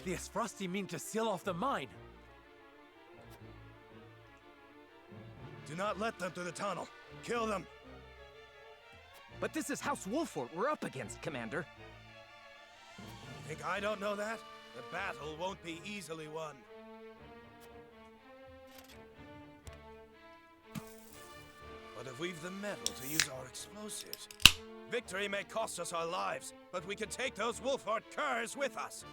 The Esfrosti mean to seal off the mine. Do not let them through the tunnel. Kill them. But this is House Wolfort we're up against, Commander. Think I don't know that? The battle won't be easily won. But if we've the metal to use our explosives, victory may cost us our lives, but we can take those Wolfort curs with us.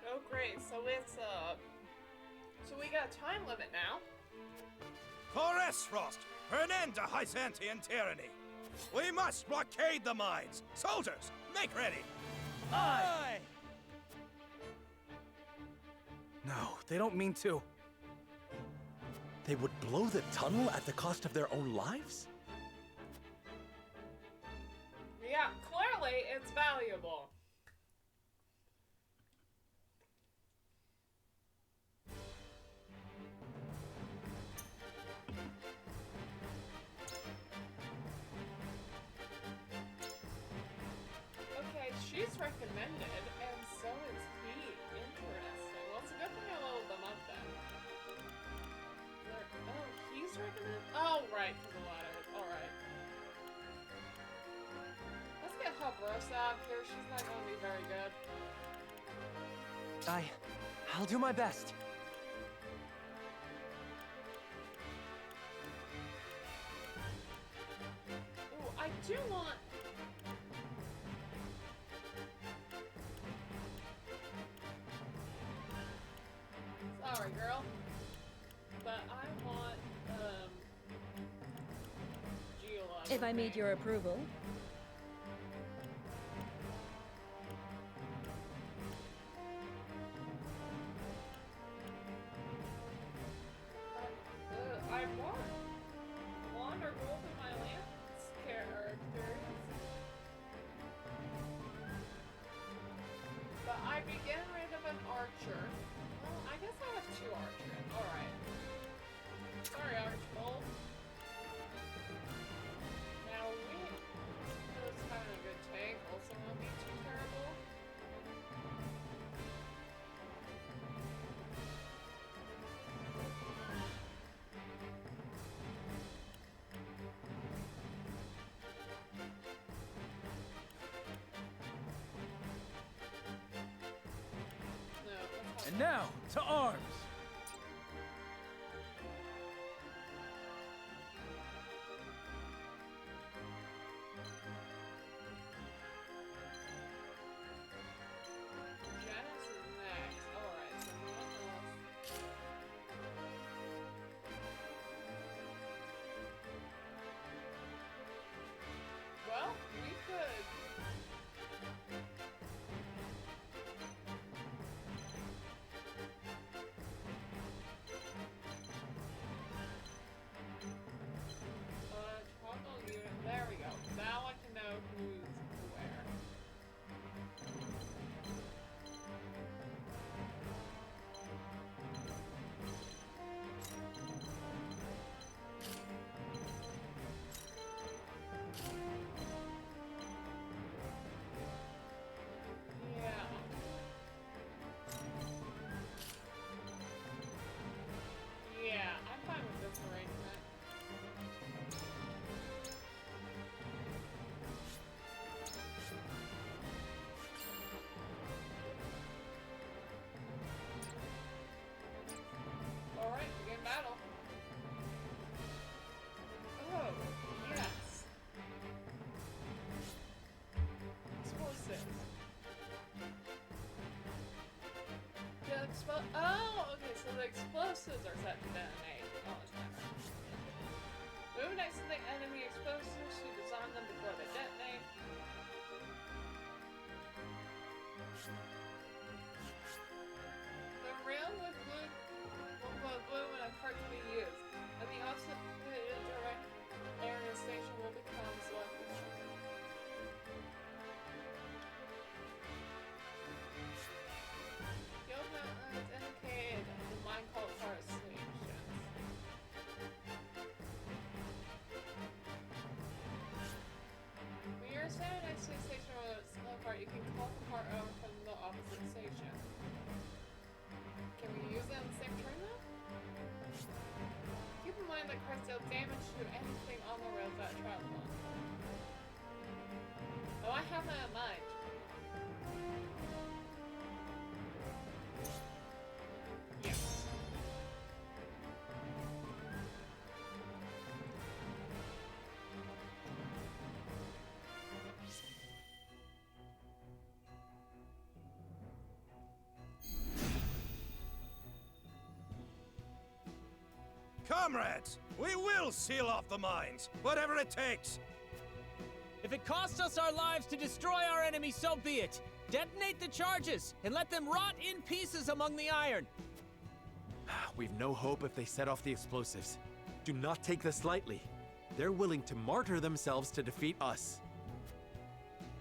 Oh great, so it's so we got a time limit now. For Esfrost, for an end to Hysantian tyranny. We must blockade the mines. Soldiers, make ready. Aye! No, they don't mean to. They would blow the tunnel at the cost of their own lives? Yeah, clearly it's valuable. Okay, she's recommended, and so is he. Interesting. Well, it's a good thing I leveled them up then. Oh, he's recommended? Oh, right, because of that. Alright. Let's get Habrosa up here. She's not going to be very good. I'll do my best. Ooh, I do want... Sorry, girl. But I want, Gila. If I meet your approval. I want Wander Gold in my Lance characters. But I can get rid of an archer. Well, I guess I have two archers. Alright. Sorry, Archbold. Now, was having a good tank also won't be too terrible. No, that's not And now, to arms! Janice is next. Alright, so what else? Well, we could. Toggle unit. There we go. Now I can know who's where. Yeah. Yeah, I'm fine with this arrangement. Alright, begin battle. Oh, yes. Explosives. Oh, okay, so the explosives are set to detonate. Oh, it's better. Move next to the enemy explosives to disarm them before they detonate. The rail with blue will put blue and a cart to be used, and the opposite direct area station will become selected. Yield mountains indicated the mine called car stations. understand that cars deal damage to anything on the road that travel on. Though I have that in mind. Yes. Comrades, we will seal off the mines, whatever it takes. If it costs us our lives to destroy our enemy, so be it. Detonate the charges and let them rot in pieces among the iron. We've no hope if they set off the explosives. Do not take this lightly. They're willing to martyr themselves to defeat us.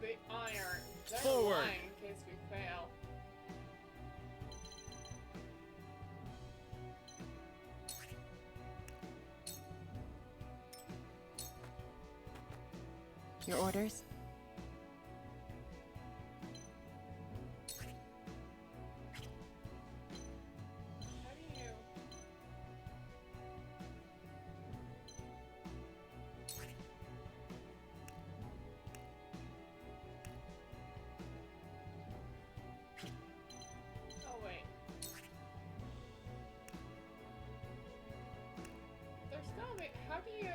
The iron. They're Forward. lying in case we fail. Your orders? How do you... Oh, wait. There's gotta be... How do you...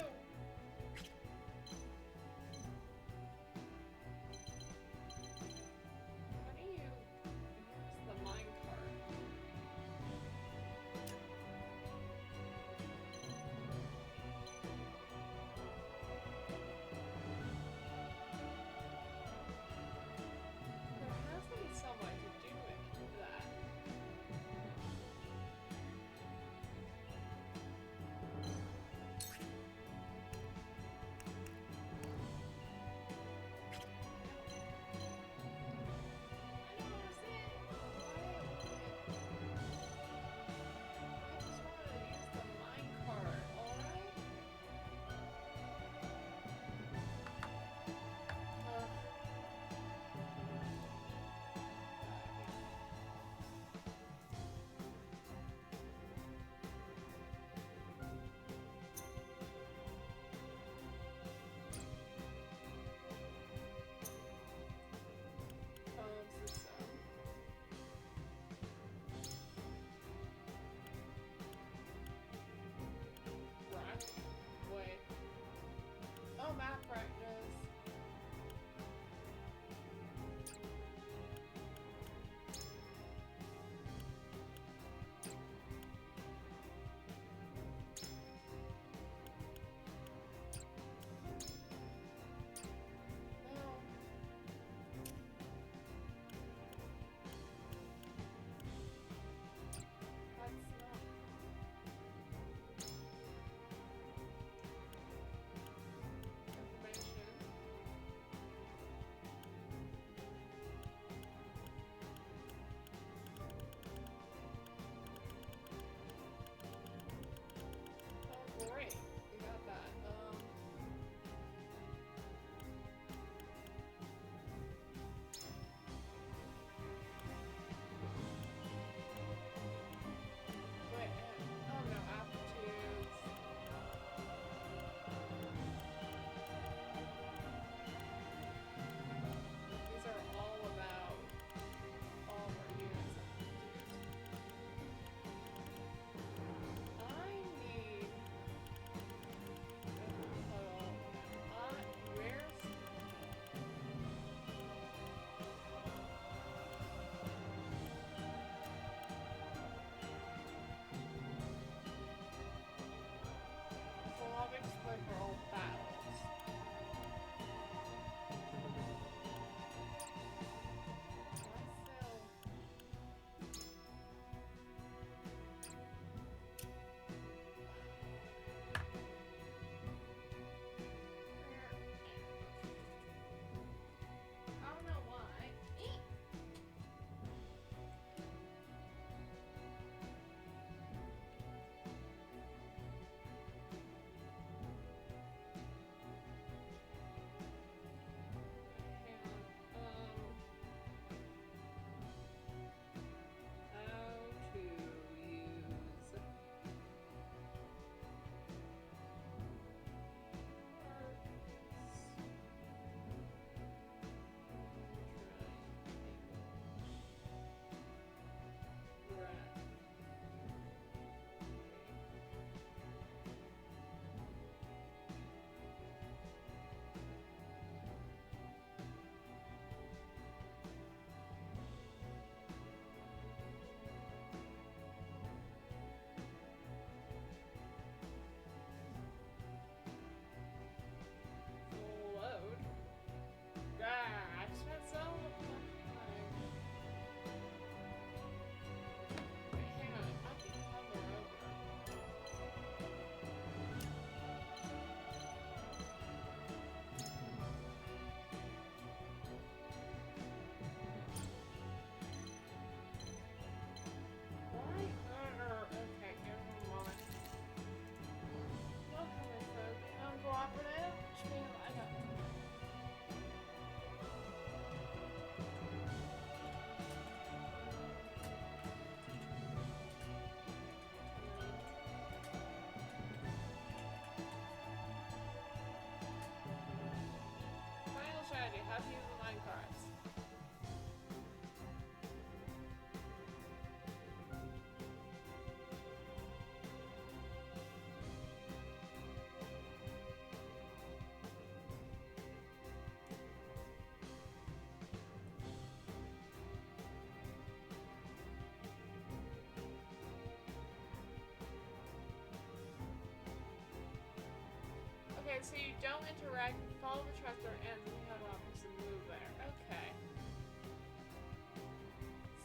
Okay, so you don't interact, you follow the trapdoor and you have options to move there. Okay.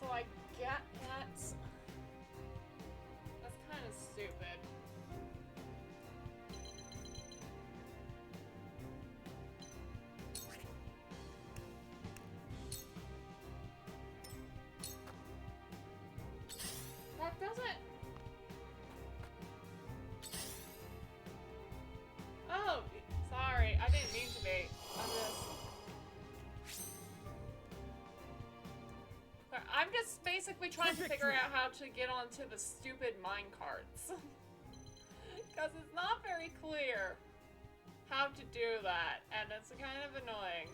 So I get that. That's kind of stupid. That doesn't... Oh, sorry. I didn't mean to be. I'm just basically trying to figure out how to get onto the stupid mine carts. Because it's not very clear how to do that, and it's kind of annoying.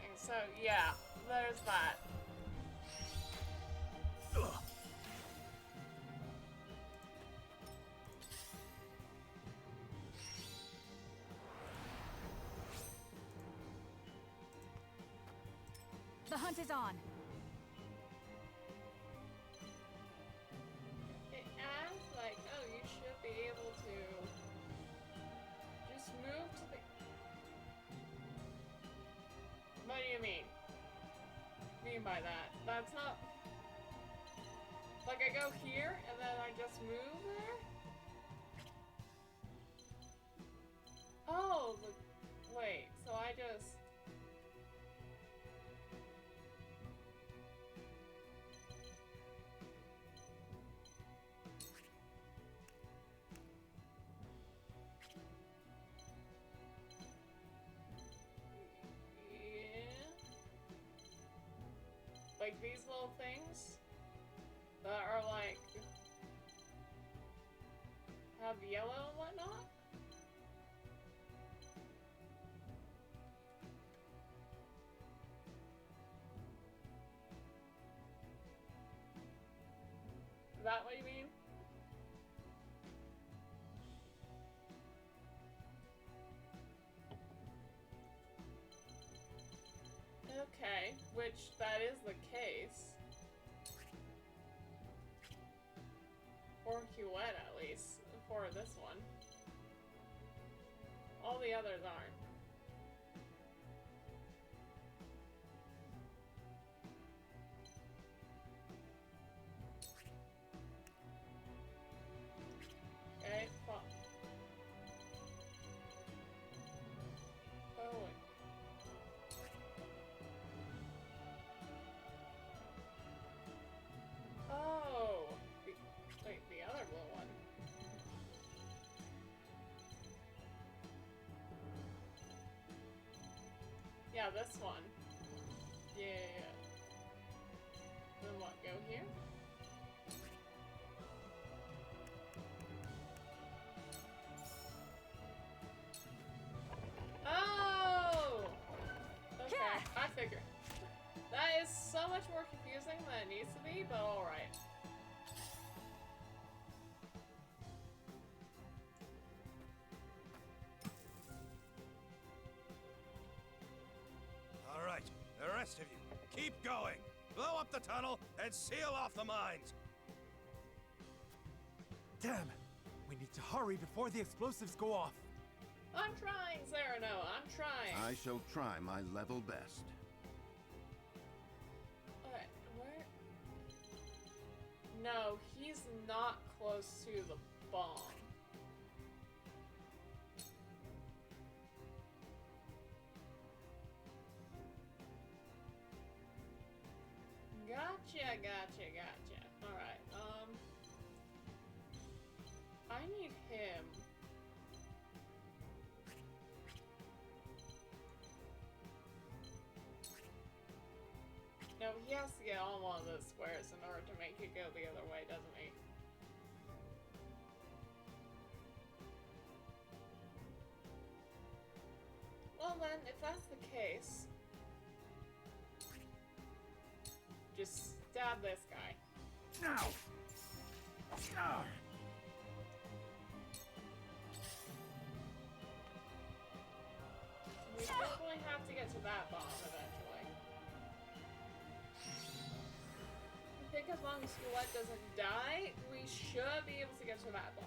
And so, yeah, there's that. The hunt is on. It acts like, oh, you should be able to just move to the... What do you mean by that? That's not... Like I go here and then I just move there? Oh, wait, so I just... Like these little things that are like have yellow and whatnot. Is that what you mean? Okay, which that is the case. For Huet, at least. For this one. All the others aren't. Okay, fuck. Oh, wait. Oh! Wait, the other blue one. Yeah, this one. Yeah. Then what, go here? Oh! Okay, I figured. That is so much more confusing than it needs to be, but alright. Alright, the rest of you, keep going. Blow up the tunnel and seal off the mines. Damn! We need to hurry before the explosives go off. I'm trying, Cyrano, I'm trying. I shall try my level best. Okay, where? No, he's not close to the bomb. Gotcha. Alright, I need him. No, he has to get on one of those squares in order to make it go the other way, doesn't he? Well then, if that's the case, just stab this guy. Now! We definitely have to get to that bomb eventually. I think as long as Squat doesn't die, we should be able to get to that bomb.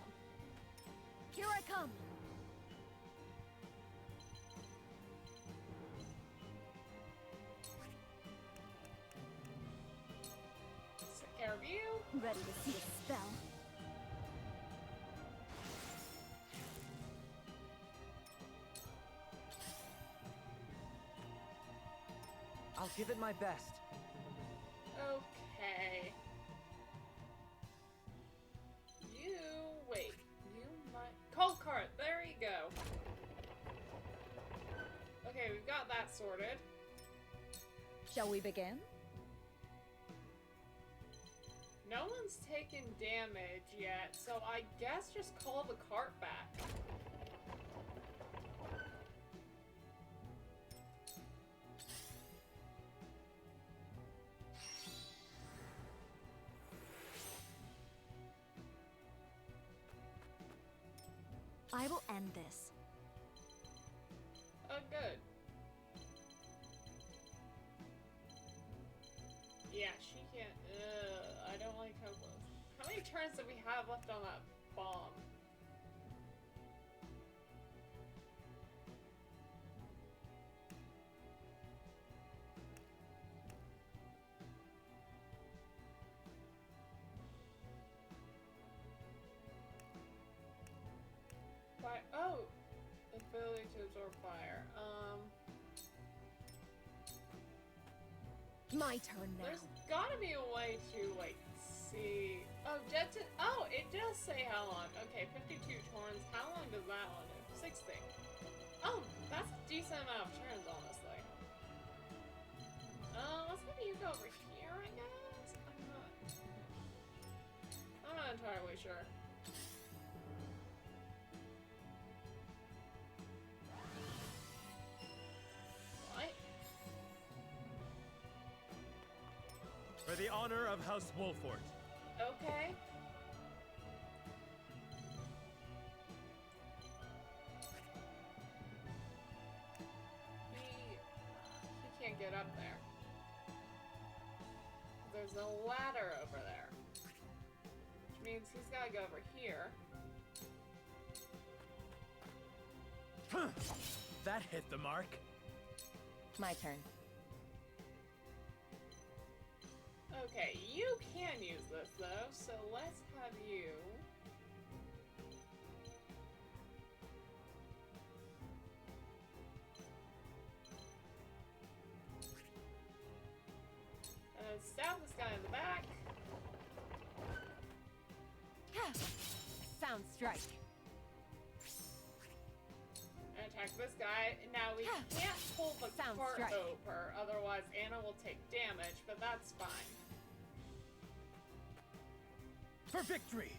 Here I come. Take care of you. Ready to see a spell. I'll give it my best. Okay. Wait. You might. Cold card. There you go. Okay, we've got that sorted. Shall we begin? No one's taken damage yet, so I guess just call the cart back. I will end this. Oh, good. Yeah, she can't. I don't like how close. How many turns do we have left on that bomb? Oh, ability to absorb fire. My turn now. There's gotta be a way to like see. Oh, oh, it does say how long. Okay, 52 turns. How long does that one do? 60. Oh, that's a decent amount of turns, honestly. Let's have you go over here, I guess. I'm not entirely sure. For the honor of House Wolfort. Okay. He can't get up there. There's a ladder over there. Which means he's gotta go over here. That hit the mark. My turn. Okay, you can use this though, so let's have you. Stab this guy in the back. Sound strike. And attack this guy. Now we can't pull the Sound cart strike. over, otherwise Anna will take damage, but that's fine. For victory!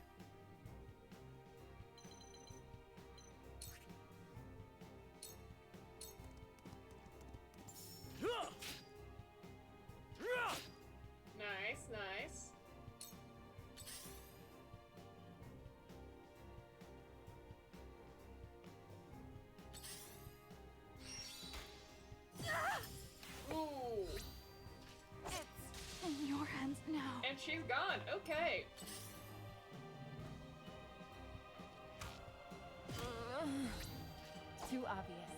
Nice, nice. Ooh. It's in your hands now. And she's gone. Okay. Too obvious.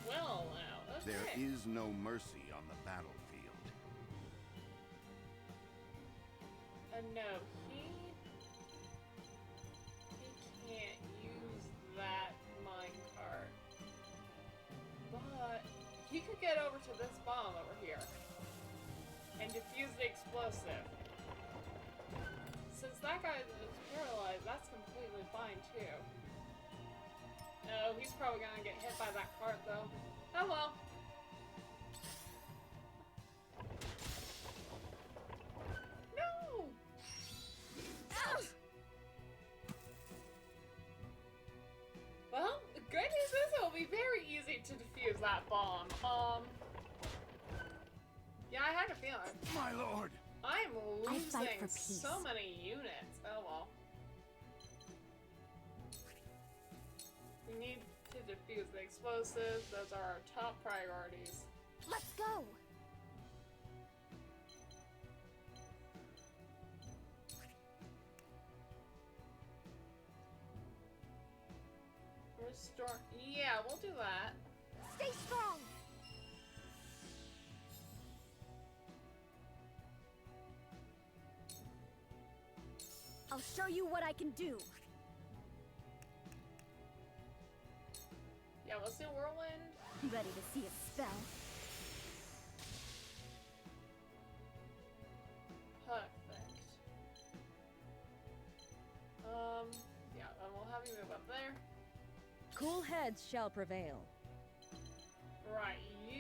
Well, now. Okay. There is no mercy on the battlefield. No, he can't use that minecart. But he could get over to this bomb over here and defuse the explosive. Since that guy is paralyzed, that's completely fine too. No, he's probably gonna get hit by that cart though. Oh well. No! Well, the good news is it'll be very easy to defuse that bomb. Yeah, I had a feeling. My lord! I'm I fight for losing peace. so many units. Oh well. We need to defuse the explosives. Those are our top priorities. Let's go. Restore. Yeah, we'll do that. Stay strong. I'll show you what I can do. Yeah, let's do Whirlwind. Ready to see a spell? Perfect. Yeah, then we'll have you move up there. Cool heads shall prevail. Right, you.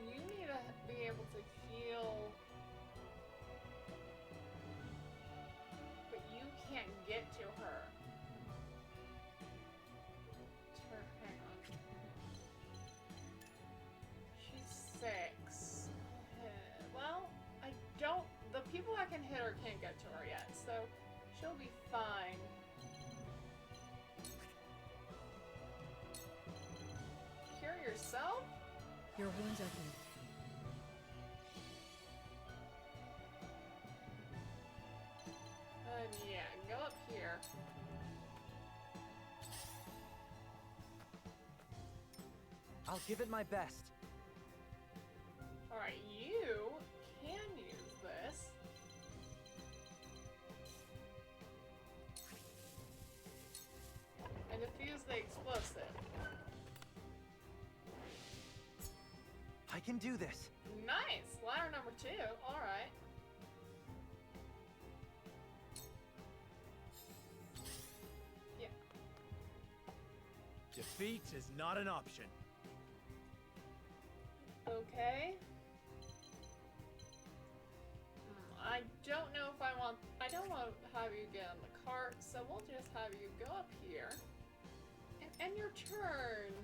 You need to be able to heal. But you can't get to her. Hang on. She's 6. Well, I don't. The people that can hit her can't get to her yet, so she'll be fine. Cure yourself? Your wounds are healed. Yeah, go up here. I'll give it my best. Alright, you can use this. And defuse the explosive. I can do this. Nice! Ladder number 2. Alright. Yeah. Defeat is not an option. Okay. I don't know if I want... I don't want to have you get on the cart, so we'll just have you go up here. And end your turn.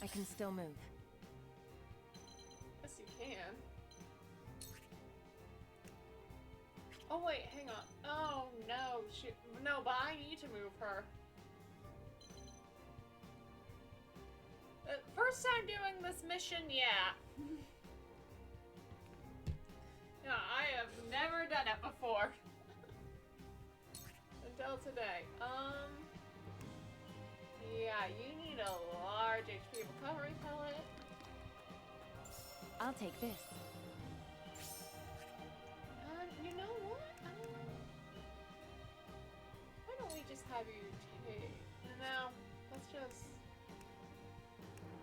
I can still move. Yes, you can. Oh, wait, hang on. Oh, no. No, but I need to move her. First time doing this mission, yeah. Yeah, I have never done it before. Until today. Yeah, you need a large HP recovery pellet. I'll take this. You know what? Why don't we just have you take... No, let's just...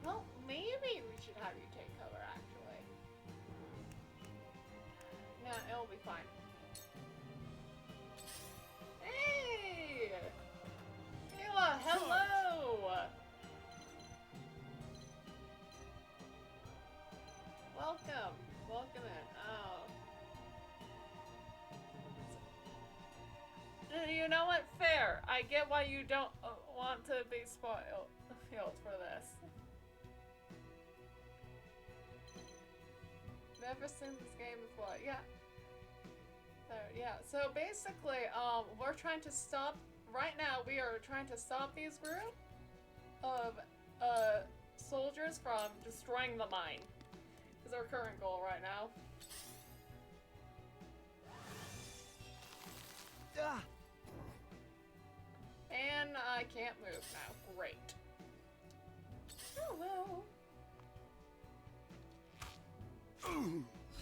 Well, maybe we should have you take cover, actually. Yeah, it'll be fine. Hey! Ayla, hello! Welcome. Welcome in. Oh. You know what? Fair. I get why you don't want to be spoiled for this. Never seen this game before. Yeah. Yeah. So basically, we're trying to stop. Right now, we are trying to stop these group of soldiers from destroying the mine. Is our current goal right now. Ah! And I can't move now. Great. Hello.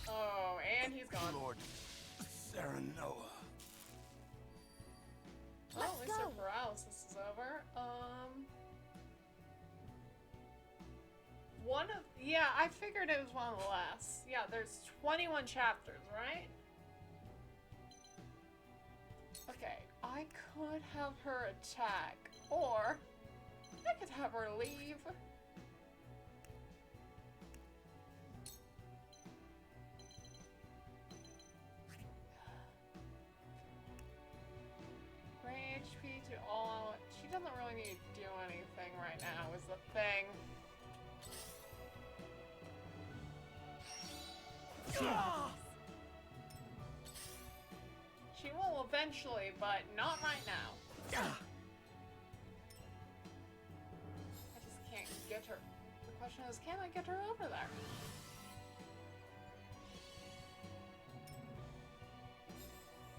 Oh, and he's gone. Lord Serenoa. Well, at least their paralysis is over. Yeah, I figured it was one of the last. Yeah, there's 21 chapters, right? Okay, I could have her attack, or I could have her leave. Grant HP to all. She doesn't really need to do anything right now, is the thing. She will eventually, but not right now. I just can't get her. The question is, can I get her over there?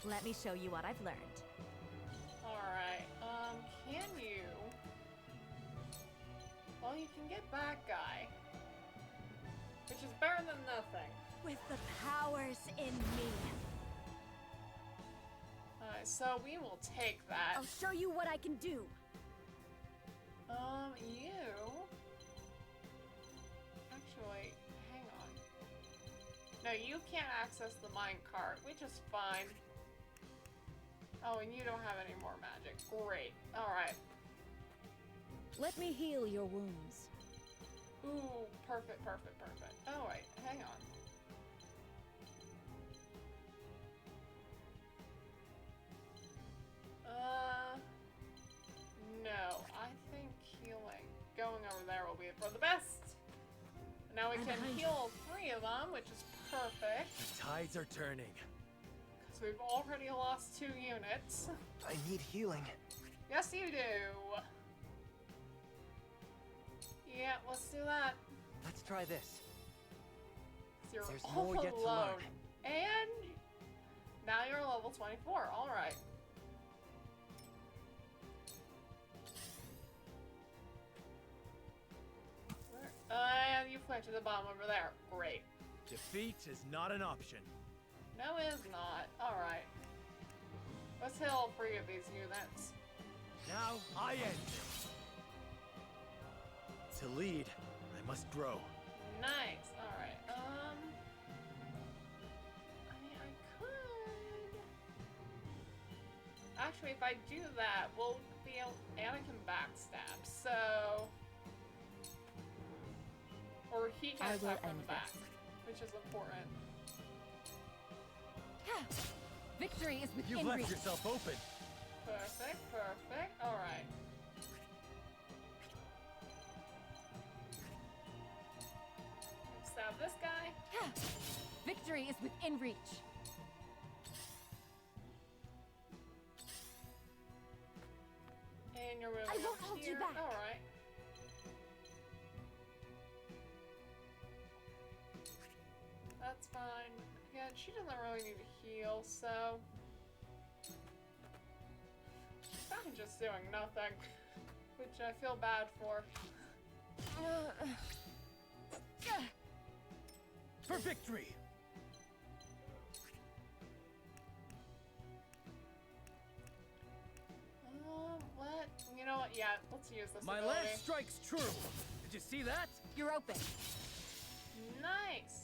Let me show you what I've learned. Alright, can you? Well, you can get that guy. Which is better than nothing. With the powers in me, Alright, so we will take that. I'll show you what I can do. You... Actually, hang on. No, you can't access the minecart, which is fine. Oh, and you don't have any more magic. Great. Alright. Let me heal your wounds. Ooh, perfect, perfect, perfect. Alright, hang on. No, I think healing, going over there will be for the best. Now we I'm can behind you. heal 3 of them, which is perfect. The tides are turning. Because we've already lost 2 units. I need healing. Yes, you do. Yeah, let's do that. Let's try this. 'Cause you're There's all more yet to alone. learn. And now you're level 24. All right. And you flinched to the bomb over there. Great. Defeat is not an option. No, it is not. All right. Let's heal 3 of these units. Now I end this. To lead, I must grow. Nice. All right. I mean, I could. Actually, if I do that, we'll be able. Anakin backstab. So, or he can I will attack from end the back, this. which is important. Victory is You've within left reach. yourself open. Perfect. Perfect. All right. Stab this guy. Victory is within reach. And you're really I won't up hold you here. back. All right. That's fine. Yeah, she doesn't really need to heal, so she's kind of just doing nothing, which I feel bad for. For victory! What? You know what? Yeah, let's use this My ability. lance strikes true! Did you see that? You're open. Nice.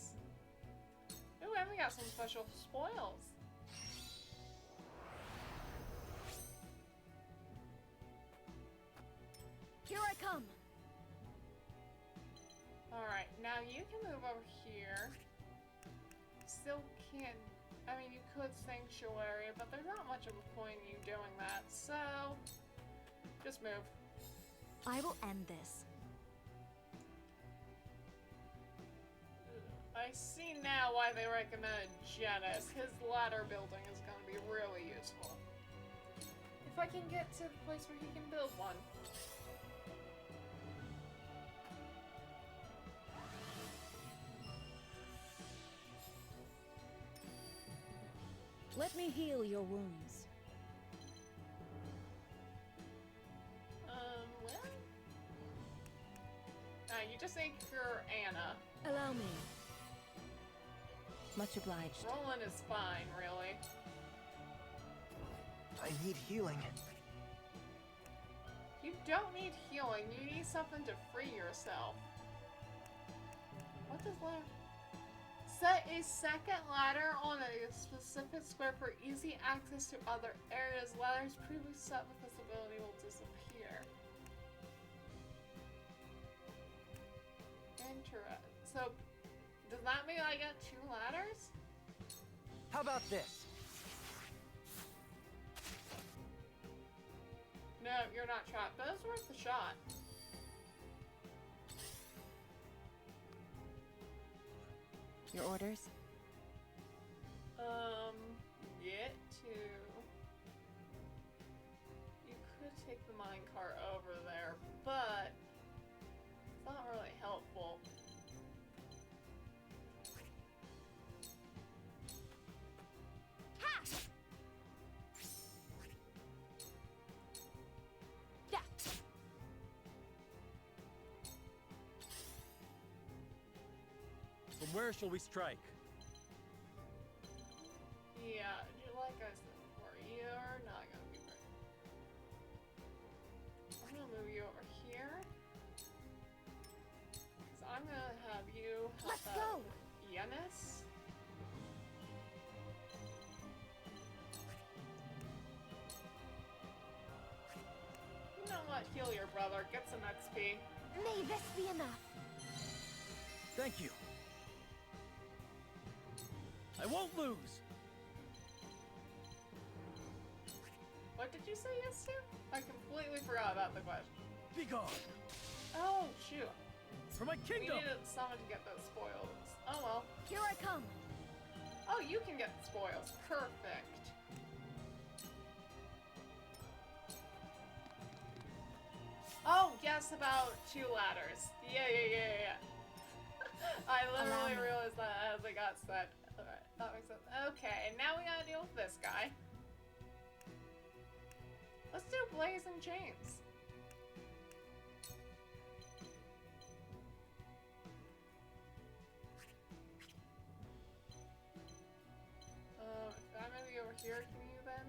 Ooh, and we got some special spoils. Here I come. Alright, now you can move over here. Still can't. I mean, you could Sanctuary, but there's not much of a point in you doing that, so. Just move. I will end this. I see now why they recommended Genis. His ladder building is going to be really useful. If I can get to the place where he can build one. Let me heal your wounds. Well. You just need to cure Anna. Allow me. Much obliged. Roland is fine, really. I need healing. You don't need healing, you need something to free yourself. What does ladder? Set a second ladder on a specific square for easy access to other areas. Ladders previously set with this ability will disappear. Interesting. So, does that mean I get 2 ladders? How about this? No, you're not trapped, but it's worth a shot. Your orders? Get to... You could take the minecart over there, but it's not really helpful. Where shall we strike? Yeah, like I said before, you're not gonna be right. I'm gonna move you over here. So I'm gonna have you help Let's go. out Yennis. You know what? Heal your brother. Get some XP. May this be enough. Thank you. I won't lose. What did you say yes to? I completely forgot about the question. Be gone. Oh, shoot. For my We kingdom. needed someone to get those spoils. Oh well. Here I come. Oh, you can get the spoils. Perfect. Oh, yes, about 2 ladders. Yeah. I literally Allow me. realized that as I got set. Alright, that makes sense. Okay, and now we gotta deal with this guy. Let's do Blazing Chains. If I'm gonna be over here, can you then?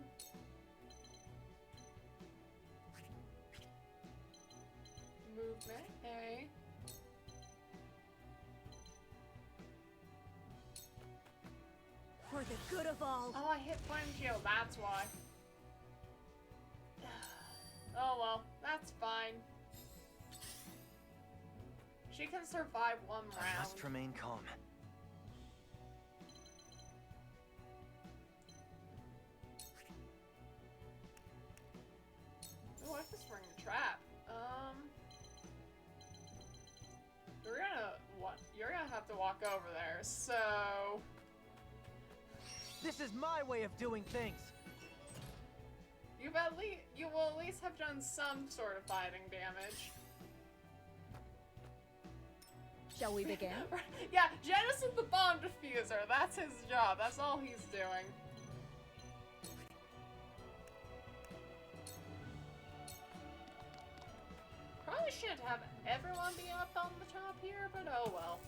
Movement, A. For the good of all. Oh, I hit Flame Shield, that's why. Oh well, that's fine. She can survive 1 round. Must remain calm. Oh, I can spring the trap. You're gonna have to walk over there, so... This is my way of doing things. You will at least have done some sort of fighting damage. Shall we begin? Yeah, Genesis the bomb diffuser. That's his job. That's all he's doing. Probably should have everyone be up on the top here, but oh well.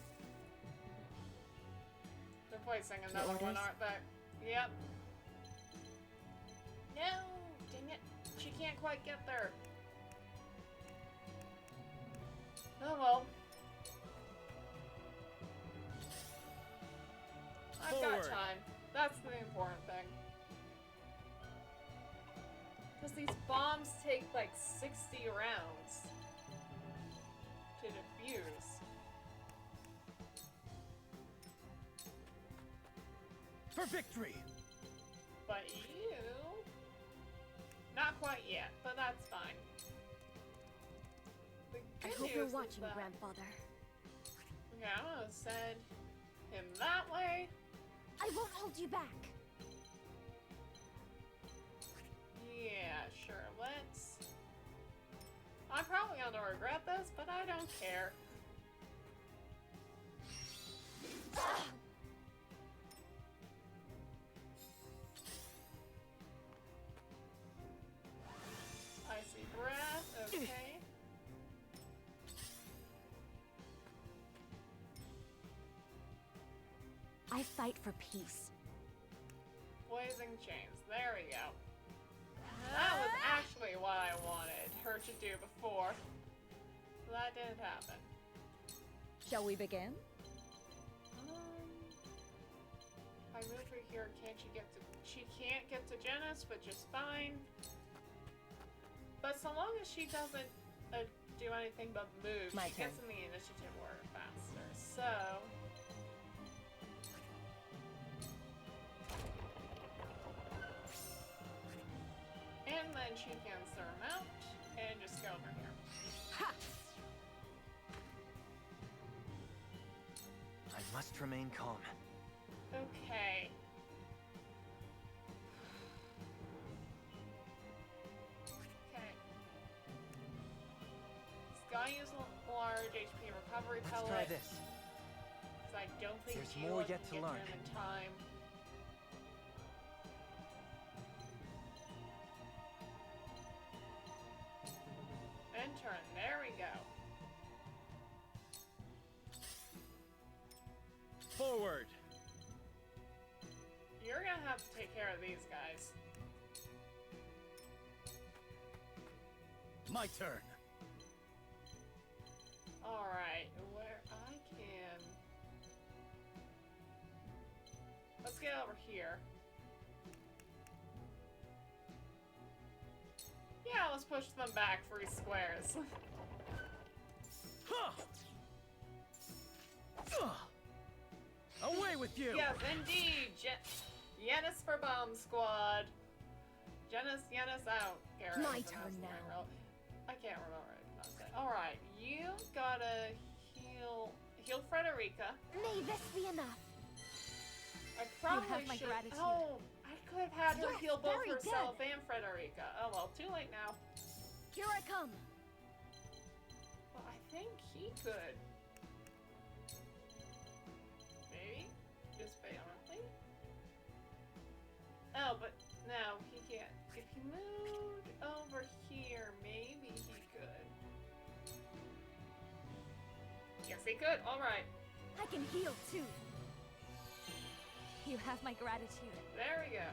They're placing another one, orders? aren't they? Yep. No! Dang it. She can't quite get there. Oh well. I've got Forward. time. That's the important thing. Because these bombs take like 60 rounds to defuse. For victory. But you... Not quite yet, but that's fine. The I good hope you're news is watching, that- grandfather. Okay, I'm gonna send him that way. I won't hold you back. Yeah, sure, let's... I'm probably gonna regret this, but I don't care. Icy breath, okay. I fight for peace. Blazing chains, there we go. That was actually what I wanted her to do before. That didn't happen. Shall we begin? I move her here, can't she get to... She can't get to Genis, which is fine. But so long as she doesn't do anything but move, My she gets turn. in the initiative order faster. So... And then she can surmount and just go over here. Ha! I must remain calm. Okay. Okay. Sky use large HP recovery Let's pellet. try this. Because I don't think There's Caleb more can yet to get learn. him in time. And turn. There we go. gonna have to take care of these guys. My turn. Alright, where I can... Let's get over here. Yeah, let's push them back 3 squares. Away with you! Yes, indeed! Yenis for Bomb Squad. Yenis out. My turn now. I can't remember how to pronounce it. Alright, you gotta heal Frederica. May this be enough. I probably have my should. gratitude. Oh, I could have had her Yes, heal both very herself and Frederica. Oh well, too late now. Here I come. Well, I think he could. Maybe? Just barely? Oh, but no, he can't. If he moved over here, maybe he could. Yes, he could. Alright. I can heal too. You have my gratitude. There we go.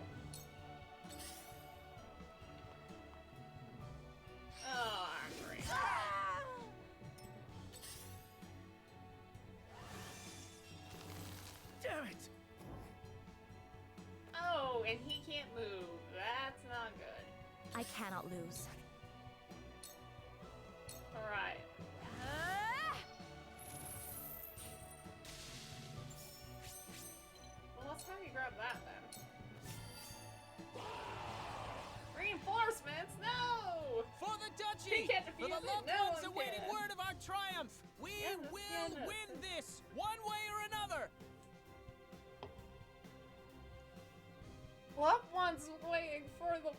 Oh, great. Damn it! Oh, and he can't move. That's not good. I cannot lose. Alright. Well, let's have you grab that then. Reinforcements? No! For the duchy! He can't For defuse the it. loved No ones one awaiting can. word of our triumph! We Yes, will yes. win this, one way or another! Loved ones waiting for the...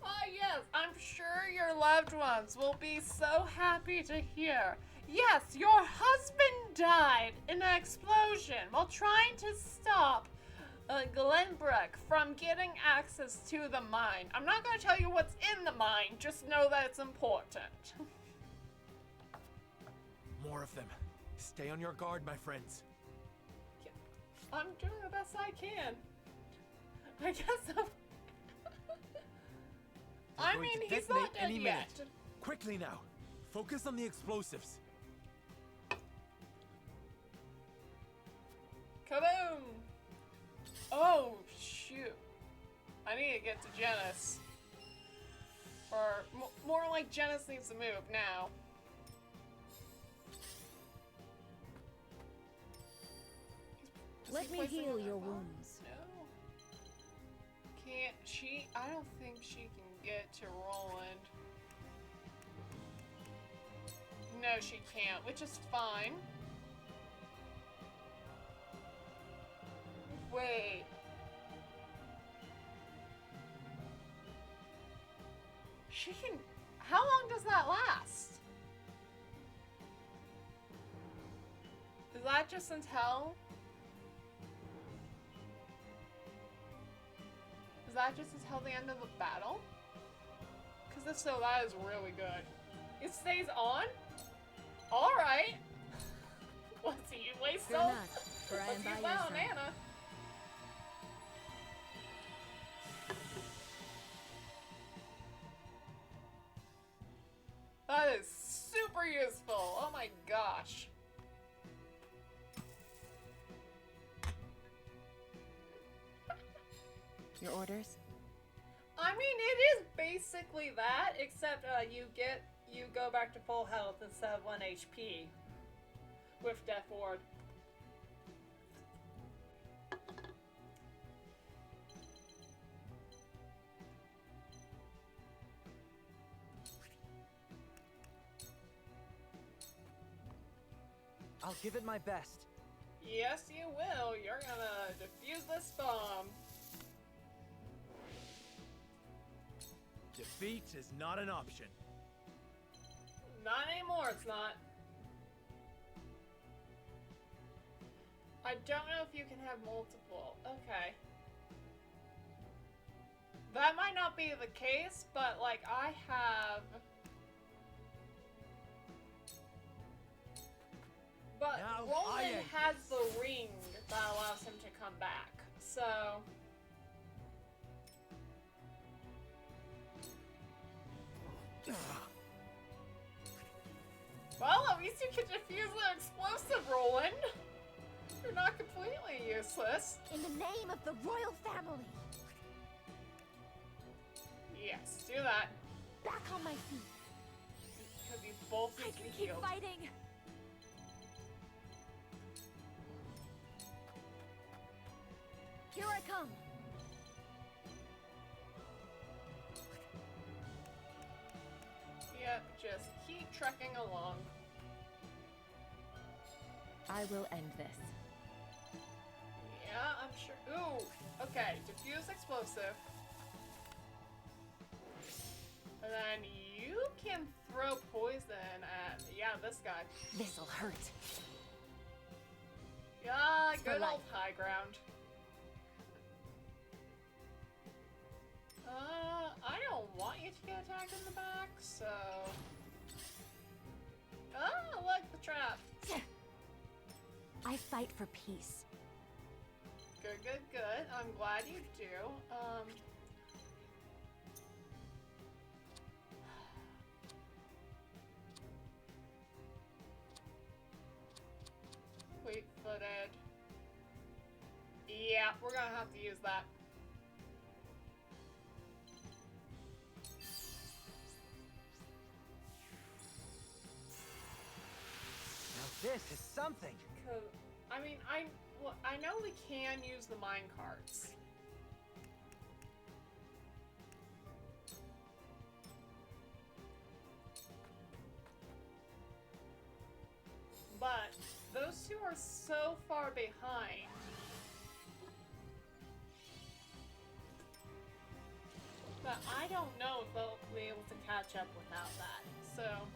Ah, yes, I'm sure your loved ones will be so happy to hear. Yes, your husband died in an explosion while trying to stop Glenbrook from getting access to the mine. I'm not going to tell you what's in the mine, just know that it's important. More of them. Stay on your guard, my friends. I'm doing the best I can. I guess I'm... They're I going mean, to he's not detonate dead any yet. minute. Quickly now. Focus on the explosives. Kaboom! Oh, shoot. I need to get to Genis. Or, more like Genis needs to move now. Is Let he me placing heal another your bomb? wounds. No. Can't she? I don't think she can get to Roland. No, she can't, which is fine. Wait. She can... How long does that last? Is that just until... Is that just until the end of the battle? Because if so, that is really good. It stays on? Alright. Let's see, waste Fear so... not, for I am Let's by use your that on side. Anna. That is super useful. Oh my gosh. Your orders? I mean, it is basically that, except you go back to full health instead of 1 HP with Death Ward. I'll give it my best. Yes, you will. You're gonna defuse this bomb. Defeat is not an option. Not anymore, it's not. I don't know if you can have multiple. Okay. That might not be the case, but like I have... But Now I Roland am has the ring that allows him to come back. So. Well, at least you can defuse the explosive, Roland. You're not completely useless. In the name of the royal family. Yes, do that. Back on my feet. Because you both I need to can be keep healed. fighting. Here I come. Yep, just keep trekking along. I will end this. Yeah, I'm sure. Ooh, okay, diffuse explosive. And then you can throw poison at, yeah, this guy. This'll hurt. Yeah, For good life. old high ground. I don't want you to get attacked in the back, so... Ah, look, the trap. I fight for peace. Good, good, good. I'm glad you do. Fleet-footed. Yeah, we're gonna have to use that. Now this is something. 'Cause, I mean, I know we can use the mine carts. But those two are so far behind. But I don't know if they'll be able to catch up without that. So.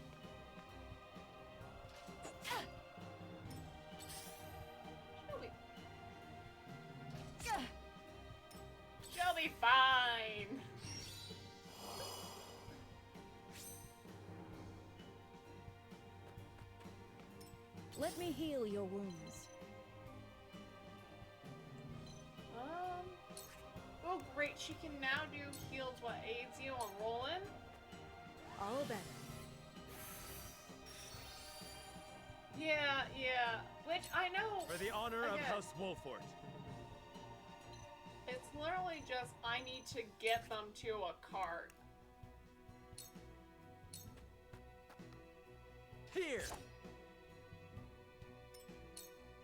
She'll be fine. Let me heal your wounds. Oh great, she can now do heals what aids you on Roland. All better. Yeah, yeah. Which I know. For the honor of Again. House Wolfort. It's literally just I need to get them to a cart. Here!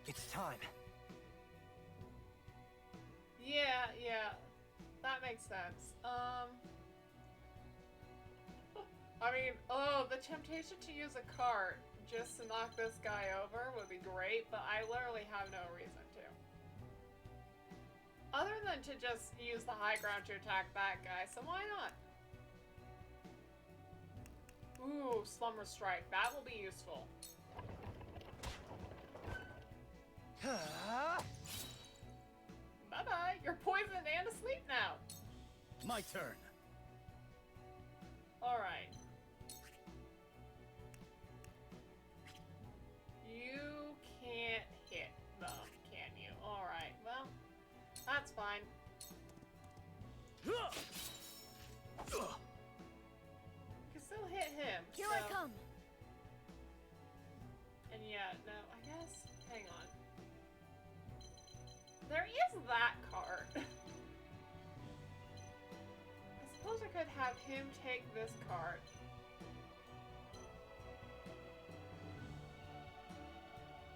It's time. Yeah, yeah. That makes sense. I mean, oh, the temptation to use a cart just to knock this guy over would be great, but I literally have no reason to. Other than to just use the high ground to attack that guy, so why not? Ooh, Slumber Strike. That will be useful. Bye-bye. You're poisoned and asleep now. My turn. Alright. You can't hit them, can you? Alright, well, that's fine. You can still hit him. Here so... I come. And yeah, no, I guess. Hang on. There is that card. I suppose I could have him take this card.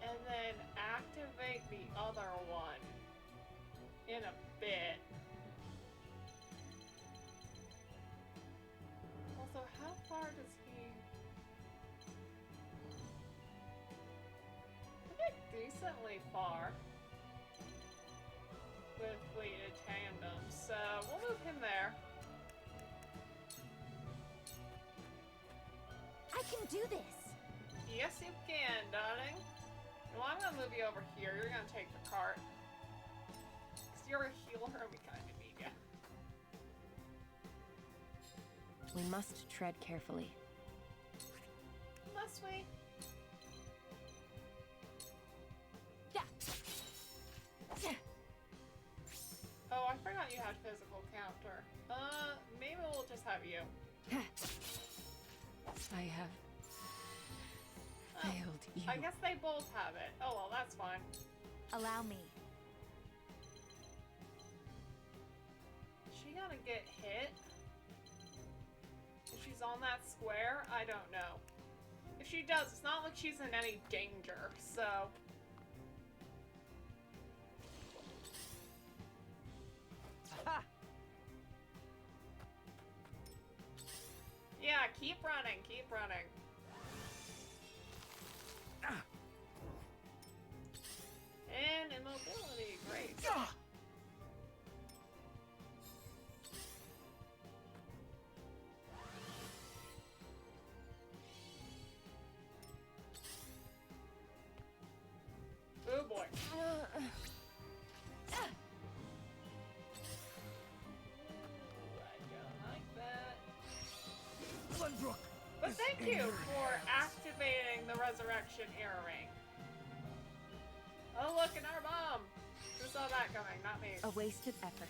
And then activate the other one in a bit. Also, how far does he... I think decently far with fleeted tandem, so we'll move him there. I can do this. Yes, you can, darling. Well, I'm gonna move you over here. You're gonna take the cart. Because you're a healer and we kinda need you. We must tread carefully. Must we? Yeah. I forgot you had physical counter. Maybe we'll just have you. I have failed you. I guess they both have it. Oh well, that's fine. Allow me. Is she gonna get hit? If she's on that square? I don't know. If she does, it's not like she's in any danger, so... Ha! Yeah, keep running, keep running. And immobility, great. Oh boy. I don't like that. Glenbrook! But thank you for activating the resurrection earring. Oh look, another bomb! Who saw that coming? Not me. A wasted effort.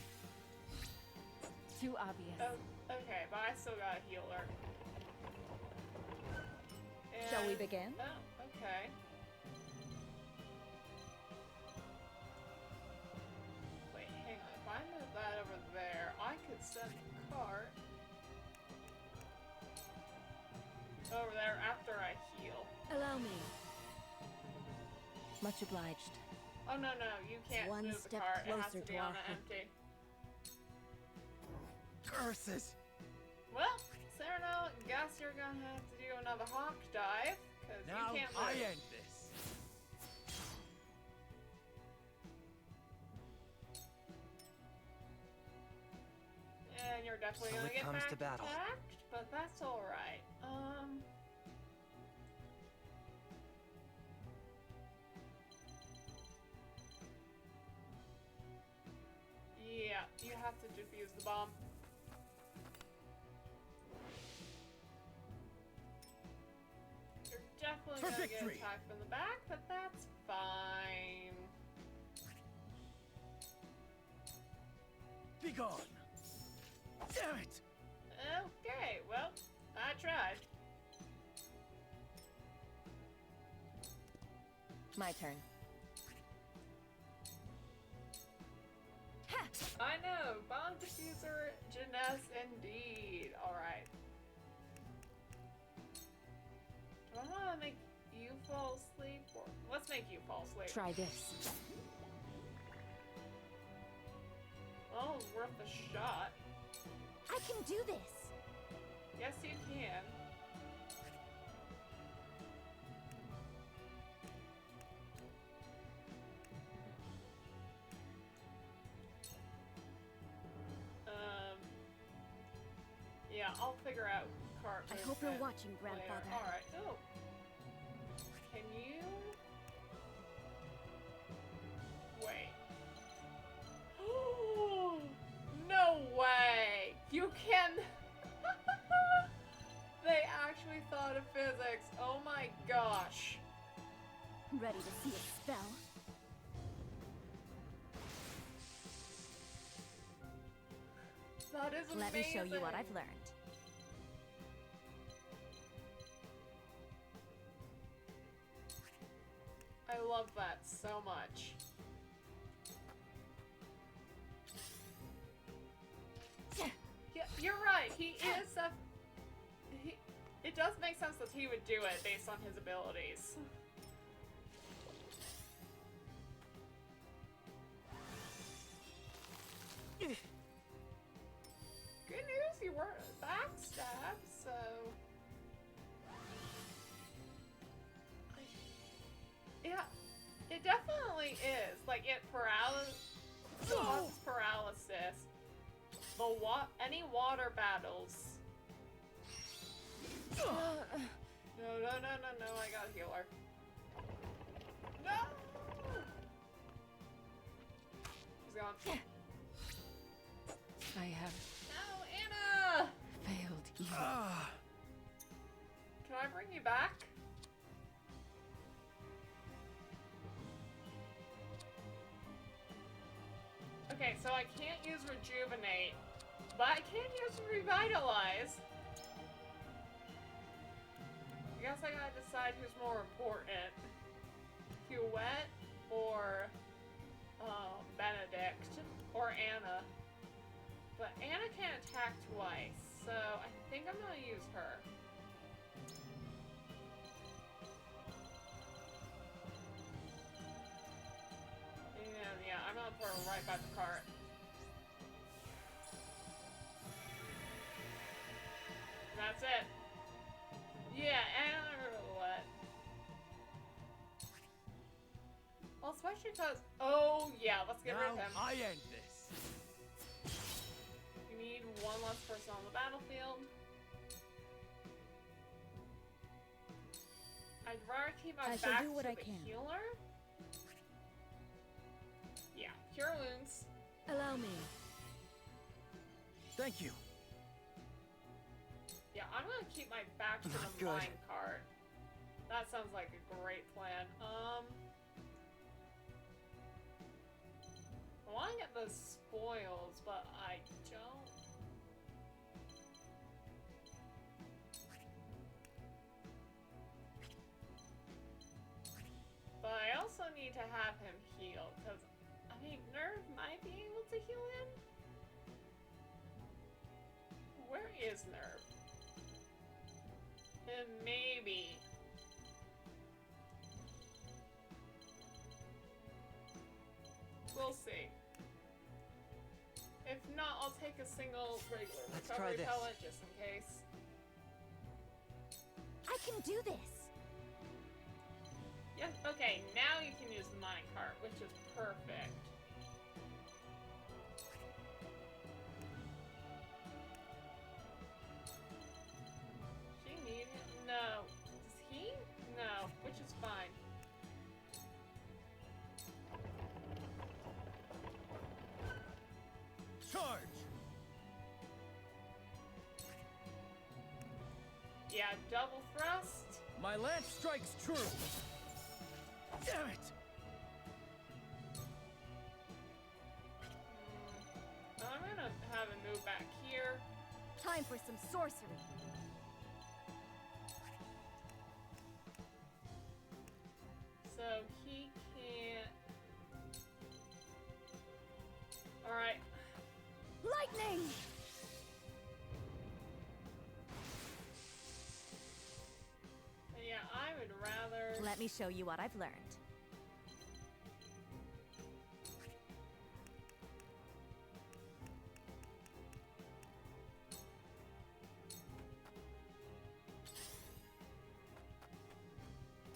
Too obvious. Oh, okay, but I still got a healer. Shall we And- begin? Oh, okay. Wait, hang on. If I move that over there, I could send the cart over there after I heal. Allow me. Much obliged. Oh no, you can't One move the step cart. It has closer to be to on our an hope. empty. Curses! Well, Cyrano, guess you're gonna have to do another hawk dive, because Now you can't I move. end this. And you're definitely So gonna it get comes back to battle. attacked, but that's alright. Yeah, you have to defuse the bomb. You're definitely For gonna victory! get attacked from the back, but that's fine. Be gone! Damn it! Okay, well, I tried. My turn. I know, bomb diffuser, Janess, indeed. Alright. Do I want to make you fall asleep? Or let's make you fall asleep. Try this. Well, it's worth a shot. I can do this. Yes, you can. Yeah, I'll figure out cart I hope you're movement watching, later. Grandfather. Alright, oh. Can you... Wait. No way! You can... They actually thought of physics. Oh my gosh. Ready to see a spell? That is amazing. Let me show you what I've learned. I love that so much. Yeah, you're right. He is a... It does make sense that he would do it based on his abilities. Good news, you weren't backstabbed, so... Yeah, it definitely is. Like, it causes paralysis. Any water battles. No, I got a healer. No! She's gone. I have No, Anna! failed you. Can I bring you back? Okay, so I can't use Rejuvenate, but I can use Revitalize. I guess I gotta decide who's more important. Huette or Benedict or Anna. But Anna can't attack twice, so I think I'm gonna use her. And yeah, I'm gonna throw her right by the cart. That's it. Yeah, and what? Well, especially because. Oh, yeah, let's get rid of him. I end this. You need one less person on the battlefield. I'd rather keep my I shall back do what to I the can. healer. Yeah, cure wounds. Allow me. Thank you. Yeah, I'm gonna keep my back to the Good. mine cart. That sounds like a great plan. I want to get the spoils, but I don't. But I also need to have him heal, because, I mean, Nerve might be able to heal him? Where is Nerve? And maybe. We'll see. If not, I'll take a single regular Let's try recovery this. pellet just in case. I can do this. Yeah, okay, now you can use the minecart, which is perfect. She need it? No. Does he? No, which is fine. Charge. Yeah, double thrust. My lance strikes true. Damn it. I'm gonna have him move back here. Time for some sorcery. So he can't. Alright. Lightning! Yeah, I would rather. Let me show you what I've learned.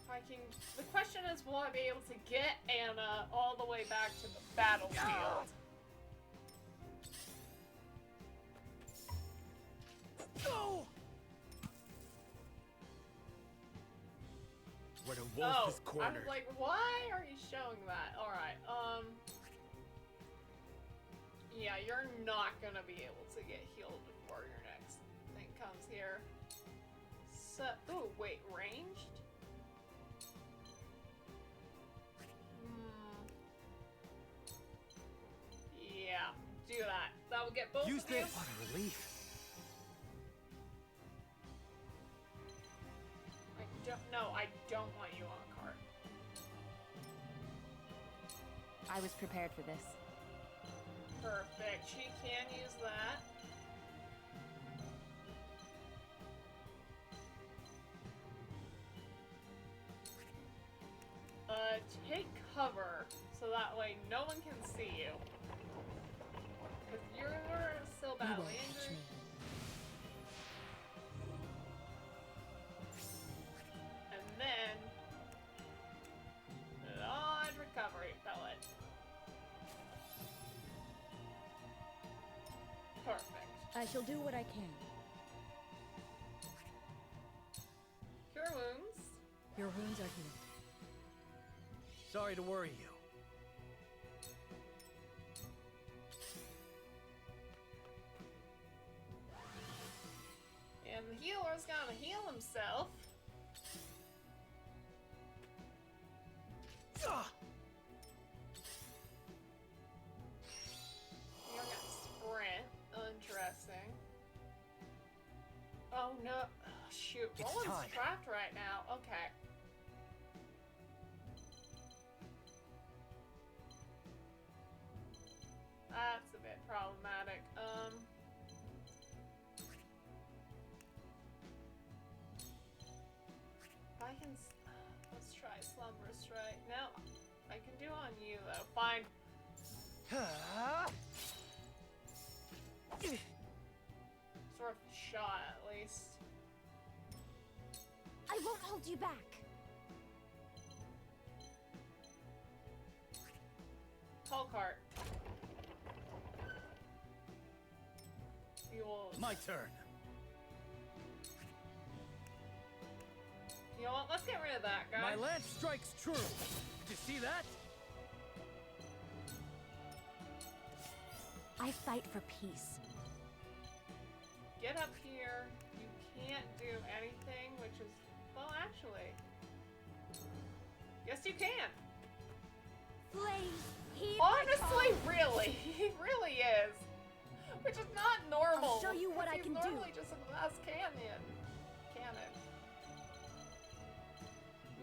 I can. The question is, will I be able to get Anna all the way back to the battlefield? Go. When a wolf Oh, is I cornered. was like, why are you showing that? Alright, yeah, you're not gonna be able to get healed before your next thing comes here. So, ooh, wait, ranged? Yeah, do that. That will get both Use of you. this. What a relief. I don't want you on a cart. I was prepared for this. Perfect. She can use that. Take cover so that way no one can see you. Because you're still You badly won't catch injured. me. And then dodge recovery pellet. Perfect. I shall do what I can. Cure wounds. Your wounds are healed. Sorry to worry you. And the healer's gonna heal himself. Ah! Oh no. Oh, shoot. It's Roland's time. trapped right now. Okay. That's a bit problematic. If I can. Let's try Slumber Strike. No. I can do on you though. Fine. Sort of shot at least. I won't hold you back. Call cart. You will. My turn. You know what? Let's get rid of that guy. My lance strikes true. Did you see that? I fight for peace. Get up here. You can't do anything, which is, well, actually. Yes, you can. Flames, heed my Honestly, call. really. He really is. Which is not normal. I'll show you what I because can he's do. normally just a glass cannon.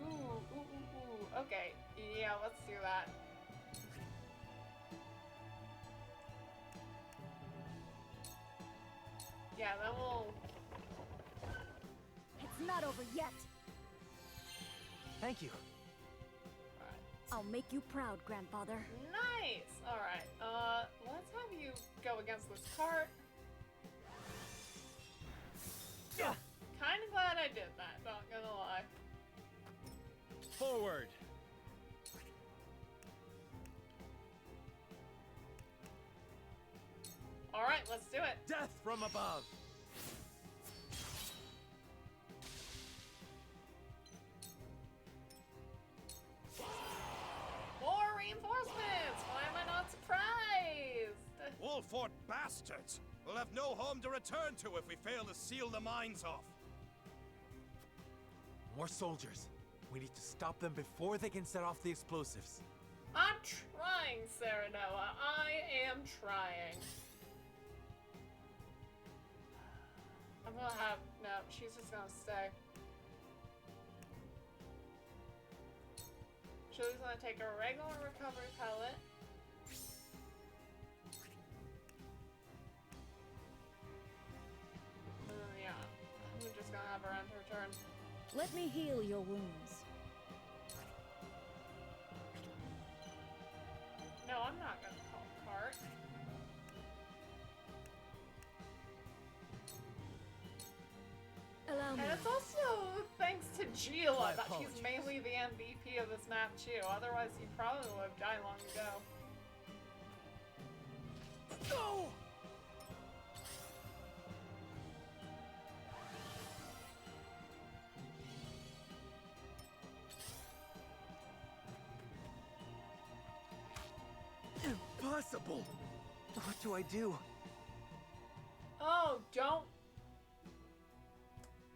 Ooh. Okay. Yeah, let's do that. Yeah, then we'll... It's not over yet. Thank you. I'll make you proud, grandfather. Nice! Alright, let's have you go against this cart. Yeah. Kinda glad I did that, not gonna lie. Forward. Alright, let's do it. Death from above! More reinforcements! Why am I not surprised? Wolford bastards! We'll have no home to return to if we fail to seal the mines off. More soldiers. We need to stop them before they can set off the explosives. I'm trying, Serenoa. I am trying. I'm gonna have... No, she's just gonna stay. She's gonna take a regular recovery pellet. Yeah, I'm just gonna have her end her turn. Let me heal your wounds. No, I'm not gonna call cart. Allow me. And it's also thanks to Gila My that she's apologies. mainly the MVP of this map too. Otherwise, he probably would have died long ago. Go! Impossible! What do I do? Oh, don't.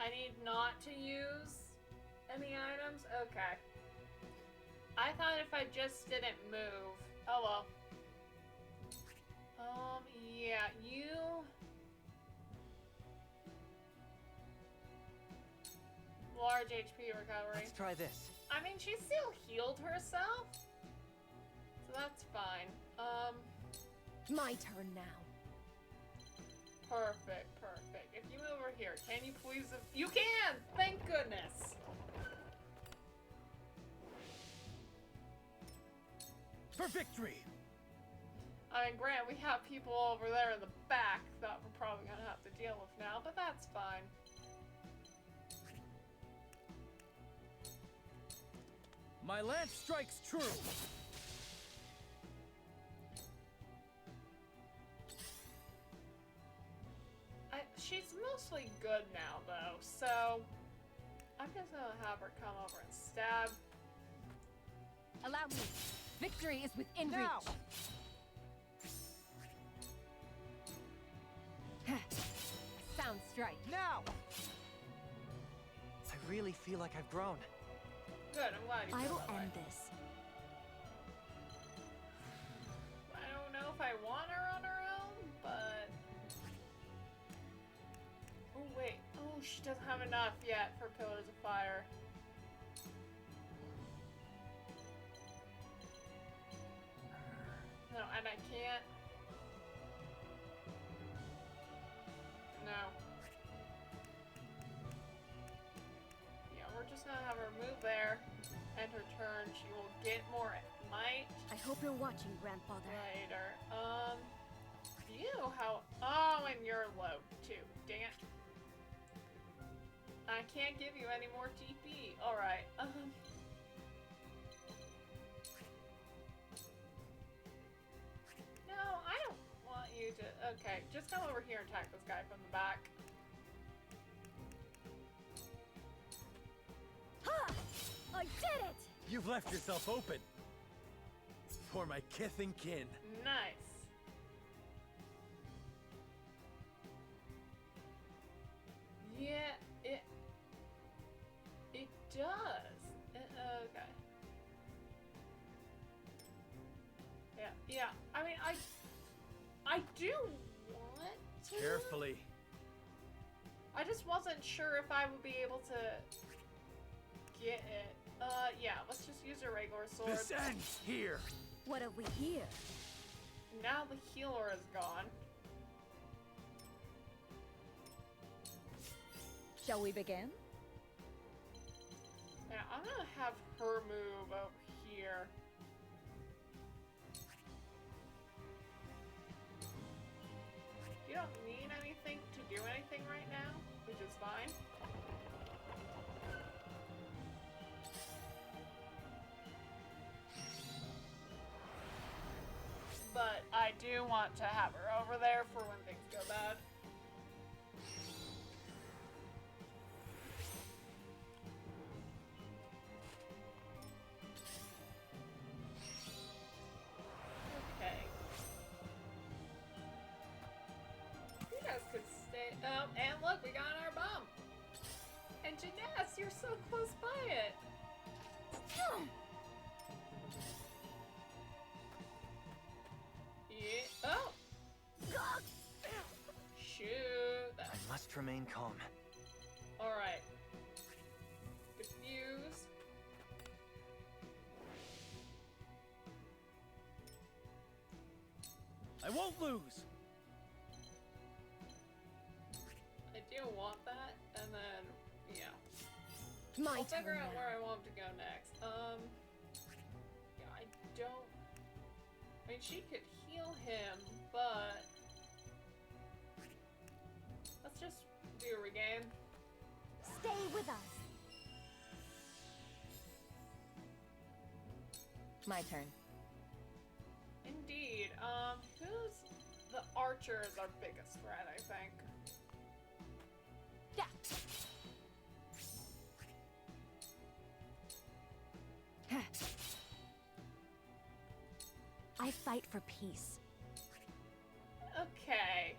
I need not to use any items? Okay. I thought if I just didn't move. Oh well. Yeah, you... Large HP recovery. Let's try this. I mean, she still healed herself. So that's fine. My turn now. Perfect. If you move over here, can you please... You can! Thank goodness! For victory! I mean, Grant, we have people over there in the back that we're probably gonna have to deal with now, but that's fine. My lance strikes true. She's mostly good now, though, so I'm just gonna have her come over and stab. Allow me. Victory is within Now. reach. Sound strike. Now! I really feel like I've grown. Good, I'm glad you I feel will that way. end this. I don't know if I want her on her own, but... Oh, wait. Oh, she doesn't have enough yet for Pillars of Fire. No, and I can't. No. Yeah, we're just gonna have her move there. End her turn. She will get more might I hope you're watching, Grandfather. later. You, how? Oh, and you're low too. Dang it. I can't give you any more TP. Alright, No, I don't want you to... Okay, just come over here and attack this guy from the back. Ha! I did it! You've left yourself open. For my kith and kin. Nice. Yeah, it does. Okay. Yeah. I mean, I do want to. Carefully. I just wasn't sure if I would be able to get it. Yeah, let's just use a regular sword. This ends here. What have we here? Now the healer is gone. Shall we begin? Yeah, I'm gonna have her move over here. You don't need anything to do anything right now, which is fine. But I do want to have her over there for when things go bad. Okay. You guys could stay. Oh, and look, we got our bump. And Janess, you're so close by it. Yeah. Oh. Shoot. I must remain calm. All right. Diffuse. I won't lose. I do want that, and then yeah. My I'll turn figure out now. where I want to go next. Yeah, I don't. I mean, she could heal him, but let's just do a regain. Stay with us. My turn. Indeed. Who's the archer is our biggest threat, I think. Yeah. I fight for peace. Okay.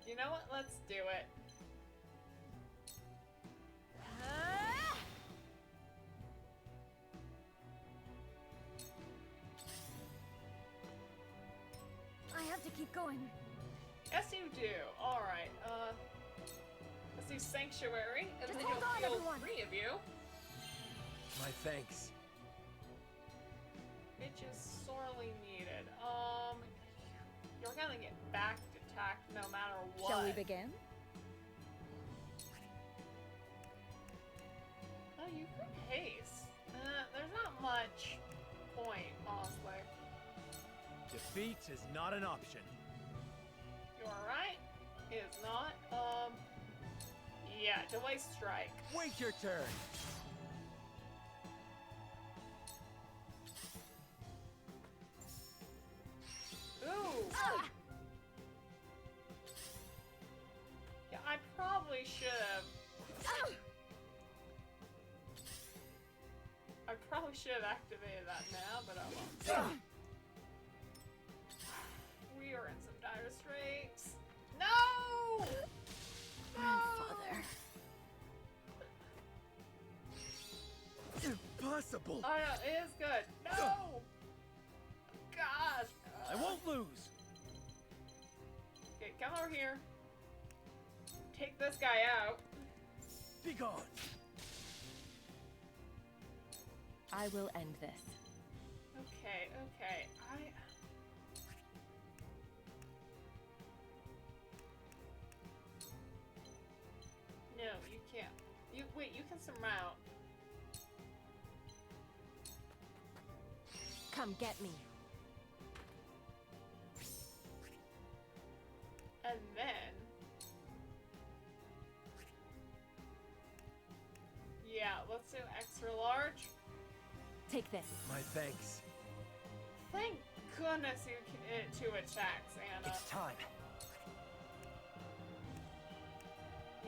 You know what? Let's do it. I have to keep going. Yes, you do. All right. Let's do sanctuary, and Just then hold you'll on, heal everyone. 3 of you. My thanks. Which is sorely needed. You're gonna get back attacked no matter what. Shall we begin? Oh, you could haste. There's not much point, honestly. Defeat is not an option. You are right. It is not. Yeah, delay strike. Wait your turn. Ooh. Yeah, I probably should have. I probably should have activated that now, but I won't. We are in some dire straits. No! Grandfather. Impossible. Oh no, it is good. No! Gosh. I won't lose. Okay, come over here. take this guy out. Be gone. I will end this. Okay, okay. No, you can't. Wait, you can surmount. Come get me. And then... Yeah, let's do extra large. Take this. My thanks. Thank goodness you two attacks, Anna. It's time.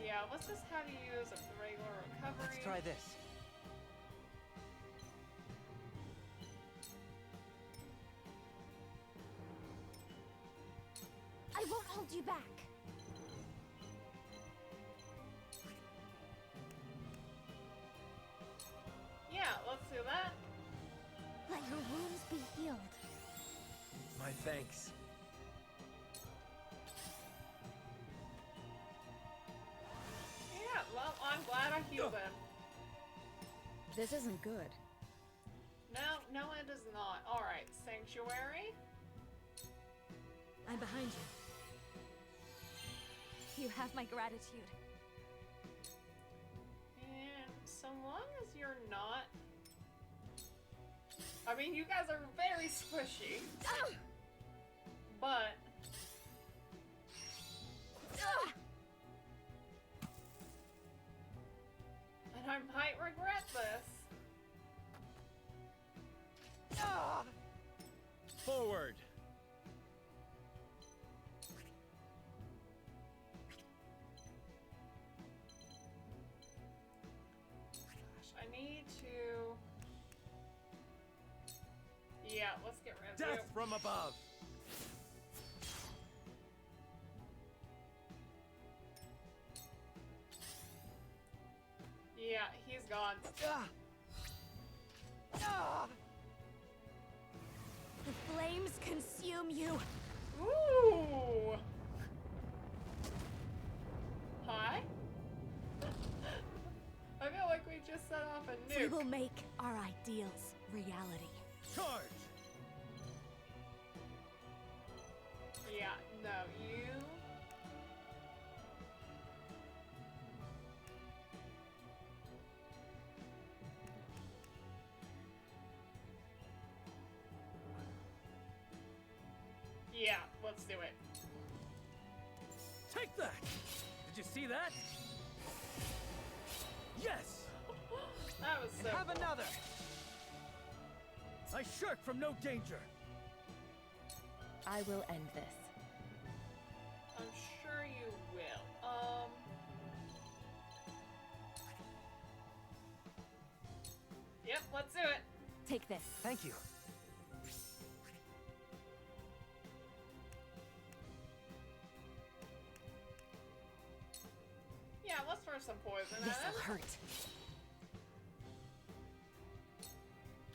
Yeah, let's just have you use a regular recovery. Let's try this. I won't hold you back. Yeah, let's do that. Let your wounds be healed. My thanks. Yeah, well, I'm glad I healed him. This isn't good. No, it is not. Alright, Sanctuary. I'm behind you. You have my gratitude. And so long as you're not... I mean, you guys are very squishy. But... And I might regret this. Forward. Gosh, I need to... Yeah, let's get rid of you. Death from above. Yeah, he's gone. The flames consume you. Ooh! Hi? I feel like we just set off a We nuke. will make our ideals reality. Charge. Yeah, no, you... Yeah, let's do it. Take that. Did you see that? Yes. That was so Have cool. another. I shirk from no danger. I will end this. I'm sure you will. Yep, let's do it. Take this. Thank you. Yeah, let's throw some poison at This'll him. hurt.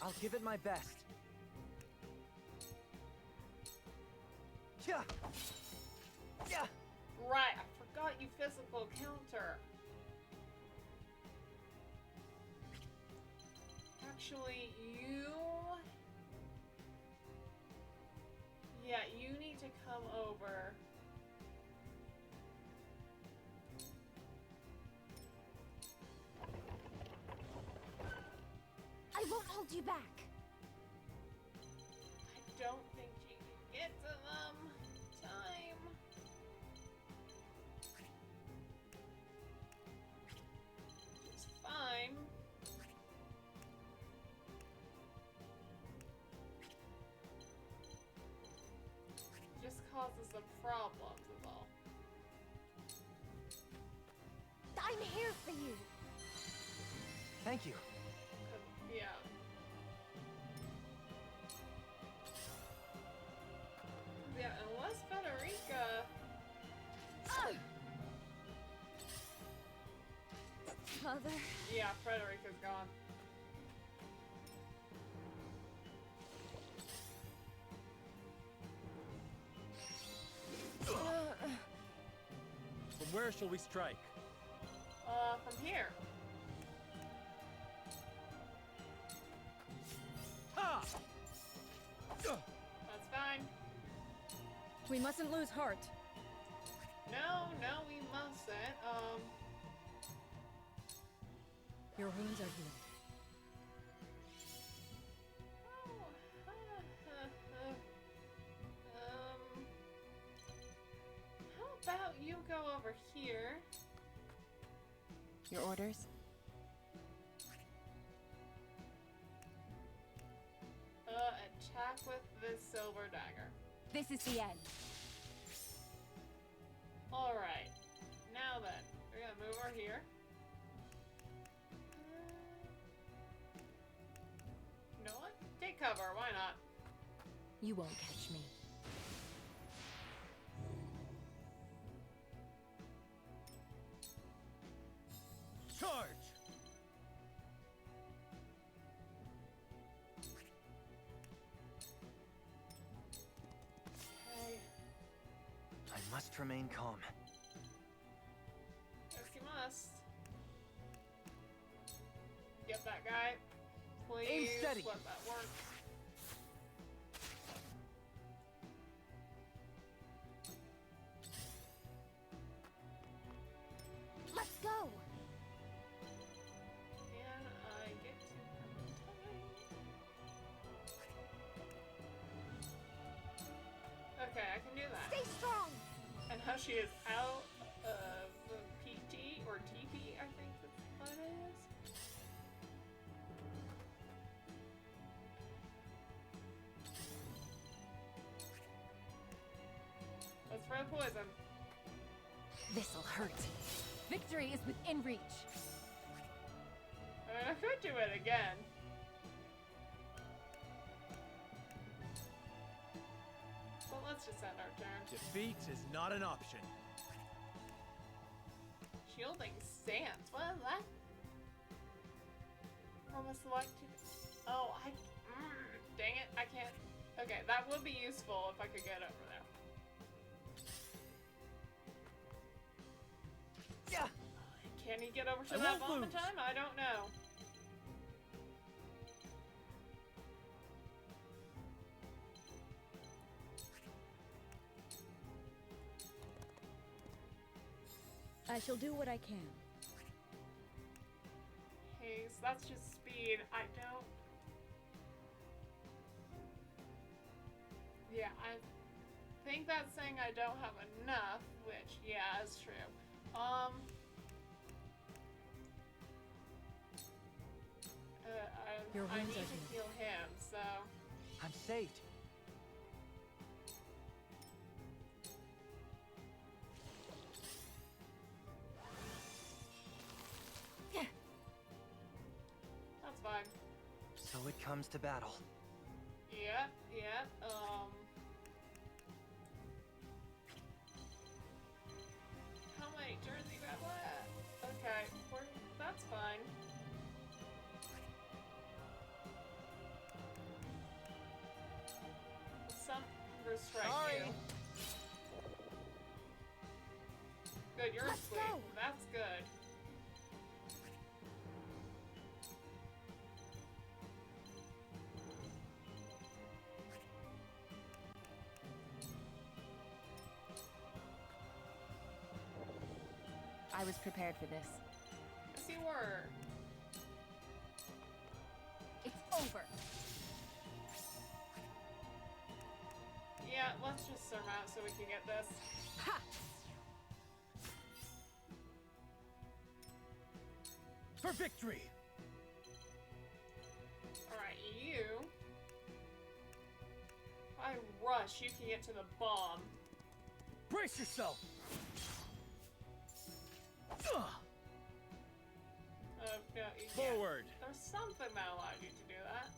I'll give it my best. Yeah. Yeah. Right, I forgot you physical counter. Actually, you... Yeah, you need to come over. I won't hold you back. I don't think you can get to them. Time. It's fine. Just causes some problems is all. I'm here for you. Thank you. Yeah. Yeah, unless Federica... Mother. Yeah, Frederica's gone. where shall we strike? From here. Ha! That's fine. We mustn't lose heart. No, we mustn't. Your wounds are healed. How about you go over here? Your orders? Attack with this silver dagger. This is the end. Alright. Now then, we're gonna move over here. You know what? Take cover, why not? You won't catch me. Charge! Okay. I must remain calm. Yes, you must. Get that guy. Please. Aim steady. Let that work. Let's go. Can I get to her in time? Okay, I can do that. Stay strong. And how she is out of PT or TP, I think that's what it is. Let's throw poison. This'll hurt. Victory is within reach. I mean, I could do it again. But let's just end our turn. Defeat is not an option. Shielding stance. What is that? From a selected. Oh, dang it! I can't. Okay, that would be useful if I could get over there. Yeah. Can he get over to I that won't bomb in lose. time? I don't know. I shall do what I can. Okay, so that's just speed. I don't. Yeah, I think that's saying I don't have enough, which, yeah, is true. Your I wounds need are to healed. heal him, so. I'm saved. That's fine. So it comes to battle. Yep. How many turns you got left? Okay, that's fine. Some restraint Sorry. you. Good, you're Let's asleep. go. That's good. I was prepared for this. Yes, you were. It's over. Yeah, let's just surmount so we can get this. Ha! For victory! Alright, you. If I rush, you can get to the bomb. Brace yourself! Ugh. No, you can't. Forward! There's something that allowed you to do that.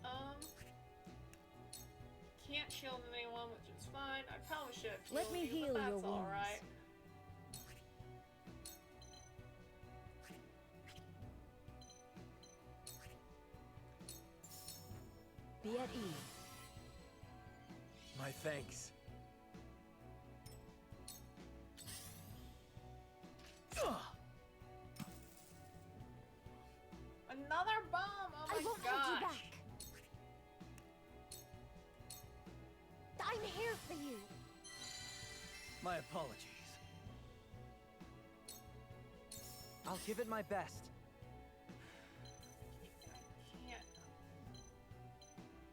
Can't shield anyone, which is fine. I probably should have Let me you, heal but your that's wounds. alright. Be at ease. My thanks. My apologies. I'll give it my best. I can't.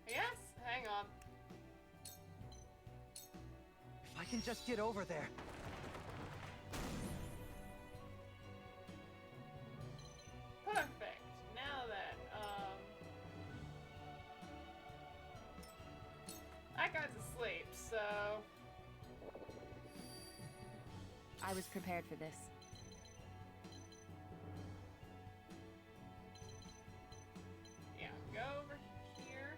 Yes? Hang on. If I can just get over there. Perfect. Now then, that guy's asleep, so I was prepared for this. yeah, go over here.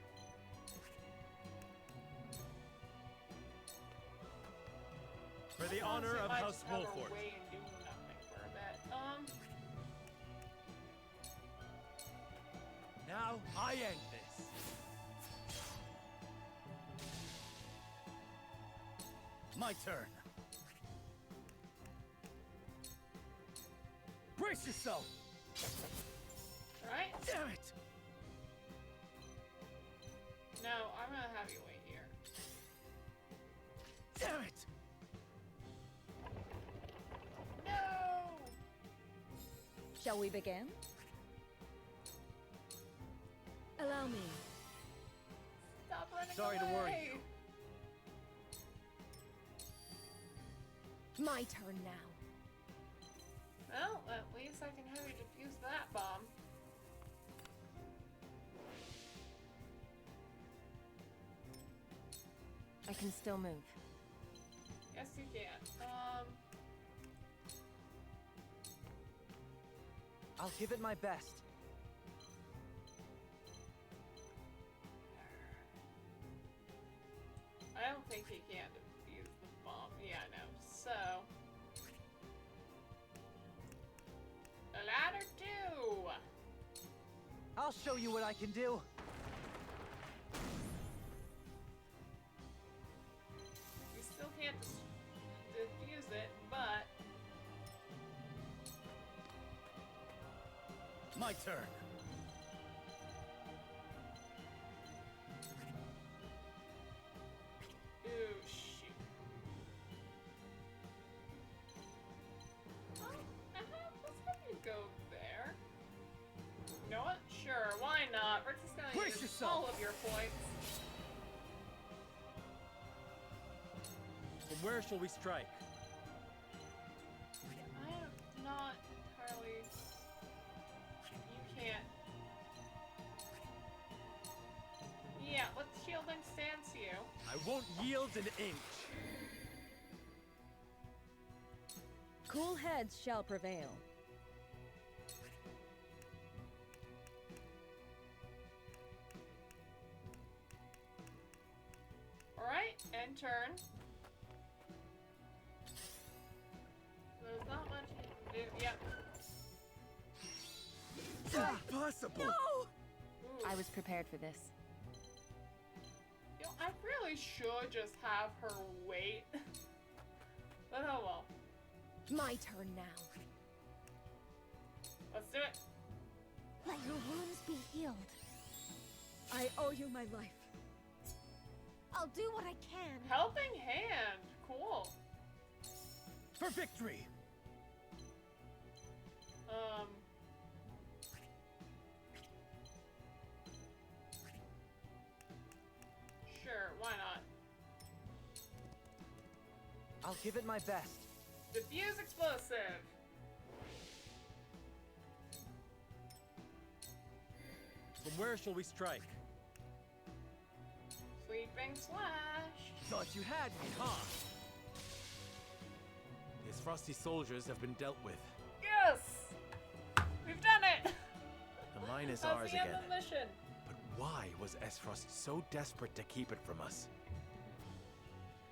For the honor Honestly, of might House just have her Wolford. wait and do nothing for a bit. Now I end this. My turn. Brace yourself! Right? Damn it! No, I'm gonna have you wait here. Damn it! No! Shall we begin? Allow me. Stop running Sorry to worry away. My turn now. Well, at least I can have you defuse that bomb. I can still move. Yes, you can. I'll give it my best. I don't think he can defuse the bomb. Yeah, no. So, a ladder 2. I'll show you what I can do. You still can't defuse it, but My turn. ooh, shoot. Well, let's have you go there. You know what? Sure, why not? Brix is gonna Brace use yourself. all of your points. From where shall we strike? I am not entirely. You can't. Yeah, let's shielding stance you. I won't yield an inch. Cool heads shall prevail. Alright, and turn. There's not much you can do. Yep. Impossible! Ooh. I was prepared for this. You know, I really should just have her wait. But oh well. My turn now. Let's do it. Let your wounds be healed. I owe you my life. I'll do what I can. Helping hand. Cool. For victory! Sure, why not? I'll give it my best. Diffuse explosive. From where shall we strike? Sweeping slash. Thought you had me, huh? His frosty soldiers have been dealt with. Yes! We've done it! The mine is That's ours the end again. of the mission. But why was Esfrost so desperate to keep it from us?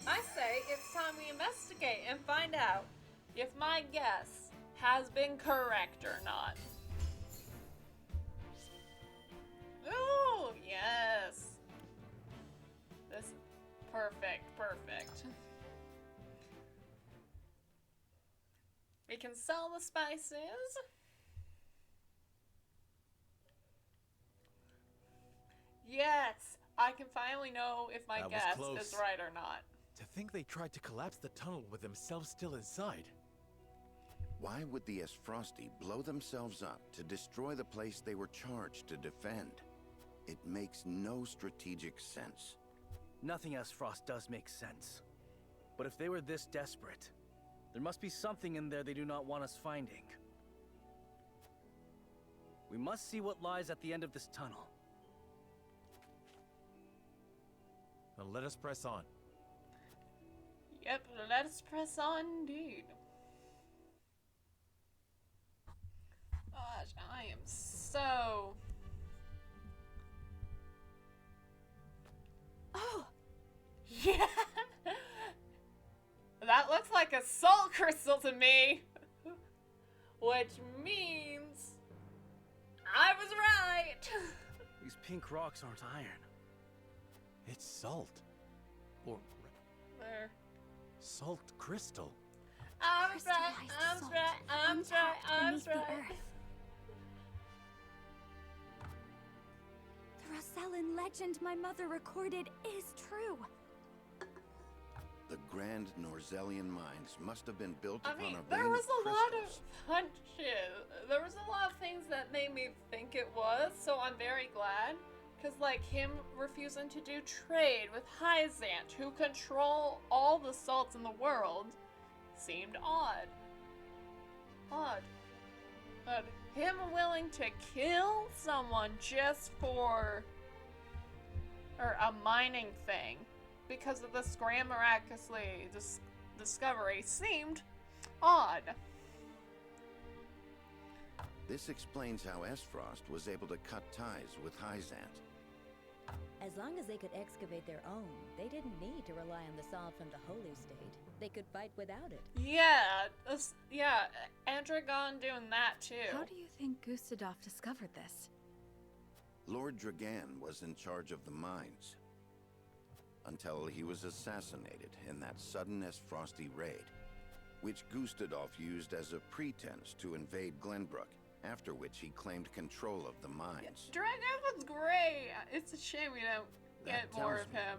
I say it's time we investigate and find out if my guess has been correct or not. Ooh, yes. This is perfect, perfect. We can sell the spices. Yes, I can finally know if my That was guess close. is right or not. To think they tried to collapse the tunnel with themselves still inside. Why would the Esfrosti blow themselves up to destroy the place they were charged to defend? It makes no strategic sense. Nothing Frost does make sense. But if they were this desperate, there must be something in there they do not want us finding. We must see what lies at the end of this tunnel. Now let us press on. Yep, let us press on indeed. Gosh, I am so... Oh! Yeah! That looks like a salt crystal to me! Which means... I was right! These pink rocks aren't iron. It's salt. Or There. salt crystal. I'm right, Crystallized I'm salt, right, I'm untapped right, I'm beneath the right. earth. The Rosellan legend my mother recorded is true. The Grand Norzellian mines must have been built I upon mean, a there vein was of a lot of crystals. punches. There was a lot of things that made me think it was, so I'm very glad. Because, like, him refusing to do trade with Hyzant, who control all the salts in the world, seemed odd. Odd. But him willing to kill someone just for... or a mining thing, because of this Grand Miraculously discovery, seemed odd. This explains how Esfrost was able to cut ties with Hyzant. As long as they could excavate their own, they didn't need to rely on the salt from the Holy State. They could fight without it. Yeah, yeah, Andragon doing that too. How do you think Gustadolf discovered this? Lord Dragan was in charge of the mines, until he was assassinated in that sudden Esfrosti raid, which Gustadolf used as a pretense to invade Glenbrook, after which he claimed control of the mines. Dragon was great. It's a shame we don't That get more tells of me. him.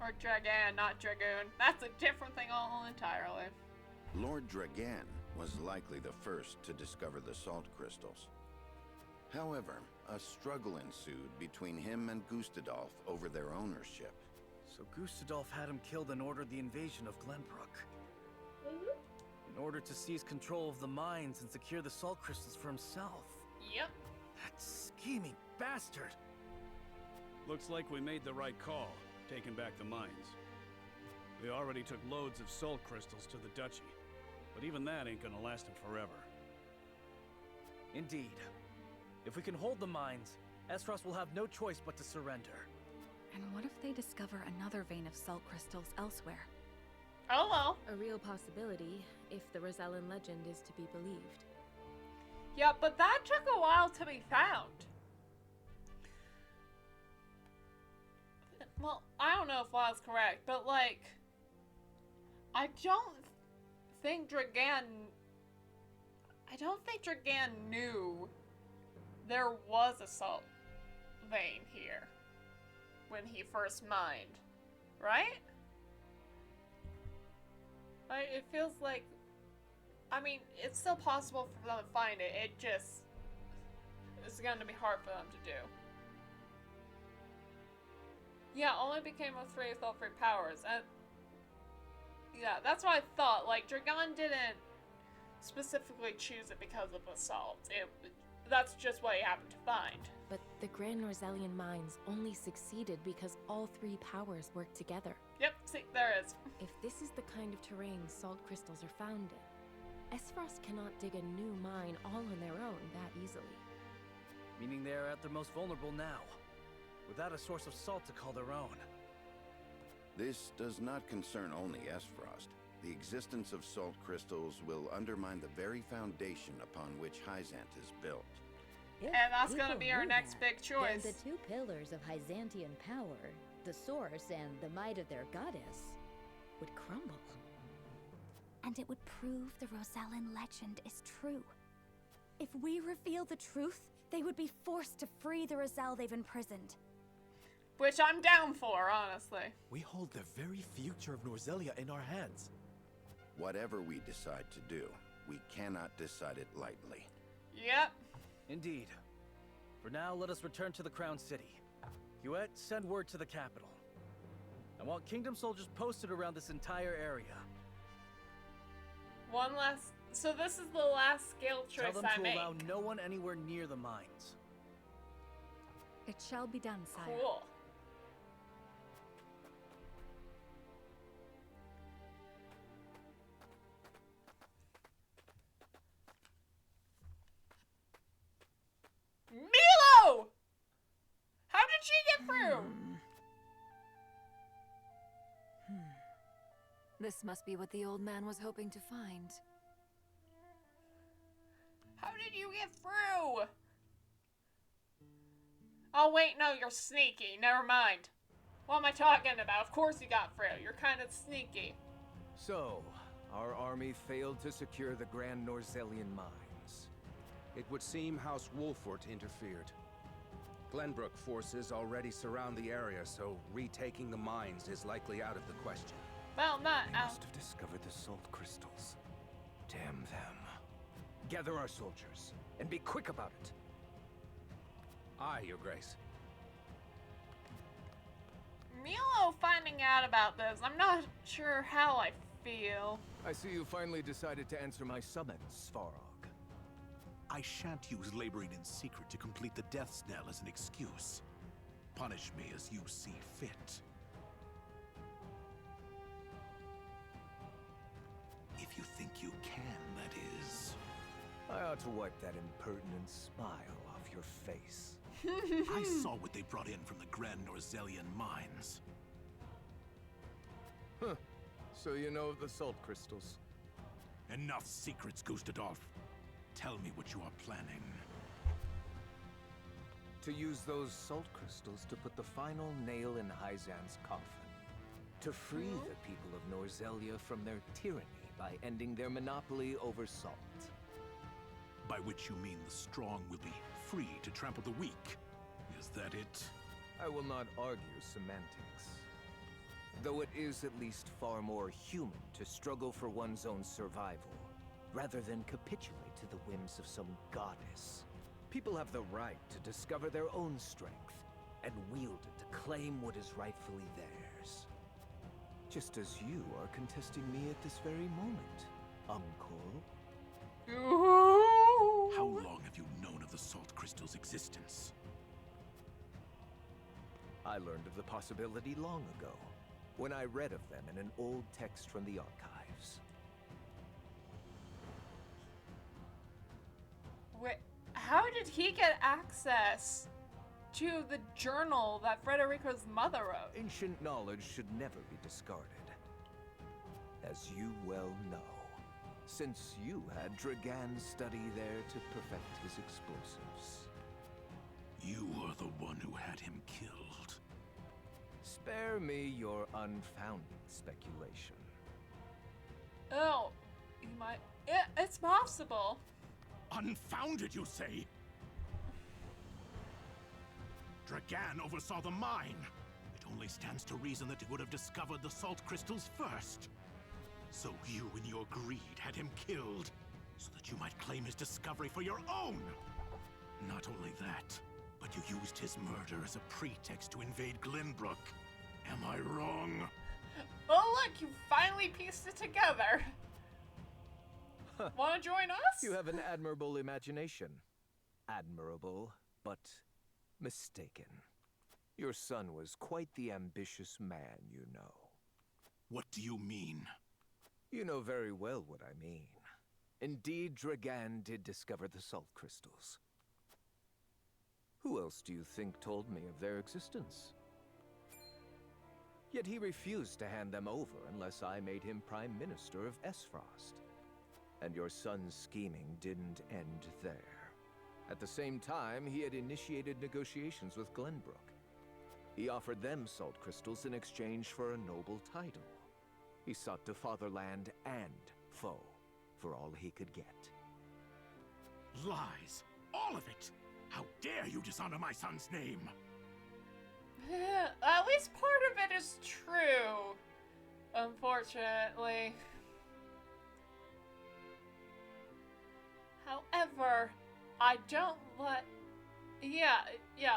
Or Dragan, not Dragoon. That's a different thing all entirely. Lord Dragan was likely the first to discover the salt crystals. However, a struggle ensued between him and Gustadolf over their ownership. So Gustadolf had him killed and ordered the invasion of Glenbrook. In order to seize control of the mines and secure the salt crystals for himself. Yep. That scheming bastard! Looks like we made the right call, taking back the mines. We already took loads of salt crystals to the Duchy, but even that ain't gonna last them forever. Indeed. If we can hold the mines, Esfrost will have no choice but to surrender. And what if they discover another vein of salt crystals elsewhere? Oh well. A real possibility, if the Rosellan legend is to be believed. Yeah, but that took a while to be found. Well, I don't know if I was correct, but like, I don't think Dragan knew there was a salt vein here when he first mined, right? It feels like, I mean, it's still possible for them to find it. It just, it's going to be hard for them to do. Yeah, only became with 3 salt-free powers. And yeah, that's what I thought. Like, Dragan didn't specifically choose it because of the salt. That's just what he happened to find. But the Grand Norzellian mines only succeeded because all 3 powers worked together. Yep, see, there it is. If this is the kind of terrain salt crystals are found in, Esfrost cannot dig a new mine all on their own that easily. Meaning they are at their most vulnerable now, without a source of salt to call their own. This does not concern only Esfrost. The existence of salt crystals will undermine the very foundation upon which Hyzant is built. If And that's gonna people be our knew next that, big choice. then the 2 pillars of Hyzantian power, the source and the might of their goddess, would crumble. And it would prove the Rosellan legend is true. If we reveal the truth, they would be forced to free the Roselle they've imprisoned. Which I'm down for, honestly. We hold the very future of Norzelia in our hands. Whatever we decide to do, we cannot decide it lightly. Yep. Indeed. For now, let us return to the Crown City. Huet, send word to the capital. I want Kingdom soldiers posted around this entire area. One last... So this is the last skill choice Tell them I to make. allow no one anywhere near the mines. It shall be done, sire. Cool. Milo! How did she get through? This must be what the old man was hoping to find. How did you get through? Oh wait, no, you're sneaky. Never mind. What am I talking about? Of course you got through. You're kind of sneaky. So, our army failed to secure the Grand Norzelian mines. It would seem House Wolfort interfered. Glenbrook forces already surround the area, so retaking the mines is likely out of the question. Well, not They out. must have discovered the salt crystals. Damn them. Gather our soldiers, and be quick about it. Aye, Your Grace. Milo finding out about this, I'm not sure how I feel. I see you finally decided to answer my summons, Svarog. I shan't use laboring in secret to complete the death knell as an excuse. Punish me as you see fit. If you think you can, that is. I ought to wipe that impertinent smile off your face. I saw what they brought in from the Grand Norzelian mines. Huh. So you know of the salt crystals? Enough secrets, Gustadolf. Tell me what you are planning. To use those salt crystals to put the final nail in Hyzan's coffin. To free the people of Norzelia from their tyranny by ending their monopoly over salt. By which you mean the strong will be free to trample the weak. Is that it? I will not argue semantics. Though it is at least far more human to struggle for one's own survival, rather than capitulate to the whims of some goddess. People have the right to discover their own strength, and wield it to claim what is rightfully theirs. Just as you are contesting me at this very moment, Uncle. How long have you known of the salt crystal's existence? I learned of the possibility long ago, when I read of them in an old text from the archives. Wait, how did he get access to the journal that Frederico's mother wrote? Ancient knowledge should never be discarded. As you well know, since you had Dragan study there to perfect his explosives. You are the one who had him killed. Spare me your unfounded speculation. Oh, he might. It's possible. Unfounded, you say? Dragan oversaw the mine. It only stands to reason that he would have discovered the salt crystals first. So you, in your greed, had him killed, so that you might claim his discovery for your own! Not only that, but you used his murder as a pretext to invade Glenbrook. Am I wrong? Oh look, you finally pieced it together. Want to join us? You have an admirable imagination. Admirable, but mistaken. Your son was quite the ambitious man, you know. What do you mean? You know very well what I mean. Indeed, Dragan did discover the salt crystals. Who else do you think told me of their existence? Yet he refused to hand them over unless I made him Prime Minister of Esfrost. And your son's scheming didn't end there. At the same time, he had initiated negotiations with Glenbrook. He offered them salt crystals in exchange for a noble title. He sought to fatherland and foe for all he could get. Lies! All of it! How dare you dishonor my son's name! At least part of it is true, unfortunately. However, I don't let... Yeah,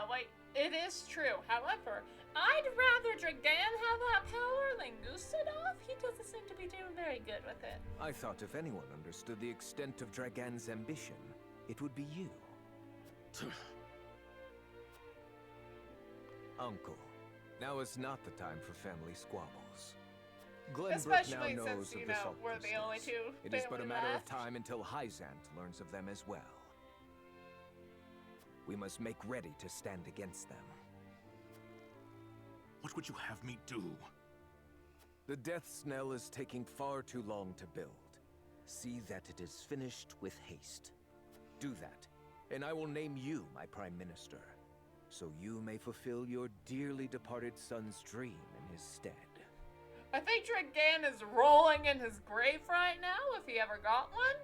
like, it is true. However, I'd rather Dragan have that power than Gustadov. He doesn't seem to be doing very good with it. I thought if anyone understood the extent of Dragan's ambition, it would be you. Uncle, now is not the time for family squabbles. Glenbrook Especially now knows since, you of the know, Salt we're the only Crystals. two It is but a family matter of left. time until Hyzant learns of them as well. We must make ready to stand against them. What would you have me do? The Death Knell is taking far too long to build. See that it is finished with haste. Do that, and I will name you my Prime Minister, so you may fulfill your dearly departed son's dream in his stead. I think Dragan is rolling in his grave right now, if he ever got one.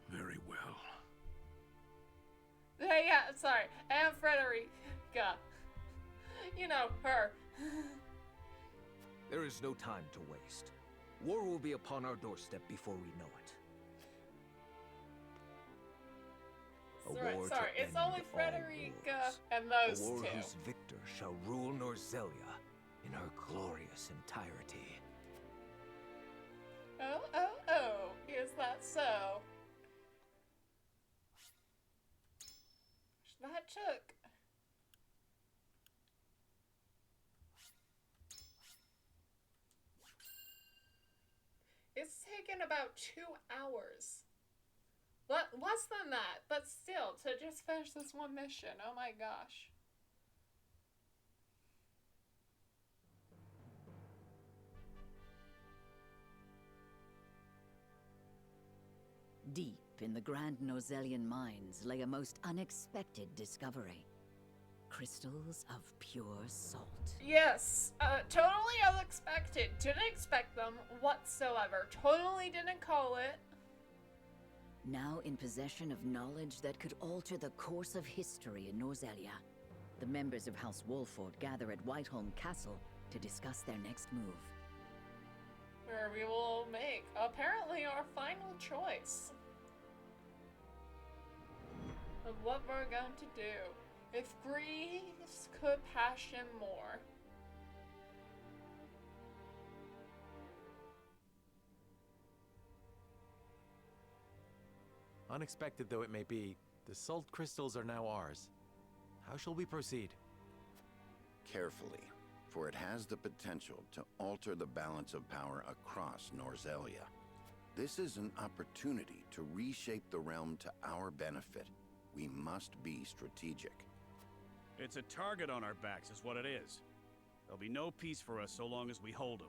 Very well. Yeah, sorry. And Frederica. You know, her. There is no time to waste. War will be upon our doorstep before we know it. A war to It's end only all Frederica wars. and those A war two. whose victor shall rule Norzelia in her glorious entirety. Oh, is that so? That took. It's taken about 2 hours. Less than that, but still, to just finish this one mission. Oh my gosh. Deep in the Grand Norzelian mines lay a most unexpected discovery. Crystals of pure salt. Yes, totally unexpected. Didn't expect them whatsoever. Totally didn't call it. Now in possession of knowledge that could alter the course of history in Norzelia, the members of House Wolford gather at Whiteholm Castle to discuss their next move. Where we will make, apparently, our final choice of what we're going to do. If Greece could passion more. Unexpected though it may be, the salt crystals are now ours. How shall we proceed? Carefully, for it has the potential to alter the balance of power across Norzelia. This is an opportunity to reshape the realm to our benefit. We must be strategic. It's a target on our backs is what it is. There'll be no peace for us so long as we hold him.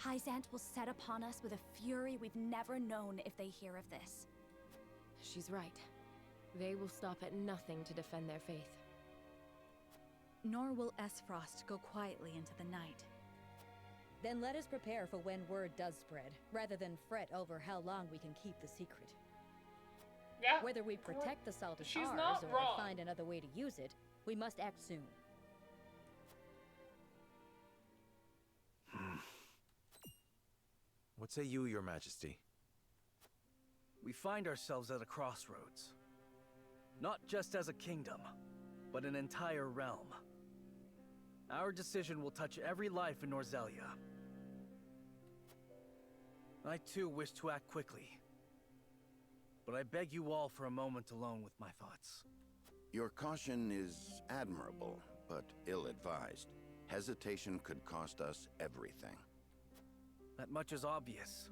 Hyzant will set upon us with a fury we've never known if they hear of this. She's right. They will stop at nothing to defend their faith. Nor will Esfrost go quietly into the night. Then let us prepare for when word does spread, rather than fret over how long we can keep the secret. Yeah. Whether we protect the salt as She's ours not or wrong. find another way to use it, we must act soon. What say you, Your Majesty? We find ourselves at a crossroads. Not just as a kingdom, but an entire realm. Our decision will touch every life in Norzelia. I too wish to act quickly. But I beg you all for a moment alone with my thoughts. Your caution is admirable, but ill-advised. Hesitation could cost us everything. That much is obvious.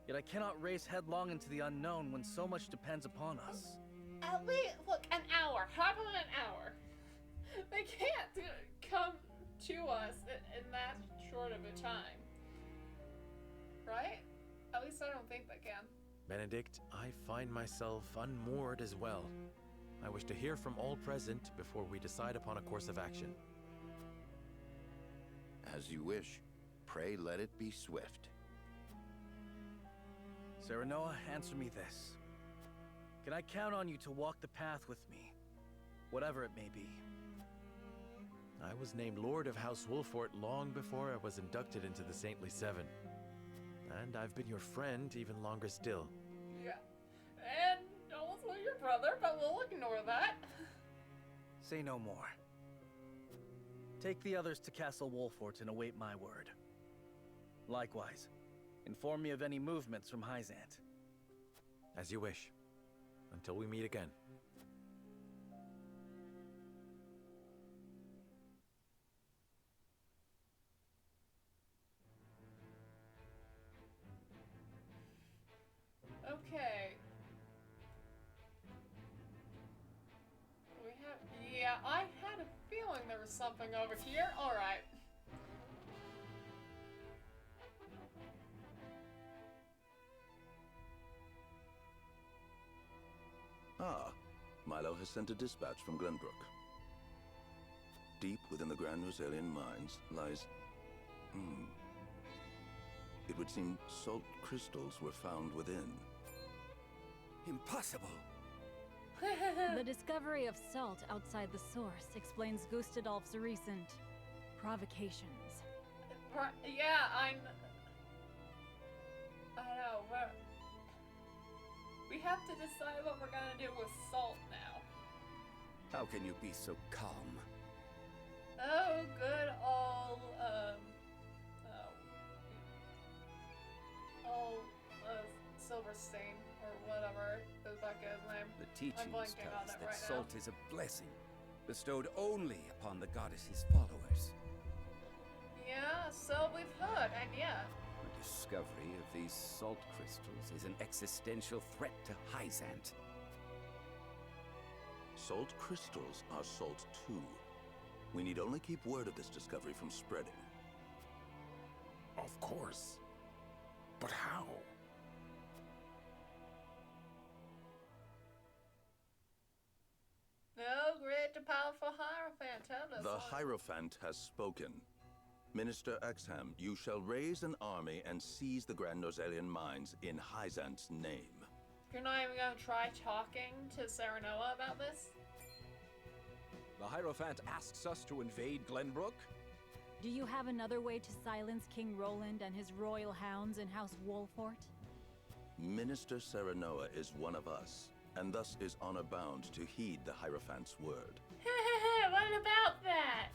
Yet I cannot race headlong into the unknown when so much depends upon us. At least, look, an hour. How about an hour? They can't come to us in that short of a time. Right? At least I don't think they can. Benedict, I find myself unmoored as well. I wish to hear from all present before we decide upon a course of action. As you wish. Pray let it be swift. Serenoa, answer me this. Can I count on you to walk the path with me, Whatever it may be. I was named Lord of House Wolfort long before I was inducted into the Saintly Seven. And I've been your friend even longer still. Yeah. And also your brother, but we'll ignore that. Say no more. Take the others to Castle Wolfort and await my word. Likewise, inform me of any movements from Hyzant. As you wish. Until we meet again. Okay. Yeah, I had a feeling there was something over here. Alright. Ah, Milo has sent a dispatch from Glenbrook. Deep within the Grand Rosalian mines lies... It would seem salt crystals were found within. Impossible! The discovery of salt outside the source explains Gustadolf's recent provocations. Yeah, I know, but we have to decide what we're gonna do with salt now. How can you be so calm? Oh, good old, Silverstein, or whatever is that guy's name. The teachings I'm tell blanking on us it that right salt now. is a blessing, bestowed only upon the goddess's followers. Yeah, so we've heard, and yeah. The discovery of these salt crystals is an existential threat to Hyzant. Salt crystals are salt too. We need only keep word of this discovery from spreading. Of course. But how? No great and powerful Hierophant, tell us. The Hierophant has spoken. Minister Exham, you shall raise an army and seize the Grand Rosalian mines in Hyzant's name. You're not even gonna try talking to Serenoa about this? The Hierophant asks us to invade Glenbrook? Do you have another way to silence King Roland and his royal hounds in House Wolfort? Minister Serenoa is one of us, and thus is honor bound to heed the Hierophant's word. What about that?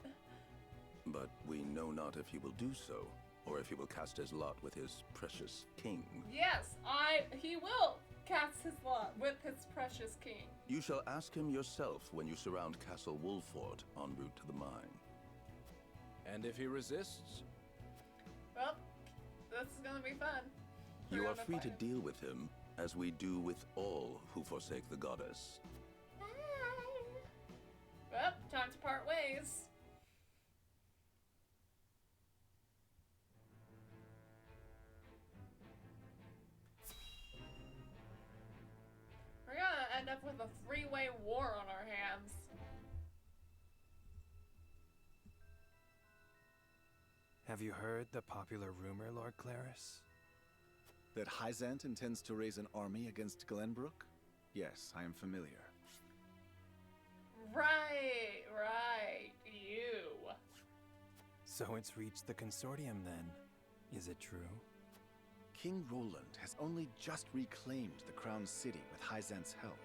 But we know not if he will do so, or if he will cast his lot with his precious king. Yes, he will cast his lot with his precious king. You shall ask him yourself when you surround Castle Wolfort en route to the mine. And if he resists? Well, this is gonna be fun. You are free to deal with him, as we do with all who forsake the goddess. Well, time to part ways. We're gonna end up with a three-way war on our hands. Have you heard the popular rumor, Lord Claris? That Hyzant intends to raise an army against Glenbrook? Yes, I am familiar. Right, you. So it's reached the consortium then. Is it true? King Roland has only just reclaimed the Crown City with Hyzant's help,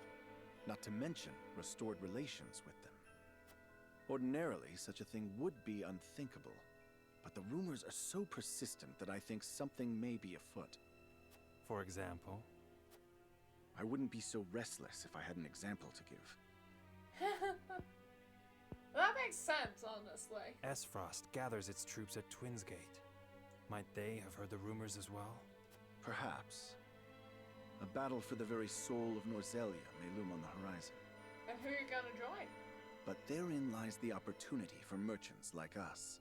not to mention restored relations with them. Ordinarily, such a thing would be unthinkable, but the rumors are so persistent that I think something may be afoot. For example? I wouldn't be so restless if I had an example to give. That makes sense, honestly. Esfrost gathers its troops at Twinsgate. Might they have heard the rumors as well? Perhaps. A battle for the very soul of Norzelia may loom on the horizon. And who are you gonna join? But therein lies the opportunity for merchants like us.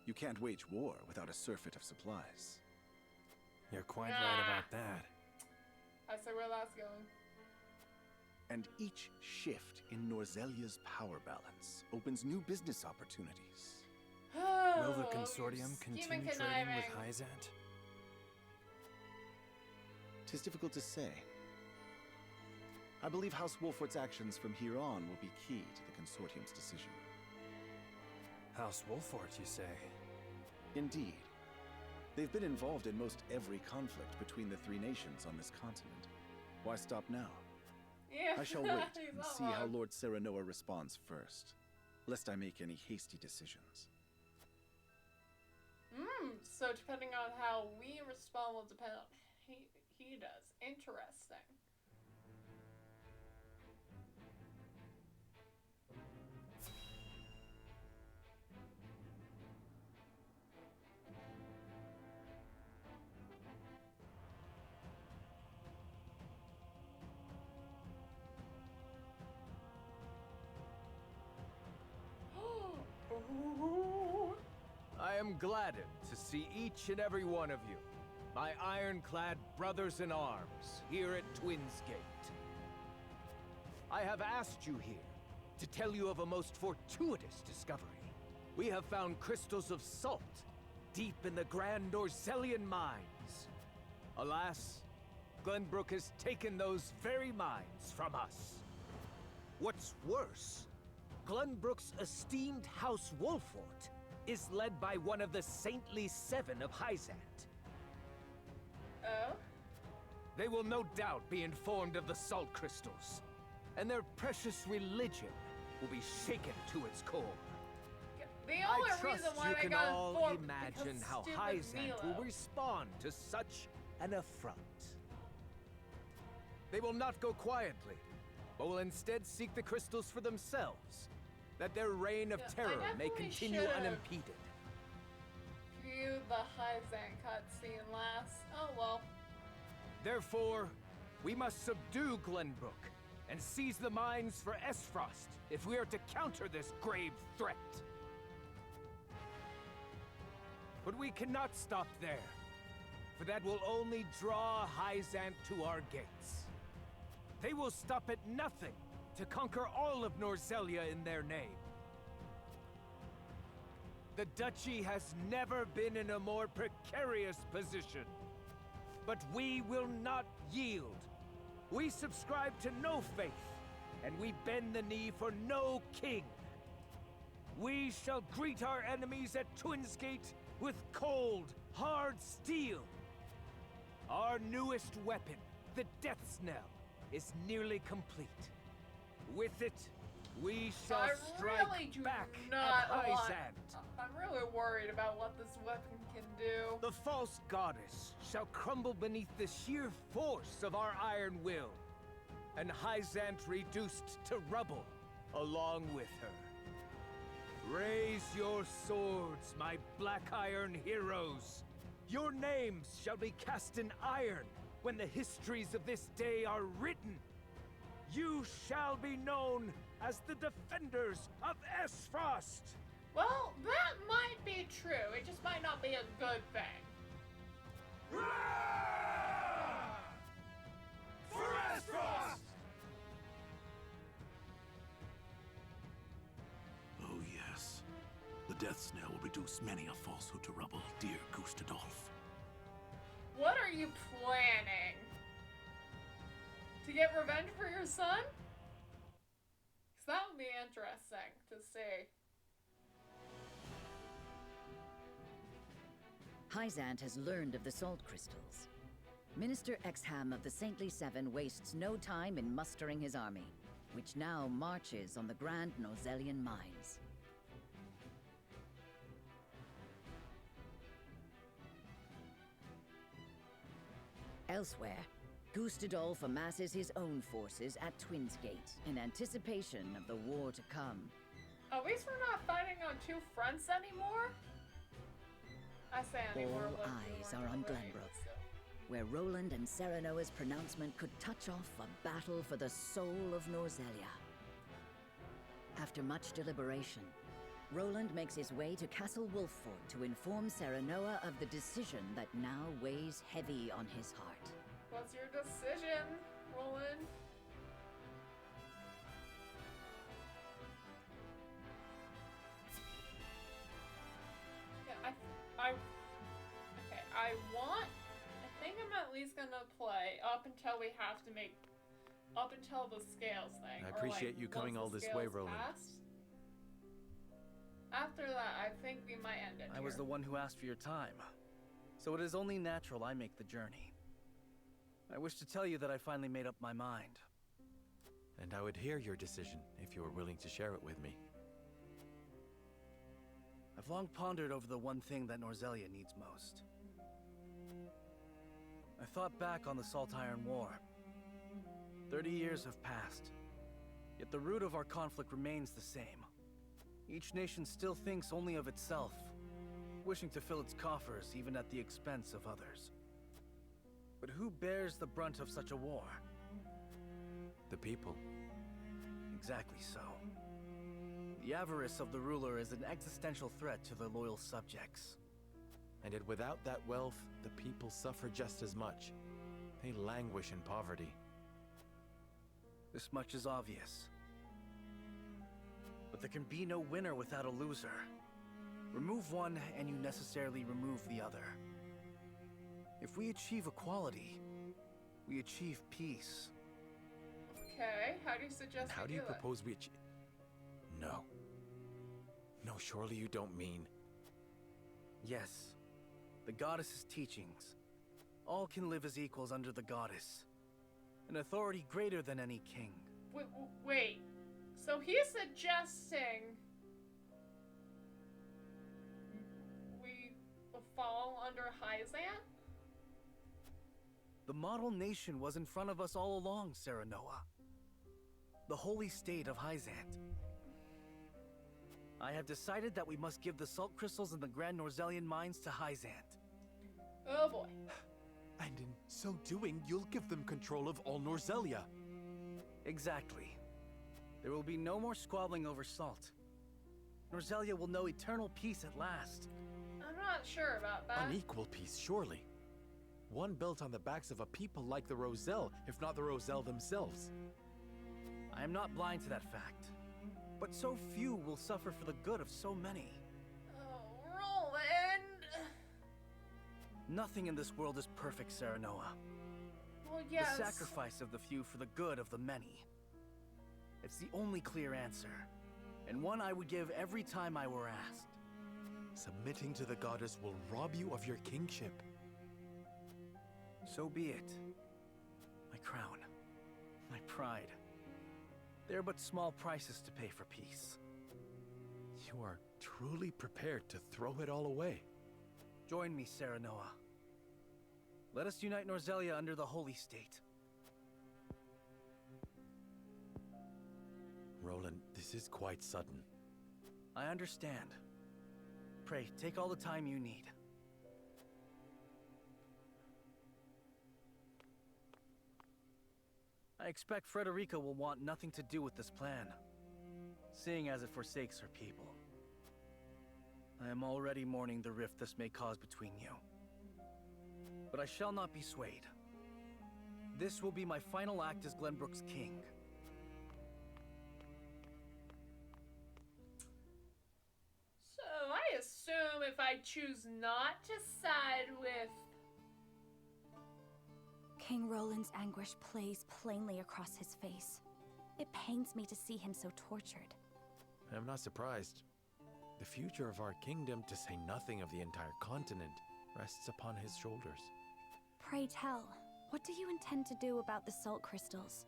You can't wage war without a surfeit of supplies. You're quite right about that. I see where that's going. And each shift in Norzelia's power balance opens new business opportunities. Will the consortium continue trading with Hyzant? 'Tis difficult to say. I believe House Wolfort's actions from here on will be key to the Consortium's decision. House Wolfort, you say? Indeed. They've been involved in most every conflict between the three nations on this continent. Why stop now? Yeah, I shall wait he's and not see how wrong. Lord Serenoa responds first, lest I make any hasty decisions. So depending on how we respond will depend on he does. Interesting. I am gladdened to see each and every one of you, my ironclad brothers in arms, here at Twins Gate. I have asked you here to tell you of a most fortuitous discovery. We have found crystals of salt deep in the Grand Norzelian mines. Alas, Glenbrook has taken those very mines from us. What's worse, Glenbrook's esteemed House Wolfort is led by one of the Saintly Seven of Hyzant. Oh? They will no doubt be informed of the salt crystals, and their precious religion will be shaken to its core. The only I trust reason why you they can got all informed imagine because how stupid Hyzant Milo. will respond to such an affront. They will not go quietly, but will instead seek the crystals for themselves, that their reign of terror may definitely continue should've unimpeded. Viewed the Hyzant cutscene last. Oh well. Therefore, we must subdue Glenbrook and seize the mines for Esfrost if we are to counter this grave threat. But we cannot stop there, for that will only draw Hyzant to our gates. They will stop at nothing to conquer all of Norzelia in their name. The Duchy has never been in a more precarious position. But we will not yield. We subscribe to no faith, and we bend the knee for no king. We shall greet our enemies at Twins Gate with cold, hard steel. Our newest weapon, the Death's Knell, is nearly complete. With it, we shall I strike really do back not at want. Hyzant. I'm really worried about what this weapon can do. The false goddess shall crumble beneath the sheer force of our iron will, and Hyzant reduced to rubble along with her. Raise your swords, my black iron heroes. Your names shall be cast in iron when the histories of this day are written. You shall be known as the defenders of Esfrost. Well, that might be true. It just might not be a good thing. For Esfrost! Oh yes. The Death's Knell will reduce many a falsehood to rubble, dear Gustadolf. What are you planning? To get revenge for your son? 'Cause that would be interesting to see. Hyzant has learned of the salt crystals. Minister Exham of the Saintly Seven wastes no time in mustering his army, which now marches on the Grand Norzelian mines. Elsewhere, Gustadolf amasses his own forces at Twins Gate in anticipation of the war to come. At least we're not fighting on two fronts anymore. I say anymore. All but we eyes weren't are on already, Glenbrook, so. where Roland and Serenoa's pronouncement could touch off a battle for the soul of Norzelia. After much deliberation, Roland makes his way to Castle Wolffort to inform Serenoa of the decision that now weighs heavy on his heart. What's your decision, Roland? Yeah, okay, I think I'm at least gonna play up until we have to make up until the scales thing. I or, appreciate like, you coming once all the this way, scales Roland. passed. After that, I think we might end it I was here. the one who asked for your time, so it is only natural I make the journey. I wish to tell you that I finally made up my mind. And I would hear your decision if you were willing to share it with me. I've long pondered over the one thing that Norzelia needs most. I thought back on the Salt Iron War. 30 years have passed, yet the root of our conflict remains the same. Each nation still thinks only of itself, wishing to fill its coffers even at the expense of others. But who bears the brunt of such a war? The people. Exactly so. The avarice of the ruler is an existential threat to their loyal subjects. And yet without that wealth, the people suffer just as much. They languish in poverty. This much is obvious. But there can be no winner without a loser. Remove one, and you necessarily remove the other. If we achieve equality, we achieve peace. Okay, how do you suggest How we do you it? propose we No. No, surely you don't mean... Yes. The goddess's teachings. All can live as equals under the goddess. An authority greater than any king. Wait. So he's suggesting we fall under Hyzan? The model nation was in front of us all along, Serenoa. The holy state of Hyzant. I have decided that we must give the salt crystals in the Grand Norzelian mines to Hyzant. Oh boy. And in so doing, you'll give them control of all Norzelia. Exactly. There will be no more squabbling over salt. Norzelia will know eternal peace at last. I'm not sure about that. Unequal peace, surely. One built on the backs of a people like the Roselle, if not the Roselle themselves. I am not blind to that fact. But so few will suffer for the good of so many. Oh, Roland! Nothing in this world is perfect, Serenoa. Well, yes. The sacrifice of the few for the good of the many. It's the only clear answer, and one I would give every time I were asked. Submitting to the goddess will rob you of your kingship. So be it. My crown, my pride. They are but small prices to pay for peace. You are truly prepared to throw it all away. Join me, Serenoa. Let us unite Norzelia under the Holy State. Roland, this is quite sudden. I understand. Pray, take all the time you need. I expect Frederica will want nothing to do with this plan, seeing as it forsakes her people. I am already mourning the rift this may cause between you. But I shall not be swayed. This will be my final act as Glenbrook's king. So I assume if I choose not to side with... King Roland's anguish plays plainly across his face. It pains me to see him so tortured. I'm not surprised. The future of our kingdom, to say nothing of the entire continent, rests upon his shoulders. Pray tell, what do you intend to do about the salt crystals?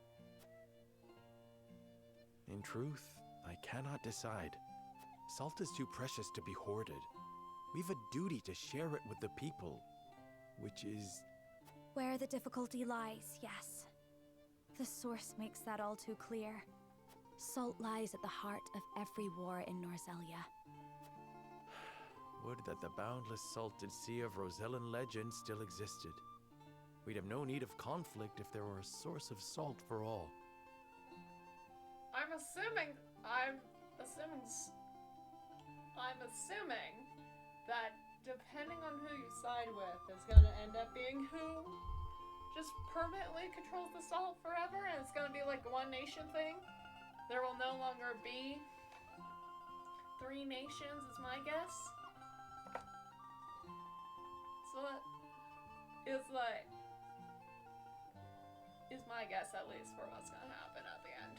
In truth, I cannot decide. Salt is too precious to be hoarded. We've a duty to share it with the people, which is... Where the difficulty lies, yes. The source makes that all too clear. Salt lies at the heart of every war in Norzelia. Would that the boundless salted sea of Rosellan legend still existed. We'd have no need of conflict if there were a source of salt for all. I'm assuming that depending on who you side with is gonna end up being who just permanently controls the salt forever, and it's gonna be like a one nation thing. There will no longer be 3 nations, is my guess. So is is my guess, at least, for what's gonna happen at the end.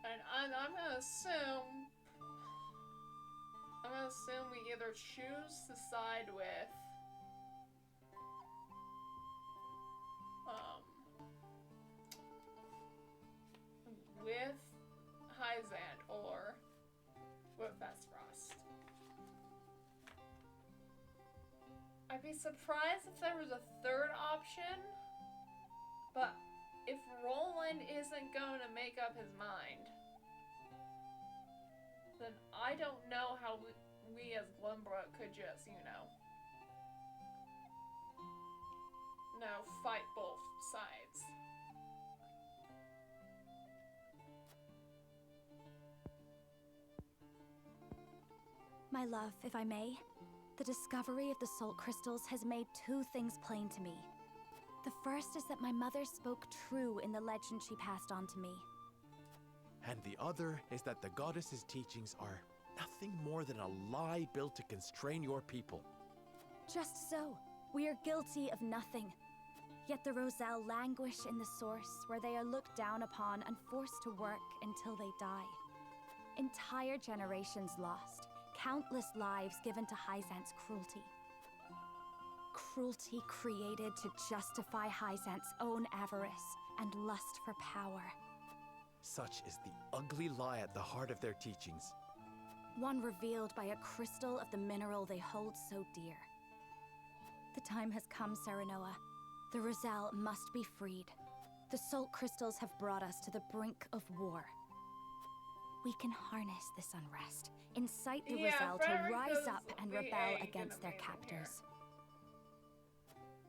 And I'm gonna assume we either choose to side with Hyzant or with Esfrost. I'd be surprised if there was a third option, but if Roland isn't going to make up his mind, then I don't know how we as Glenbrook could just, fight both sides. My love, if I may, the discovery of the Salt Crystals has made two things plain to me. The first is that my mother spoke true in the legend she passed on to me. And the other is that the goddess's teachings are nothing more than a lie built to constrain your people. Just so. We are guilty of nothing. Yet the Roselle languish in the source, where they are looked down upon and forced to work until they die. Entire generations lost. Countless lives given to Hyzant's cruelty. Cruelty created to justify Hyzant's own avarice and lust for power. Such is the ugly lie at the heart of their teachings. One revealed by a crystal of the mineral they hold so dear. The time has come, Serenoa. The Roselle must be freed. The Salt Crystals have brought us to the brink of war. We can harness this unrest, incite the Roselle to rise up and rebel against their captors.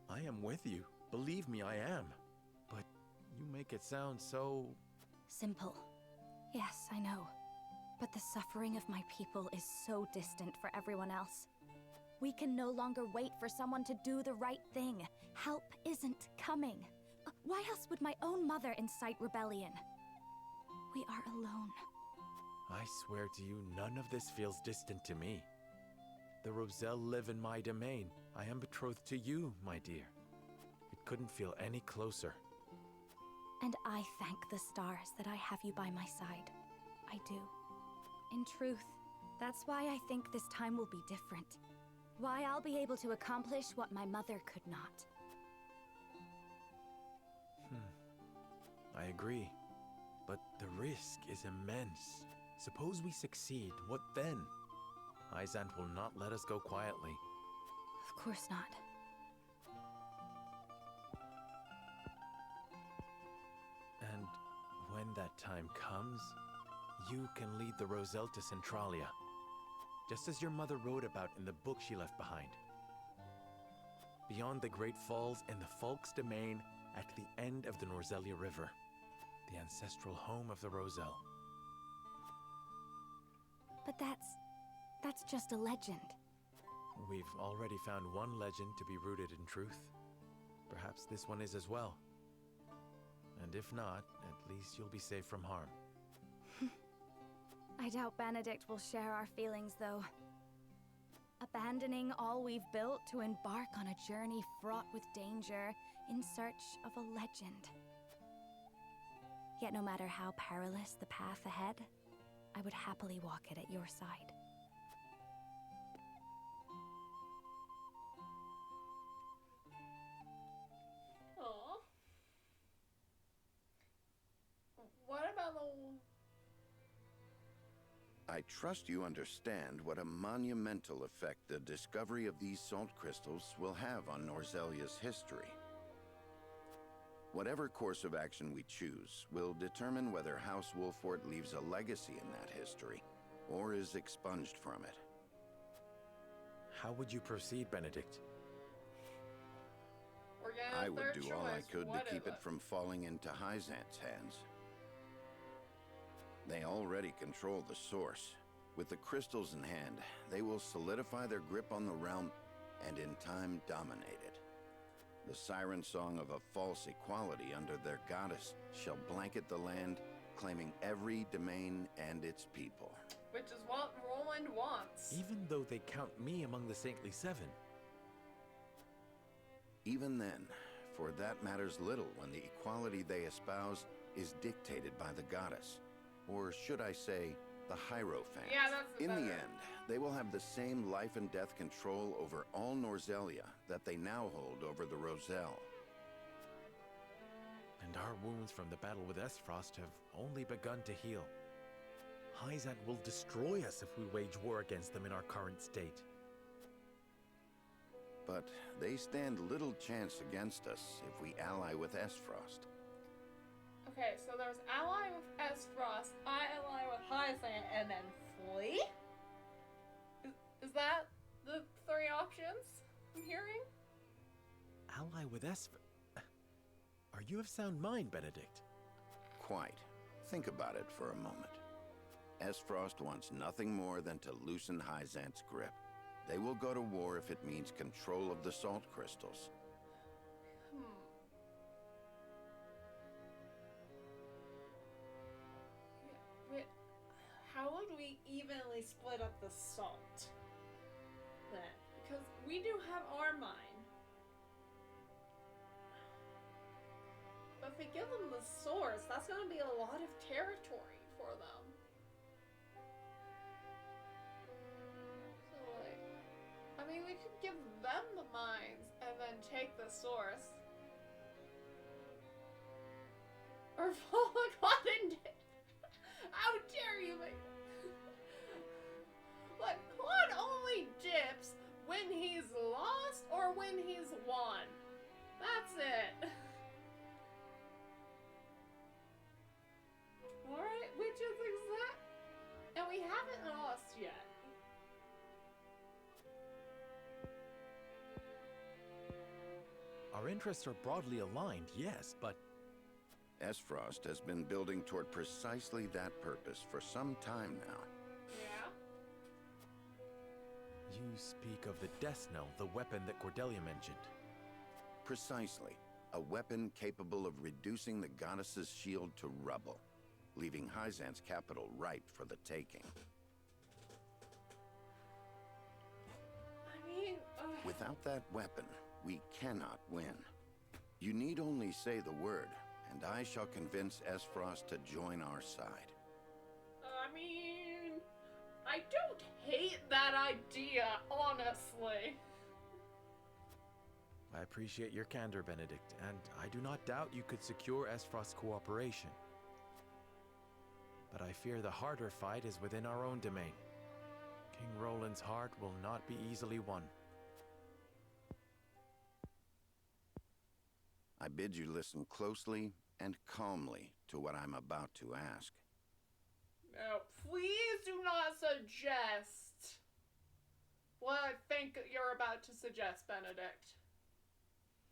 I am with you. Believe me, I am. But you make it sound so... Simple. Yes, I know. But the suffering of my people is so distant for everyone else. We can no longer wait for someone to do the right thing. Help isn't coming. Why else would my own mother incite rebellion? We are alone. I swear to you, none of this feels distant to me. The Roselle live in my domain. I am betrothed to you, my dear. It couldn't feel any closer. And I thank the stars that I have you by my side. I do. In truth, that's why I think this time will be different. Why I'll be able to accomplish what my mother could not. I agree. But the risk is immense. Suppose we succeed, what then? Hyzant will not let us go quietly. Of course not. And when that time comes, you can lead the Roselle to Centralia, just as your mother wrote about in the book she left behind. Beyond the Great Falls in the Folk's domain at the end of the Norzelia River, the ancestral home of the Roselle. But that's just a legend. We've already found one legend to be rooted in truth. Perhaps this one is as well. And if not, at least you'll be safe from harm. I doubt Benedict will share our feelings, though. Abandoning all we've built to embark on a journey fraught with danger in search of a legend. Yet no matter how perilous the path ahead, I would happily walk it at your side. Aww. What about the... I trust you understand what a monumental effect the discovery of these salt crystals will have on Norzelia's history. Whatever course of action we choose will determine whether House Wolffort leaves a legacy in that history, or is expunged from it. How would you proceed, Benedict? I would do all I could to keep it from falling into Hyzant's hands. They already control the source. With the crystals in hand, they will solidify their grip on the realm and in time dominate it. The siren song of a false equality under their goddess shall blanket the land, claiming every domain and its people. Which is what Roland wants. Even though they count me among the Saintly Seven. Even then, for that matters little when the equality they espouse is dictated by the goddess. Or should I say, the Hierophant. Yeah, that's In better. the end, they will have the same life and death control over all Norzelia that they now hold over the Roselle. And our wounds from the battle with Esfrost have only begun to heal. Hyzant will destroy us if we wage war against them in our current state. But they stand little chance against us if we ally with Esfrost. Okay, so there's ally with Esfrost, I ally with Hyzant, and then flee? Is that the three options I'm hearing? Ally with Are you of sound mind, Benedict? Quite. Think about it for a moment. Esfrost wants nothing more than to loosen Hyzant's grip. They will go to war if it means control of the salt crystals. Wait, how would we evenly split up the salt? Then, because we do have our mine. But if we give them the source, that's going to be a lot of territory for them. So, like, I mean, we could give them the mines and then take the source. Or Volacon and how dare you make Look, Claude only dips when he's lost or when he's won. That's it. Alright, which is exact. And we haven't lost yet. Our interests are broadly aligned, yes, but Esfrost has been building toward precisely that purpose for some time now. Yeah? you speak of the Death Knell, the weapon that Cordelia mentioned. Precisely. A weapon capable of reducing the goddess's shield to rubble, leaving Hyzant's capital ripe for the taking. I mean, Without that weapon, we cannot win. You need only say the word, and I shall convince Esfrost to join our side. I mean, I don't hate that idea, honestly. I appreciate your candor, Benedict, and I do not doubt you could secure Esfrost's cooperation. But I fear the harder fight is within our own domain. King Roland's heart will not be easily won. I bid you listen closely and calmly to what I'm about to ask. No, please do not suggest what I think you're about to suggest, Benedict.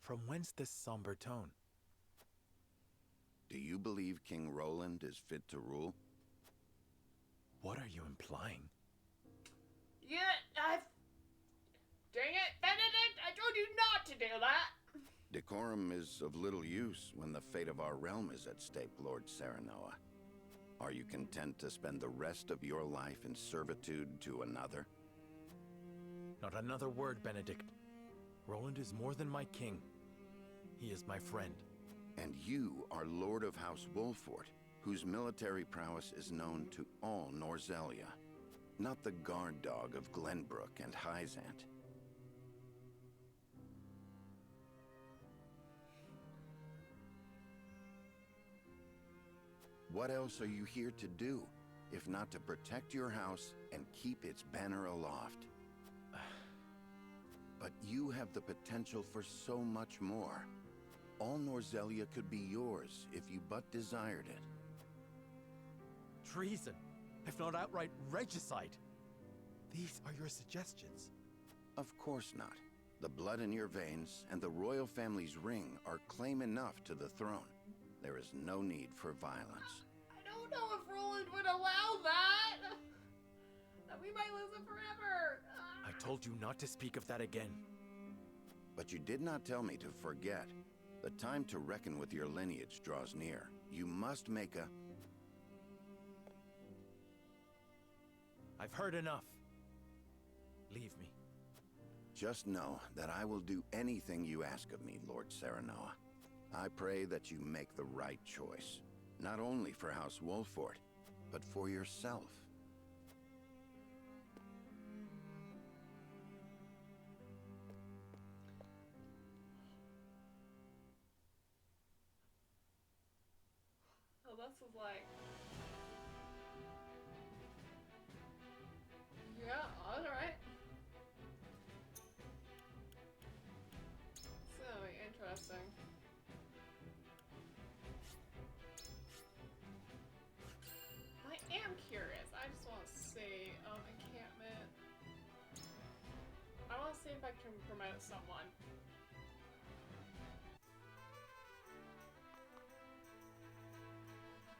From whence this somber tone? Do you believe King Roland is fit to rule? What are you implying? Yeah, dang it, Benedict, I told you not to do that! Decorum is of little use when the fate of our realm is at stake, Lord Serenoa. Are you content to spend the rest of your life in servitude to another? Not another word, Benedict. Roland is more than my king. He is my friend. And you are Lord of House Wolfort, whose military prowess is known to all Norzelia, not the guard dog of Glenbrook and Hyzant. What else are you here to do, if not to protect your house and keep its banner aloft? But you have the potential for so much more. All Norzelia could be yours if you but desired it. Treason, if not outright regicide. These are your suggestions. Of course not. The blood in your veins and the royal family's ring are claim enough to the throne. There is no need for violence. I don't know if Roland would allow that! That we might lose him forever! I told you not to speak of that again. But you did not tell me to forget. The time to reckon with your lineage draws near. You must make a... I've heard enough. Leave me. Just know that I will do anything you ask of me, Lord Serenoa. I pray that you make the right choice. Not only for House Wolford, but for yourself. So this is like... Yeah, alright. It's gonna be interesting. I am curious. I just want to see encampment. I want to see if I can promote someone.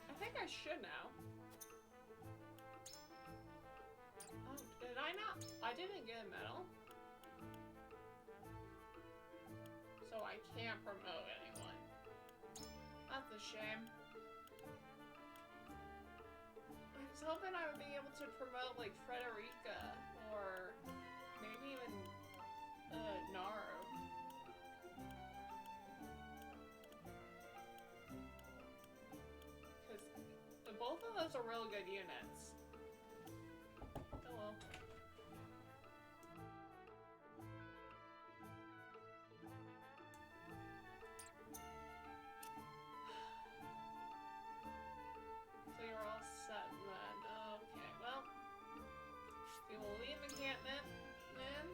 I think I should now. Oh, did I not? I didn't get a medal. So I can't promote anyone. That's a shame. I was hoping I would be able to promote like Frederica or maybe even Naru. Because both of those are real good units. Oh well. So you're all set then. Okay, well. We will leave encampment then.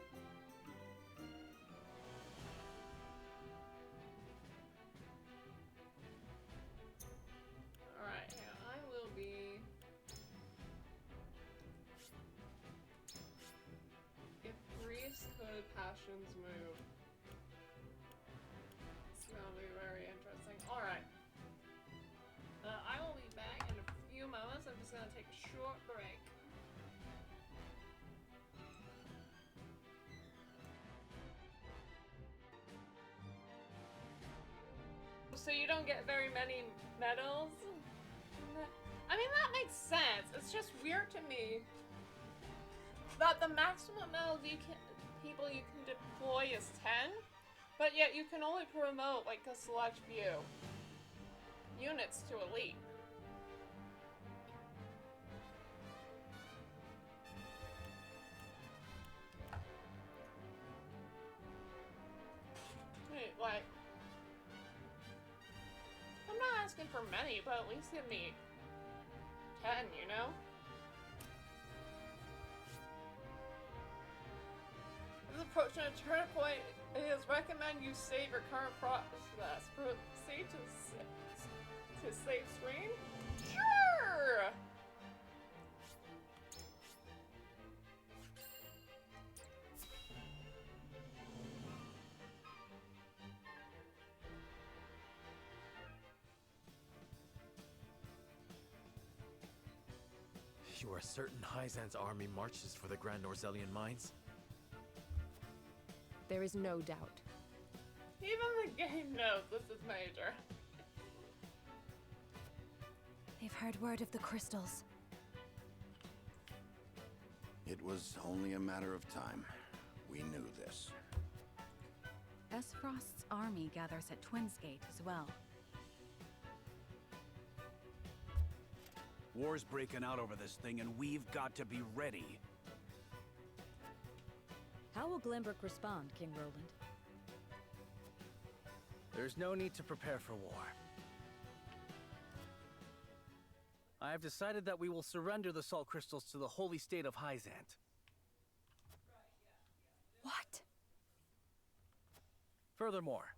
Alright, yeah, I will be... If Greece could passions move. It's gonna be very interesting. Alright. I will be back in a few moments. I'm just gonna take a short break. So you don't get very many medals? I mean, that makes sense. It's just weird to me that the maximum medals people you can deploy is 10, but yet you can only promote like a select few units to elite. Wait, like, I'm not asking for many, but at least give me 10, you know? As approaching a turn point, it is recommend you save your current process. Proceed to save screen? Sure! You are certain Hyzan's army marches for the Grand Norzelian mines? There is no doubt. Even the game knows this is major. They've heard word of the crystals. It was only a matter of time. We knew this. Esfrost's army gathers at Twinsgate as well. War's breaking out over this thing, and we've got to be ready. How will Glenbrook respond, King Roland? There's no need to prepare for war. I have decided that we will surrender the salt crystals to the holy state of Hyzant. What? Furthermore,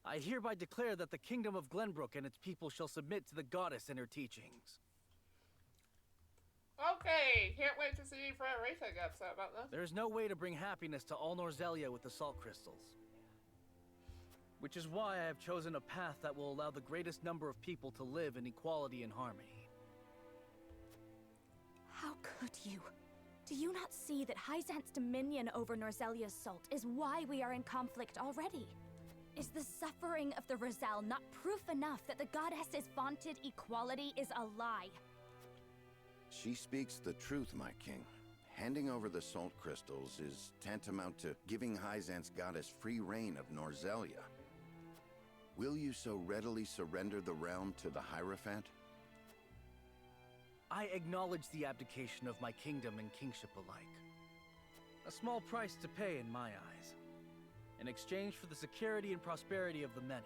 I hereby declare that the kingdom of Glenbrook and its people shall submit to the goddess and her teachings. Okay, can't wait to see Frederica get upset about this. There is no way to bring happiness to all Norzelia with the salt crystals. Which is why I have chosen a path that will allow the greatest number of people to live in equality and harmony. How could you? Do you not see that Hyzant's dominion over Norzelia's salt is why we are in conflict already? Is the suffering of the Rosal not proof enough that the goddess's vaunted equality is a lie? She speaks the truth, my king. Handing over the Salt Crystals is tantamount to giving Hyzant's goddess free reign of Norzelia. Will you so readily surrender the realm to the Hierophant? I acknowledge the abdication of my kingdom and kingship alike. A small price to pay in my eyes, in exchange for the security and prosperity of the many.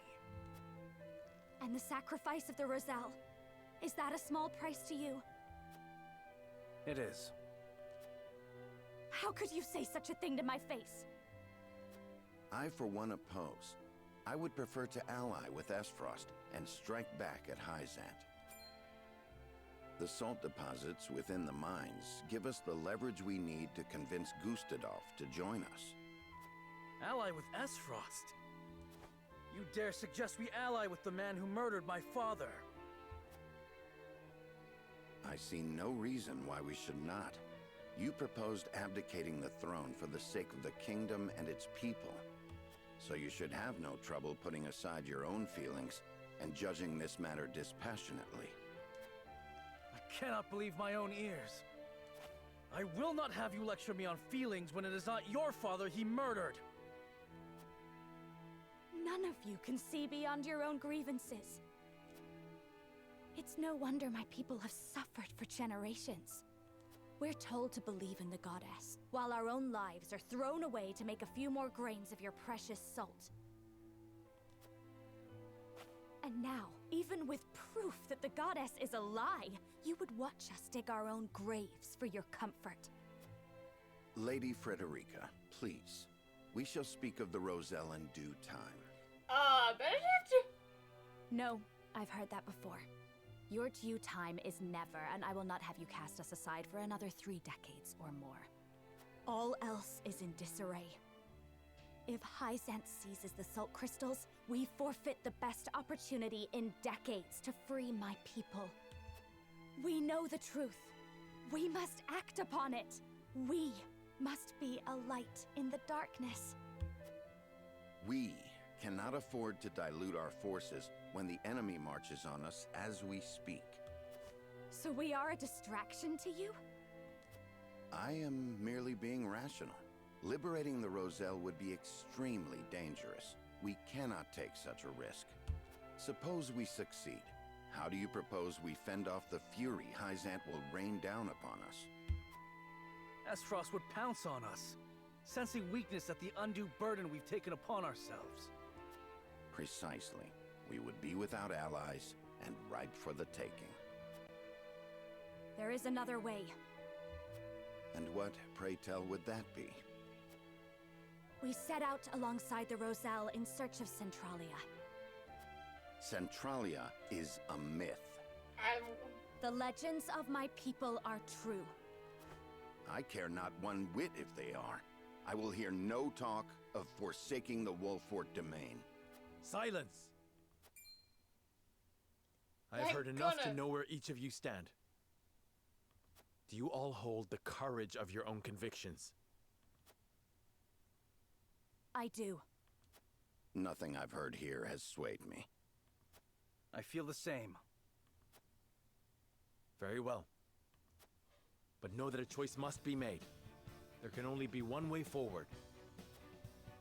And the sacrifice of the Roselle, is that a small price to you? It is. How could you say such a thing to my face? I, for one, oppose. I would prefer to ally with Esfrost and strike back at Hyzant. The salt deposits within the mines give us the leverage we need to convince Gustadolf to join us. Ally with Esfrost? You dare suggest we ally with the man who murdered my father? I see no reason why we should not. You proposed abdicating the throne for the sake of the kingdom and its people. So you should have no trouble putting aside your own feelings and judging this matter dispassionately. I cannot believe my own ears. I will not have you lecture me on feelings when it is not your father he murdered. None of you can see beyond your own grievances. It's no wonder my people have suffered for generations. We're told to believe in the goddess, while our own lives are thrown away to make a few more grains of your precious salt. And now, even with proof that the goddess is a lie, you would watch us dig our own graves for your comfort. Lady Frederica, please. We shall speak of the Roselle in due time. Benedict? No, I've heard that before. Your due time is never, and I will not have you cast us aside for another 3 decades or more. All else is in disarray. If Hyzant seizes the Salt Crystals, we forfeit the best opportunity in decades to free my people. We know the truth. We must act upon it. We must be a light in the darkness. We cannot afford to dilute our forces when the enemy marches on us as we speak. So we are a distraction to you? I am merely being rational. Liberating the Roselle would be extremely dangerous. We cannot take such a risk. Suppose we succeed. How do you propose we fend off the fury Hyzant will rain down upon us? Esfrost would pounce on us, sensing weakness at the undue burden we've taken upon ourselves. Precisely. We would be without allies and ripe for the taking. There is another way. And what, pray tell, would that be? We set out alongside the Roselle in search of Centralia. Centralia is a myth. The legends of my people are true. I care not one whit if they are. I will hear no talk of forsaking the Wolfort domain. Silence! I have heard enough to know where each of you stand. Do you all hold the courage of your own convictions? I do. Nothing I've heard here has swayed me. I feel the same. Very well. But know that a choice must be made. There can only be one way forward.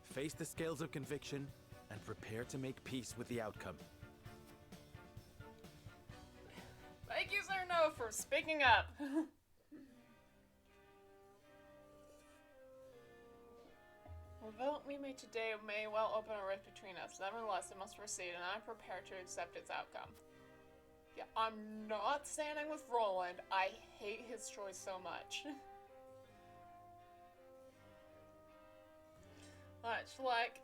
Face the scales of conviction and prepare to make peace with the outcome. Thank you, Sir No, for speaking up. The vote we made today may well open a rift between us. Nevertheless, it must proceed, and I'm prepared to accept its outcome. Yeah, I'm not standing with Roland. I hate his choice so much. Much like...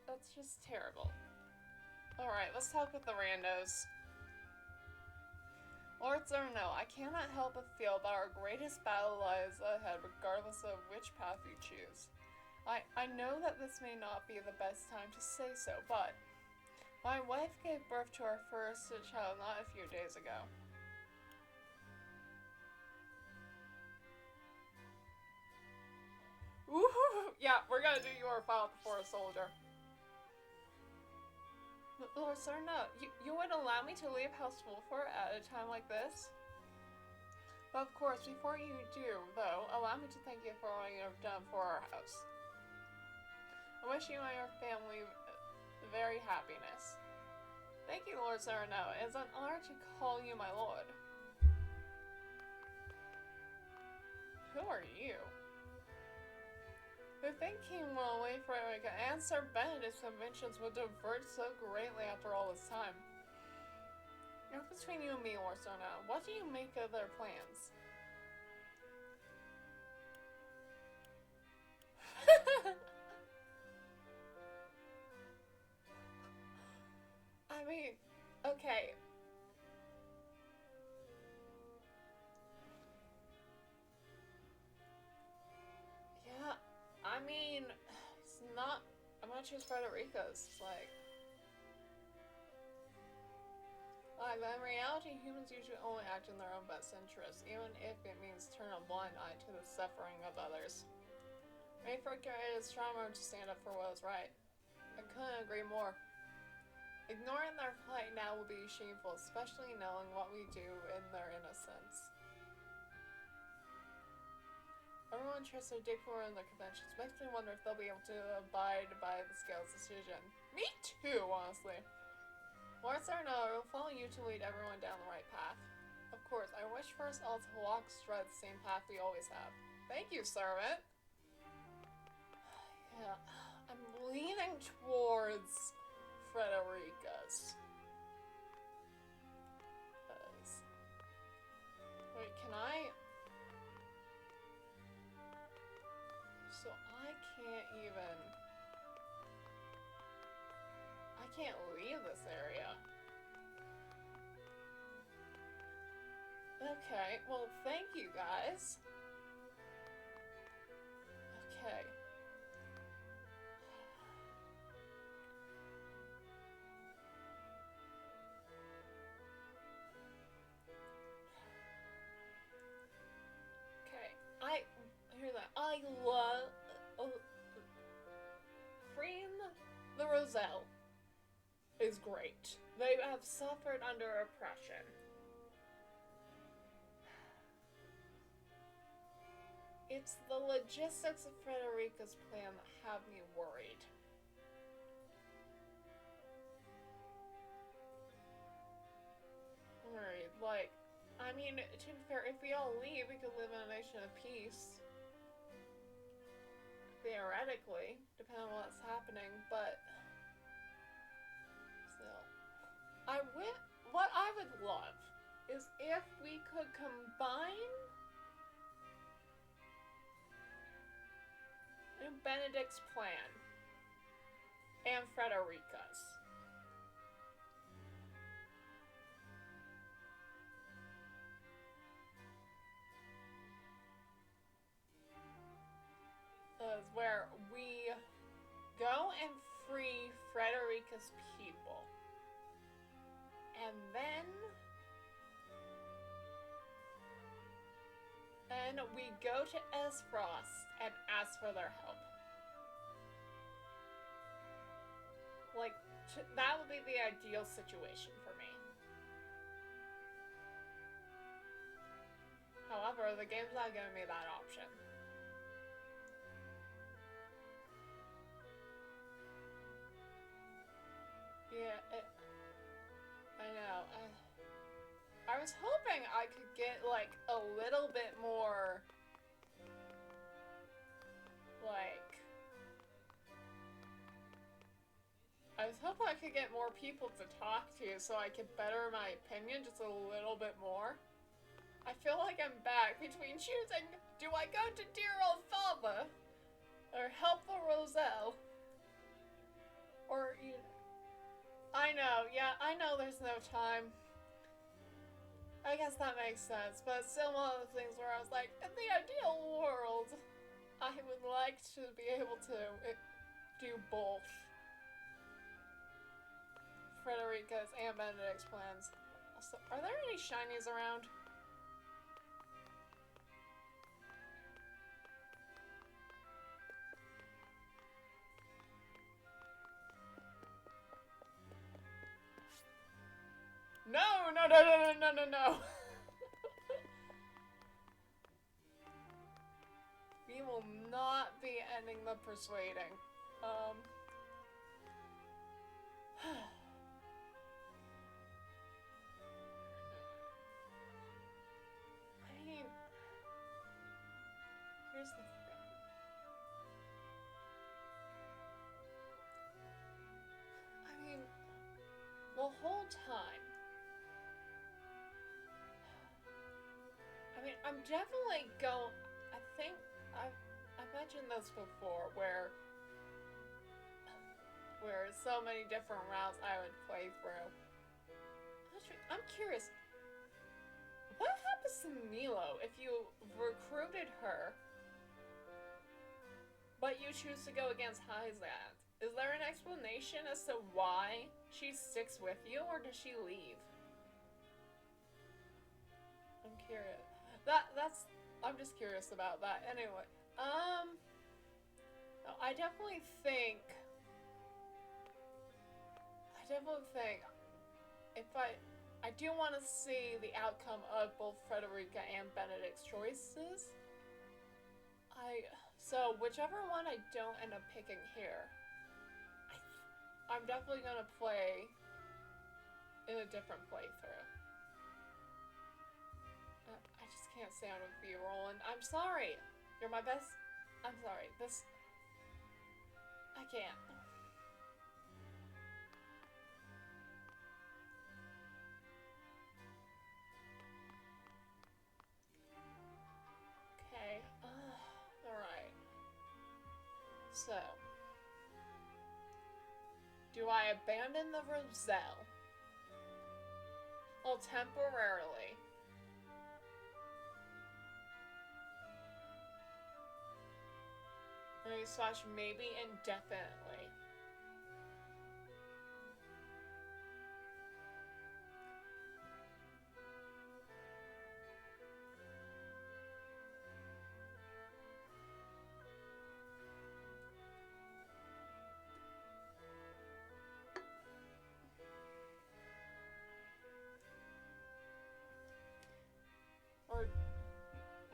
That's just terrible. Alright, let's talk with the randos. Lord Zerno, I cannot help but feel that our greatest battle lies ahead regardless of which path you choose. I know that this may not be the best time to say so, but my wife gave birth to our first child not a few days ago. Ooh, yeah, we're gonna do your file before a soldier. Lord Serno, you would allow me to leave House Wolford at a time like this? But of course, before you do, though, allow me to thank you for all you have done for our house. I wish you and your family very happiness. Thank you, Lord Serno. It is an honor to call you my lord. Who are you? I think King Wally, Frederica, and Sir Benedict's conventions would diverge so greatly after all this time. Now, between you and me, Lord Serno, what do you make of their plans? I mean, okay. Yeah, I mean, it's not much as Frederica's, like, in reality, humans usually only act in their own best interest, even if it means turn a blind eye to the suffering of others. Mayfair is stronger to stand up for what is right. I couldn't agree more. Ignoring their plight now will be shameful, especially knowing what we do in their innocence. Everyone tries so dig for in their conventions. Makes me wonder if they'll be able to abide by the Scales' decision. Me too, honestly. Lord Serno, I will follow you to lead everyone down the right path. Of course, I wish for us all to walk straight the same path we always have. Thank you, servant. Yeah, I'm leaning towards Frederica's. Wait, can I? So I can't leave this area. Okay, well, thank you guys. Okay. I love freeing the Roselle is great. They have suffered under oppression. It's the logistics of Frederica's plan that have me worried. Worried, like, I mean, to be fair, if we all leave, we could live in a nation of peace. Theoretically, depending on what's happening, but still. What I would love is if we could combine Benedict's plan and Frederica's. Where we go and free Frederica's people. And then we go to Esfrost and ask for their help. Like, that would be the ideal situation for me. However, the game's not giving me that option. Yeah, I know. I was hoping I could get, like, a little bit more, like, I was hoping I could get more people to talk to so I could better my opinion just a little bit more. I feel like I'm back between choosing, do I go to dear old father, or help the Roselle, or, you know, I know, yeah, I know there's no time. I guess that makes sense, but it's still one of the things where I was like, in the ideal world, I would like to be able to do both Frederica's and Benedict's plans. Also, are there any shinies around? No. We will not be ending the persuading. I mean, here's the thing. I mean, the whole time. I mean, I'm definitely I think I've mentioned this before, where so many different routes I would play through. I'm curious, what happens to Milo if you recruited her, but you choose to go against Hyzant? Is there an explanation as to why she sticks with you, or does she leave? I'm curious. I'm just curious about that. Anyway, no, I definitely think if I do want to see the outcome of both Frederica and Benedict's choices. So whichever one I don't end up picking here, I'm definitely gonna play in a different playthrough. I just can't stand with you, Roland. I'm sorry. You're my best. I'm sorry. I can't. Okay. Alright. So. Do I abandon the Roselle? Well, temporarily. / maybe indefinitely.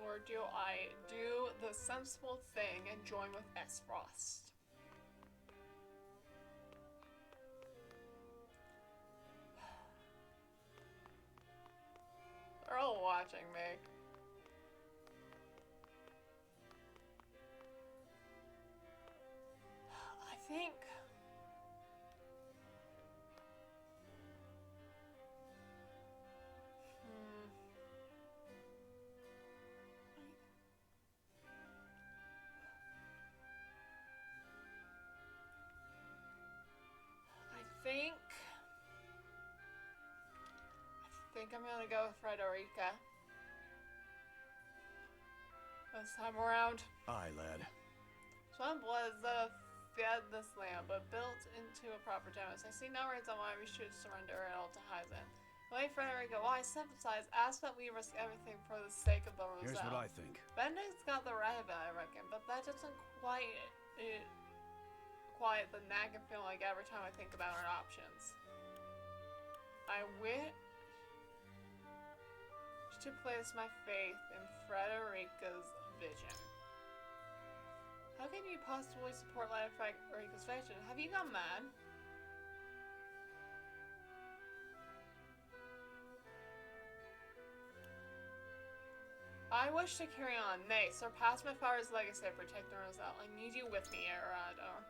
Or do I do the sensible thing and join with Esfrost? They're all watching me. I think... I think I'm gonna go with Frederica. This time around. Aye, lad. Swampblood fed this land, but built into a proper demos. I see no reason why we should surrender it all to Hyzant. Wait, Frederica, while I sympathize, ask that we risk everything for the sake of the Roselle. Here's what I think. Benedict's got the right of it, I reckon, but that doesn't quiet the nagging feeling like every time I think about our options. I wish to place my faith in Frederica's vision. How can you possibly support Frederica's vision? Have you gone mad? I wish to carry on, nay, surpass my father's legacy of protecting Roselle. I need you with me, Erador.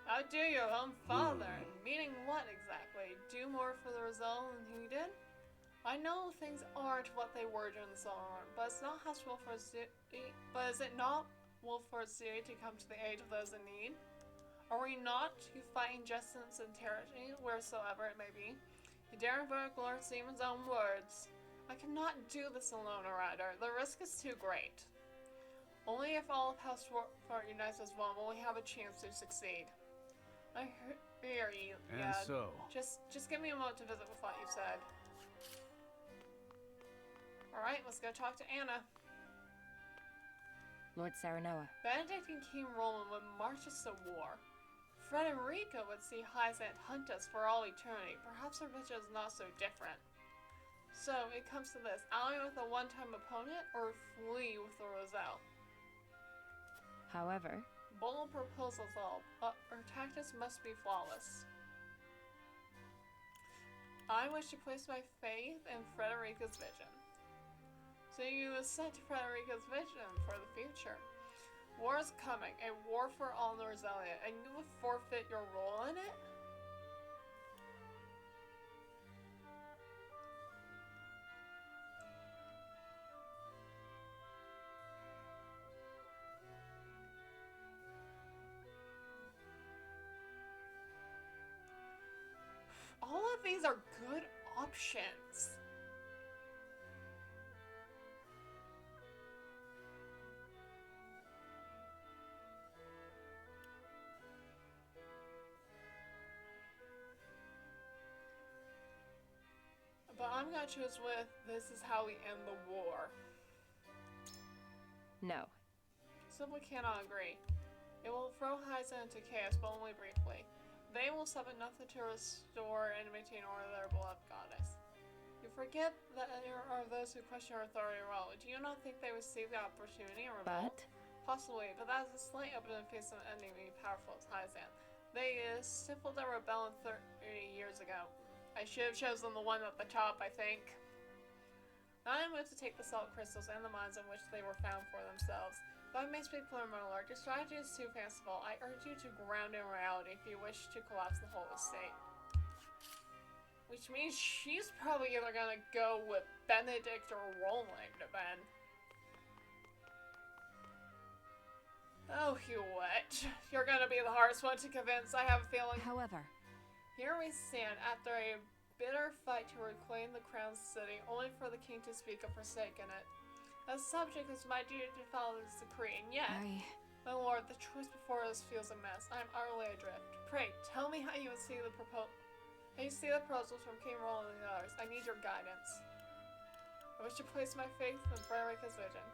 Outdo your own father, meaning what exactly? Do more for the Roselle than he did? I know things aren't what they were during the Solar War, but it's not House Wolford's duty. But is it not Wolford's duty to come to the aid of those in need? Are we not to fight injustice and tyranny wheresoever it may be? You dare invoke Lord Simon's own words. I cannot do this alone, Erador. The risk is too great. Only if all of House Wolford unites as one will we have a chance to succeed. I hear you, And so. Just give me a moment to visit with what you've said. Alright, let's go talk to Anna. Lord Serenoa. Benedict and King Roland would march us to war. Frederica would see Hyzant hunt us for all eternity. Perhaps her vision is not so different. So it comes to this: ally with a one-time opponent or flee with the Roselle. However, Bold proposals all, but our tactics must be flawless. I wish to place my faith in Frederica's vision. So you assent to Frederica's vision for the future. War is coming, a war for all Norzelia, and you will forfeit your role in it? All of these are good options. But I'm gonna choose with this is how we end the war. no. Simply cannot agree. It will throw Hyzant into chaos, but only briefly. They will summon nothing to restore enmity nor their beloved goddess. You forget that there are those who question our authority and role. Do you not think they would see the opportunity and revolt? Possibly, but that is a slight open in face of an enemy powerful as Hyzant. They stifled a rebellion 30 years ago. I should have chosen the one at the top, I think. Now I move to take the salt crystals and the mines in which they were found for themselves. If I may speak for my lord, your strategy is too fanciful. I urge you to ground in reality if you wish to collapse the whole estate. Which means she's probably either gonna go with Benedict or Roland, then. Oh, Hewitt. You're gonna be the hardest one to convince, I have a feeling. However, here we stand after a bitter fight to reclaim the crown city, only for the king to speak of forsaking it. As subject, it's my duty to follow this decree, and yet, my lord, the choice before us feels a mess. I am utterly adrift. Pray, tell me how you would see the proposals from King Roland and the others. I need your guidance. I wish to place my faith in Frederica's vision.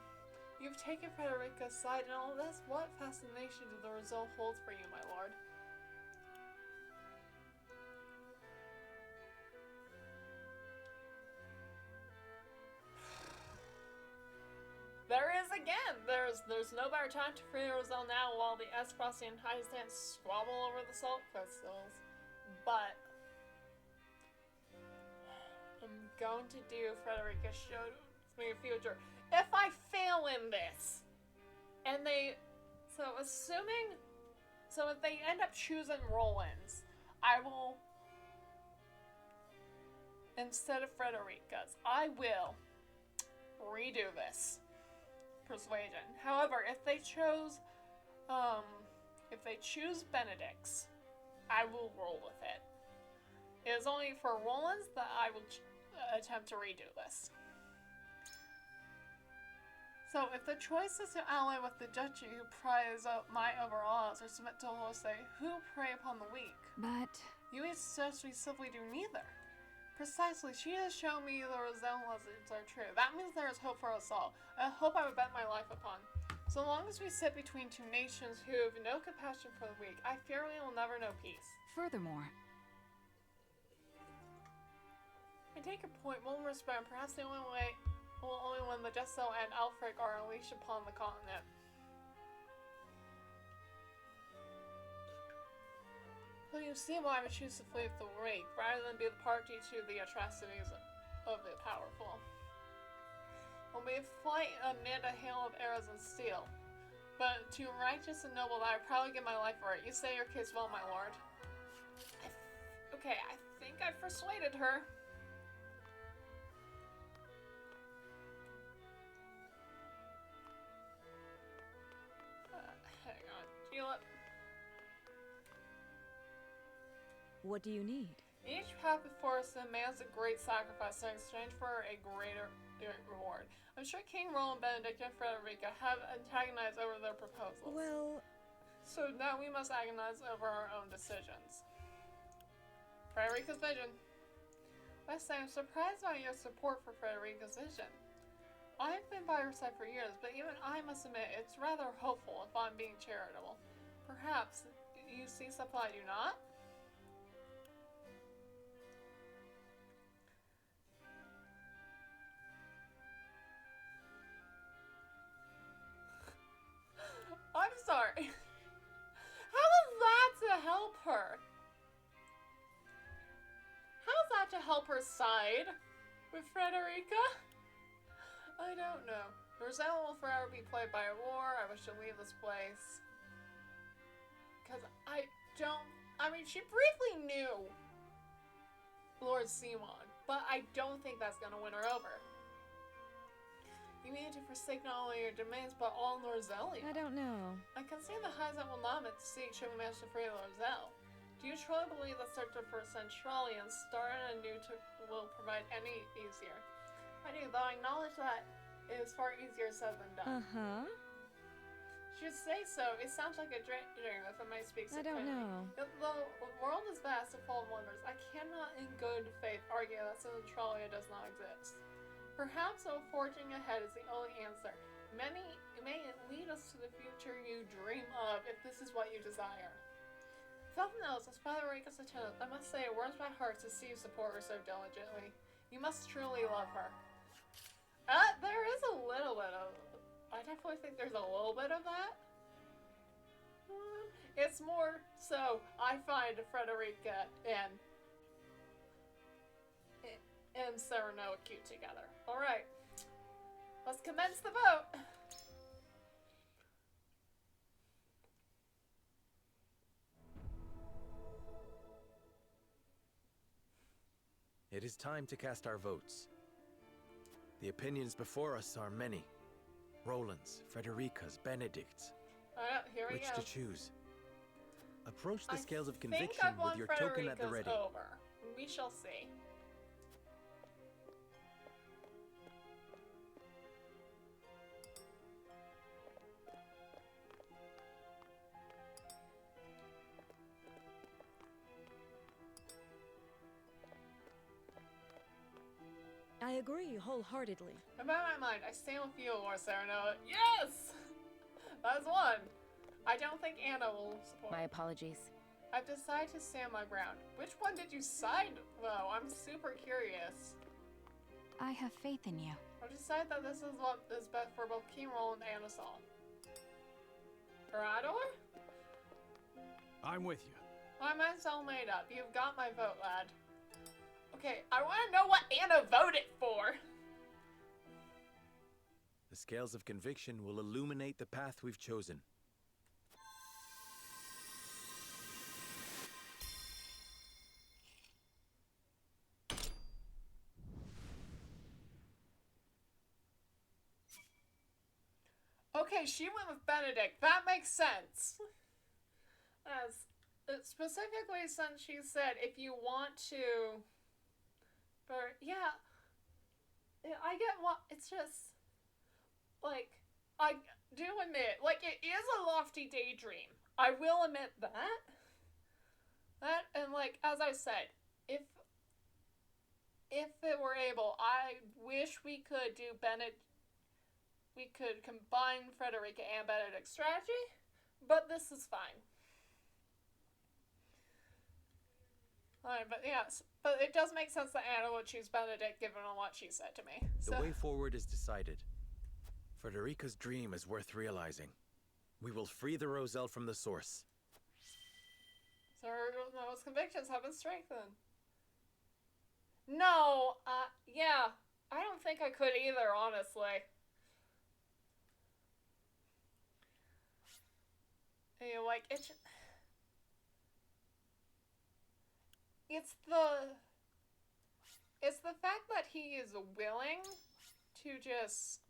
You've taken Frederica's side in all this. What fascination does the result hold for you, my lord? There is again! There's no better time to free Roselle now while the Esprosti and Hyzant squabble over the salt crystals. But I'm going to do Frederica showed me a future. If I fail in this, and if they end up choosing Roland's, I will, instead of Frederica's, I will redo this. Persuasion. However, if they choose Benedict's, I will roll with it. It is only for Roland's that I will attempt to redo this. So, if the choice is to ally with the duchy who prize might over laws or submit to Jose, who prey upon the weak? but You simply do neither. Precisely, she has shown me the Roselle legends are true. That means there is hope for us all. A hope I would bet my life upon. So long as we sit between two nations who have no compassion for the weak, I fear we will never know peace. furthermore, I take your point, one respect, perhaps the only when the Jessel and Alfric are unleashed upon the continent. So you see why I would choose to flee with the weak, rather than be the party to the atrocities of the powerful. When we fight amid a hail of arrows and steel, but to righteous and noble that I probably give my life for it. You say your case well, my lord. Okay, I think I persuaded her. Hang on, Julep. What do you need? Each path before us demands a great sacrifice in exchange for a greater reward. I'm sure King Roland, Benedict, and Frederica have antagonized over their proposals. Well... So now we must agonize over our own decisions. Frederica's vision. West, I am surprised by your support for Frederica's vision. I've been by her side for years, but even I must admit it's rather hopeful if I'm being charitable. Perhaps you see stuff I do not? I'm sorry. How is that to help her? How's that to help her side with Frederica? I don't know. Roselle will forever be plagued by a war. I wish to leave this place. Because I mean, she briefly knew Lord Simon, but I don't think that's gonna win her over. You need to forsake not only your domains, but all Norzelia. I don't know. I can see the Hyzant will not meant to seek should we manage to free Lozelle. Do you truly believe that search for Centralia and starting anew will provide any easier? I do, though I acknowledge that it is far easier said than done. Uh-huh. Should say so. It sounds like a dream if I might speak so I don't plainly. know. Though the world is vast and full of wonders, I cannot in good faith argue that Centralia does not exist. Perhaps so forging ahead is the only answer. It may lead us to the future you dream of, if this is what you desire. If nothing else, as Frederica's attendant, I must say it warms my heart to see you support her so diligently. You must truly love her. There is a little bit of... I definitely think there's a little bit of that. It's more so, I find Frederica and Serenoa cute together. Alright. Let's commence the vote. It is time to cast our votes. The opinions before us are many. Roland's, Frederica's, Benedict's. Here we Which go. to choose? Approach the scales of I think conviction I've won with your token at the Frederica's ready. over. We shall see. I agree wholeheartedly. About my mind, I stand with you, Lord Serenoa. Yes! That's one. I don't think Anna will support. My apologies. I've decided to stand my ground. Which one did you side, though? I'm super curious. I have faith in you. I've decided that this is what is best for both King Roland and us all. Rador? I'm with you. My mind's all made up. You've got my vote, lad. Okay, I want to know what Anna voted for. The scales of conviction will illuminate the path we've chosen. Okay, she went with Benedict. That makes sense. As specifically since she said if you want to... But yeah, I get what... It's just... Like, I do admit, like, it is a lofty daydream. I will admit that. And like, as I said, if it were able, I wish we could do we could combine Frederica and Benedict's strategy, but this is fine. Alright, but yes, but it does make sense that Anna would choose Benedict given on what she said to me. The way forward is decided. Frederica's dream is worth realizing. We will free the Roselle from the source. So those convictions have been strengthened. No, yeah, I don't think I could either, honestly. You know, like, it's the fact that he is willing to just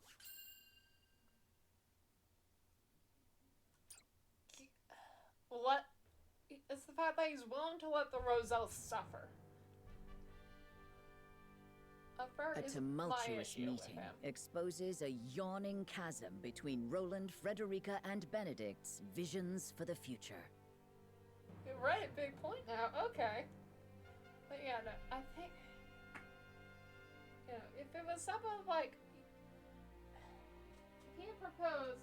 it's the fact that he's willing to let the Roselle suffer. A tumultuous meeting exposes a yawning chasm between Roland, Frederica, and Benedict's visions for the future. You're right, big point now. Okay. But yeah, no, I think... You know, if it was something like... If he had proposed,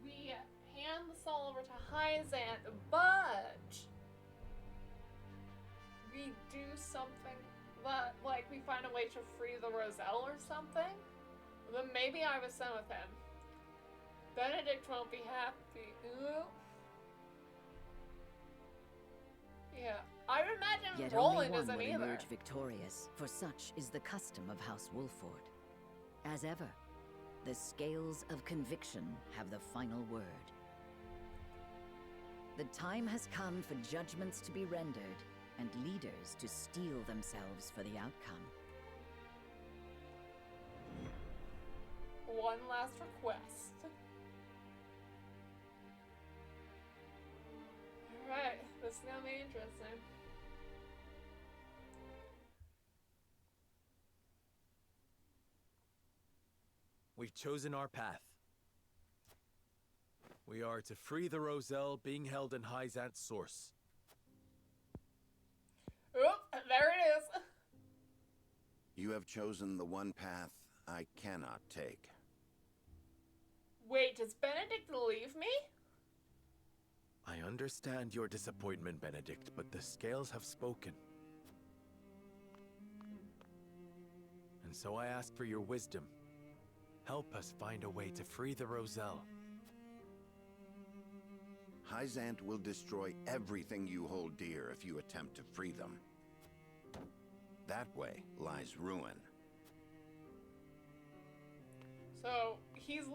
we hand the all over to Hyzant, but we do something that, like, we find a way to free the Roselle or something, then maybe I was sent with him. Benedict won't be happy. Ooh. Yeah, I would imagine Yet Roland only one isn't will either. emerge victorious, for such is the custom of House Wolford. As ever, the scales of conviction have the final word. The time has come for judgments to be rendered and leaders to steel themselves for the outcome. One last request. Alright, this is gonna be interesting. We've chosen our path. We are to free the Roselle being held in Hyzant's source. Oh, there it is. You have chosen the one path I cannot take. Wait, does Benedict leave me? I understand your disappointment, Benedict, but the scales have spoken. And so I ask for your wisdom. Help us find a way to free the Roselle. Hyzant will destroy everything you hold dear if you attempt to free them. That way lies ruin. So, is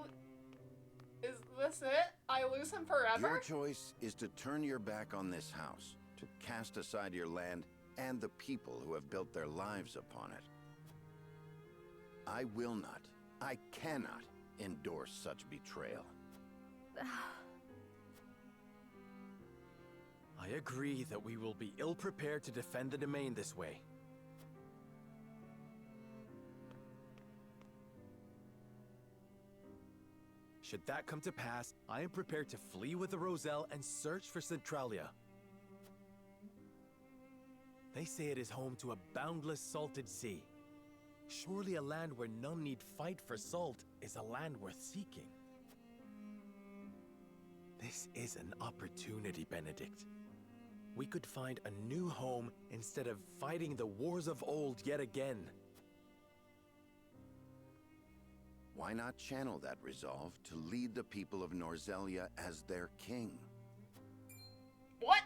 this it? I lose him forever? Your choice is to turn your back on this house, to cast aside your land and the people who have built their lives upon it. I will not, I cannot endorse such betrayal. I agree that we will be ill-prepared to defend the domain this way. Should that come to pass, I am prepared to flee with the Roselle and search for Centralia. They say it is home to a boundless salted sea. Surely a land where none need fight for salt is a land worth seeking. This is an opportunity, Benedict. We could find a new home instead of fighting the wars of old yet again. Why not channel that resolve to lead the people of Norzelia as their king? What?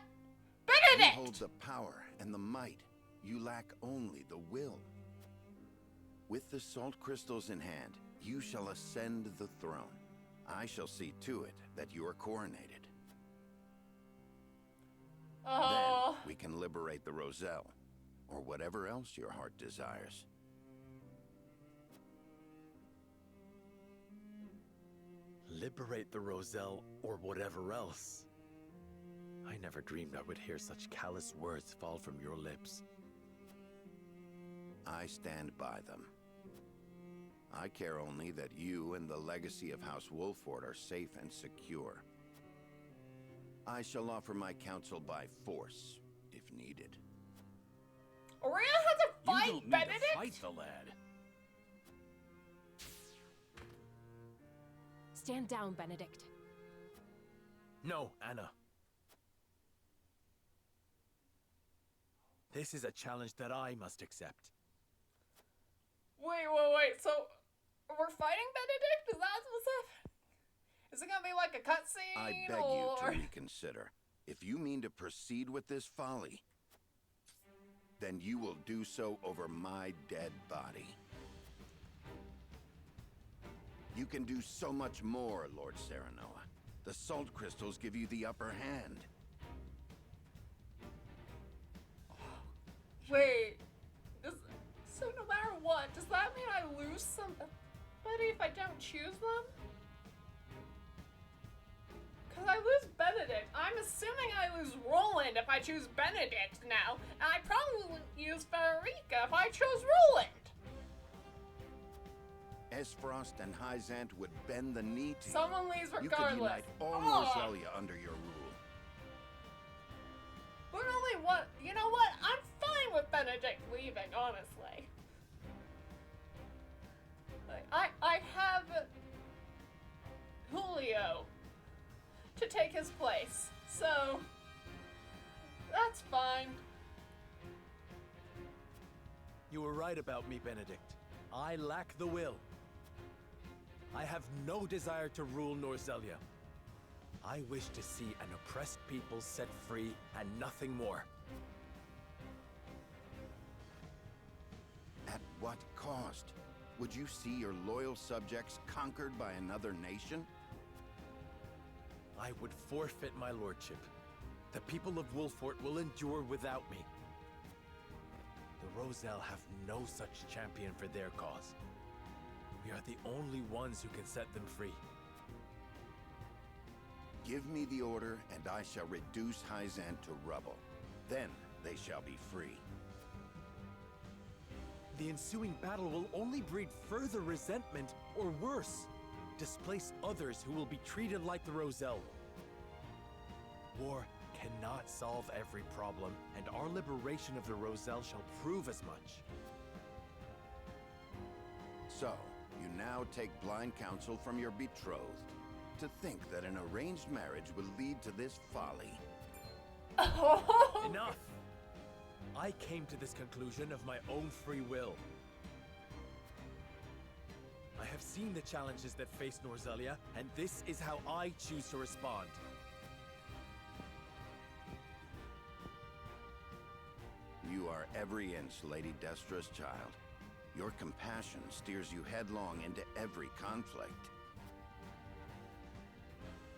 You Benedict! hold the power and the might. You lack only the will. With the salt crystals in hand, you shall ascend the throne. I shall see to it that you are coronated. Oh. Then we can liberate the Roselle, or whatever else your heart desires. Liberate the Roselle, or whatever else. I never dreamed I would hear such callous words fall from your lips. I stand by them. I care only that you and the legacy of House Wolford are safe and secure. I shall offer my counsel by force, if needed. Aurea has to fight You don't need Benedict? to fight the lad. Stand down, Benedict. No, Anna. This is a challenge that I must accept. Wait. So, we're fighting Benedict? Is that what's up? Is it gonna be like a cutscene? I beg you to reconsider. If you mean to proceed with this folly, then you will do so over my dead body. You can do so much more, Lord Serenoa. The salt crystals give you the upper hand. Wait. So no matter what, does that mean I lose somebody if I don't choose them? Because I lose Benedict. I'm assuming I lose Roland if I choose Benedict now. And I probably wouldn't use Frederica if I chose Roland. Esfrost and Hyzant would bend the knee to Someone leaves you. regardless. You could unite all Ugh. Norzelia under your rule. But only one. You know what? I'm fine with Benedict leaving, honestly. Like, I have Julio to to take his place, so that's fine. You were right about me, Benedict. I lack the will. I have no desire to rule Norzelia. I wish to see an oppressed people set free and nothing more. At what cost? Would you see your loyal subjects conquered by another nation? I would forfeit my lordship. The people of Wolfort will endure without me. The Roselle have no such champion for their cause. We are the only ones who can set them free. Give me the order, and I shall reduce Hyzant to rubble. Then they shall be free. The ensuing battle will only breed further resentment, or worse, displace others who will be treated like the Roselle. War cannot solve every problem, and our liberation of the Roselle shall prove as much. So, you now take blind counsel from your betrothed. To think that an arranged marriage will lead to this folly. Enough! I came to this conclusion of my own free will. I have seen the challenges that face Norzelia, and this is how I choose to respond. You are every inch Lady Destra's child. Your compassion steers you headlong into every conflict.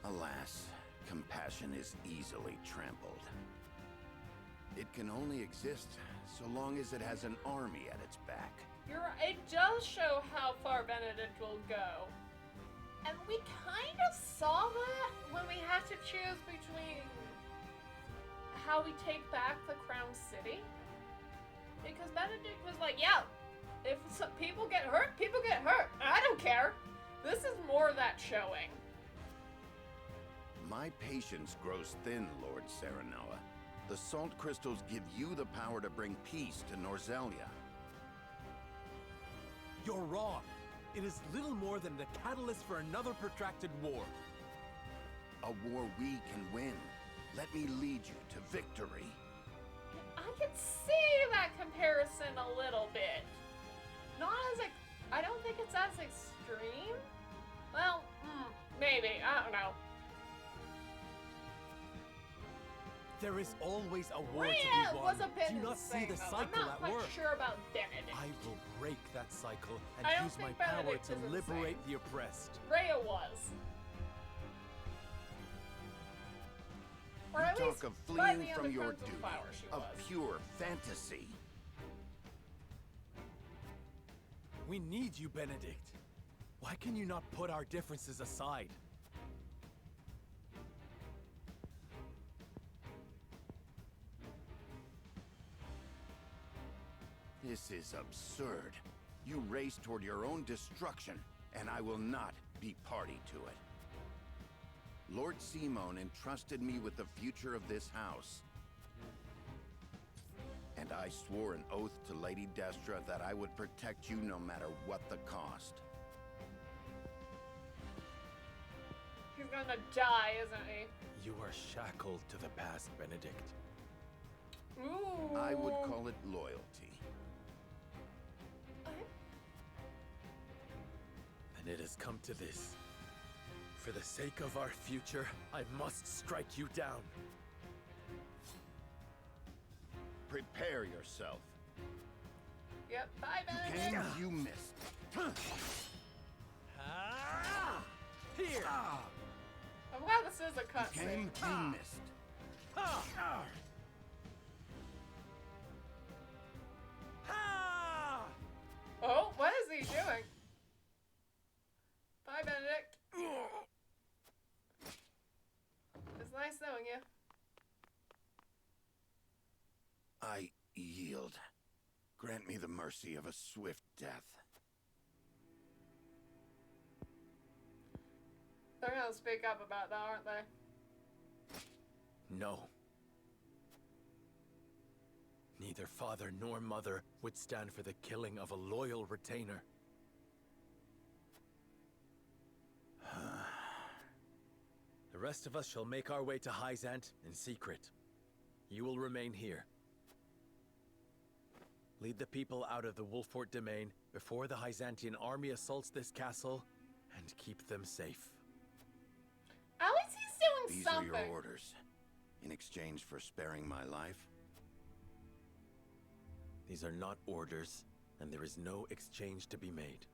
Alas, compassion is easily trampled. It can only exist so long as it has an army at its back. It does show how far Benedict will go. And we kind of saw that when we had to choose between how we take back the Crown City. Because Benedict was like, yeah, if some people get hurt, people get hurt. I don't care. This is more of that showing. My patience grows thin, Lord Serenoa. The salt crystals give you the power to bring peace to Norzelia. You're wrong. It is little more than the catalyst for another protracted war. A war we can win. Let me lead you to victory. I can see that comparison a little bit. Not as I don't think it's as extreme. Well, maybe. I don't know. There is always a war Rhea to be won. was a bit Do you not insane, see the though. cycle I'm not at quite work? sure about Benedict. I will break that cycle and I don't use my think power Benedict to is liberate insane. the oppressed. Rhea was. Or You at talk least of by the fleeing end from of your Crimson duty, Flower, she of was. pure fantasy. We need you, Benedict. Why can you not put our differences aside? This is absurd. You race toward your own destruction, and I will not be party to it. Lord Simon entrusted me with the future of this house. And I swore an oath to Lady Destra that I would protect you no matter what the cost. He's gonna die, isn't he? You are shackled to the past, Benedict. Ooh. I would call it loyalty. And it has come to this. For the sake of our future, I must strike you down. Prepare yourself. Yep, bye, You Benedict. came, you missed. Here! I'm glad this is a You cutscene. came, you missed. Oh, what is he doing? Bye, Benedict. It's nice knowing you. I yield. Grant me the mercy of a swift death. They're gonna speak up about that, aren't they? No. Neither father nor mother would stand for the killing of a loyal retainer. The rest of us shall make our way to Hyzant in secret. You will remain here. Lead the people out of the Wolfort domain before the Hyzantian army assaults this castle, and keep them safe. At least he's doing These something. are your orders. In exchange for sparing my life? These are not orders, and there is no exchange to be made.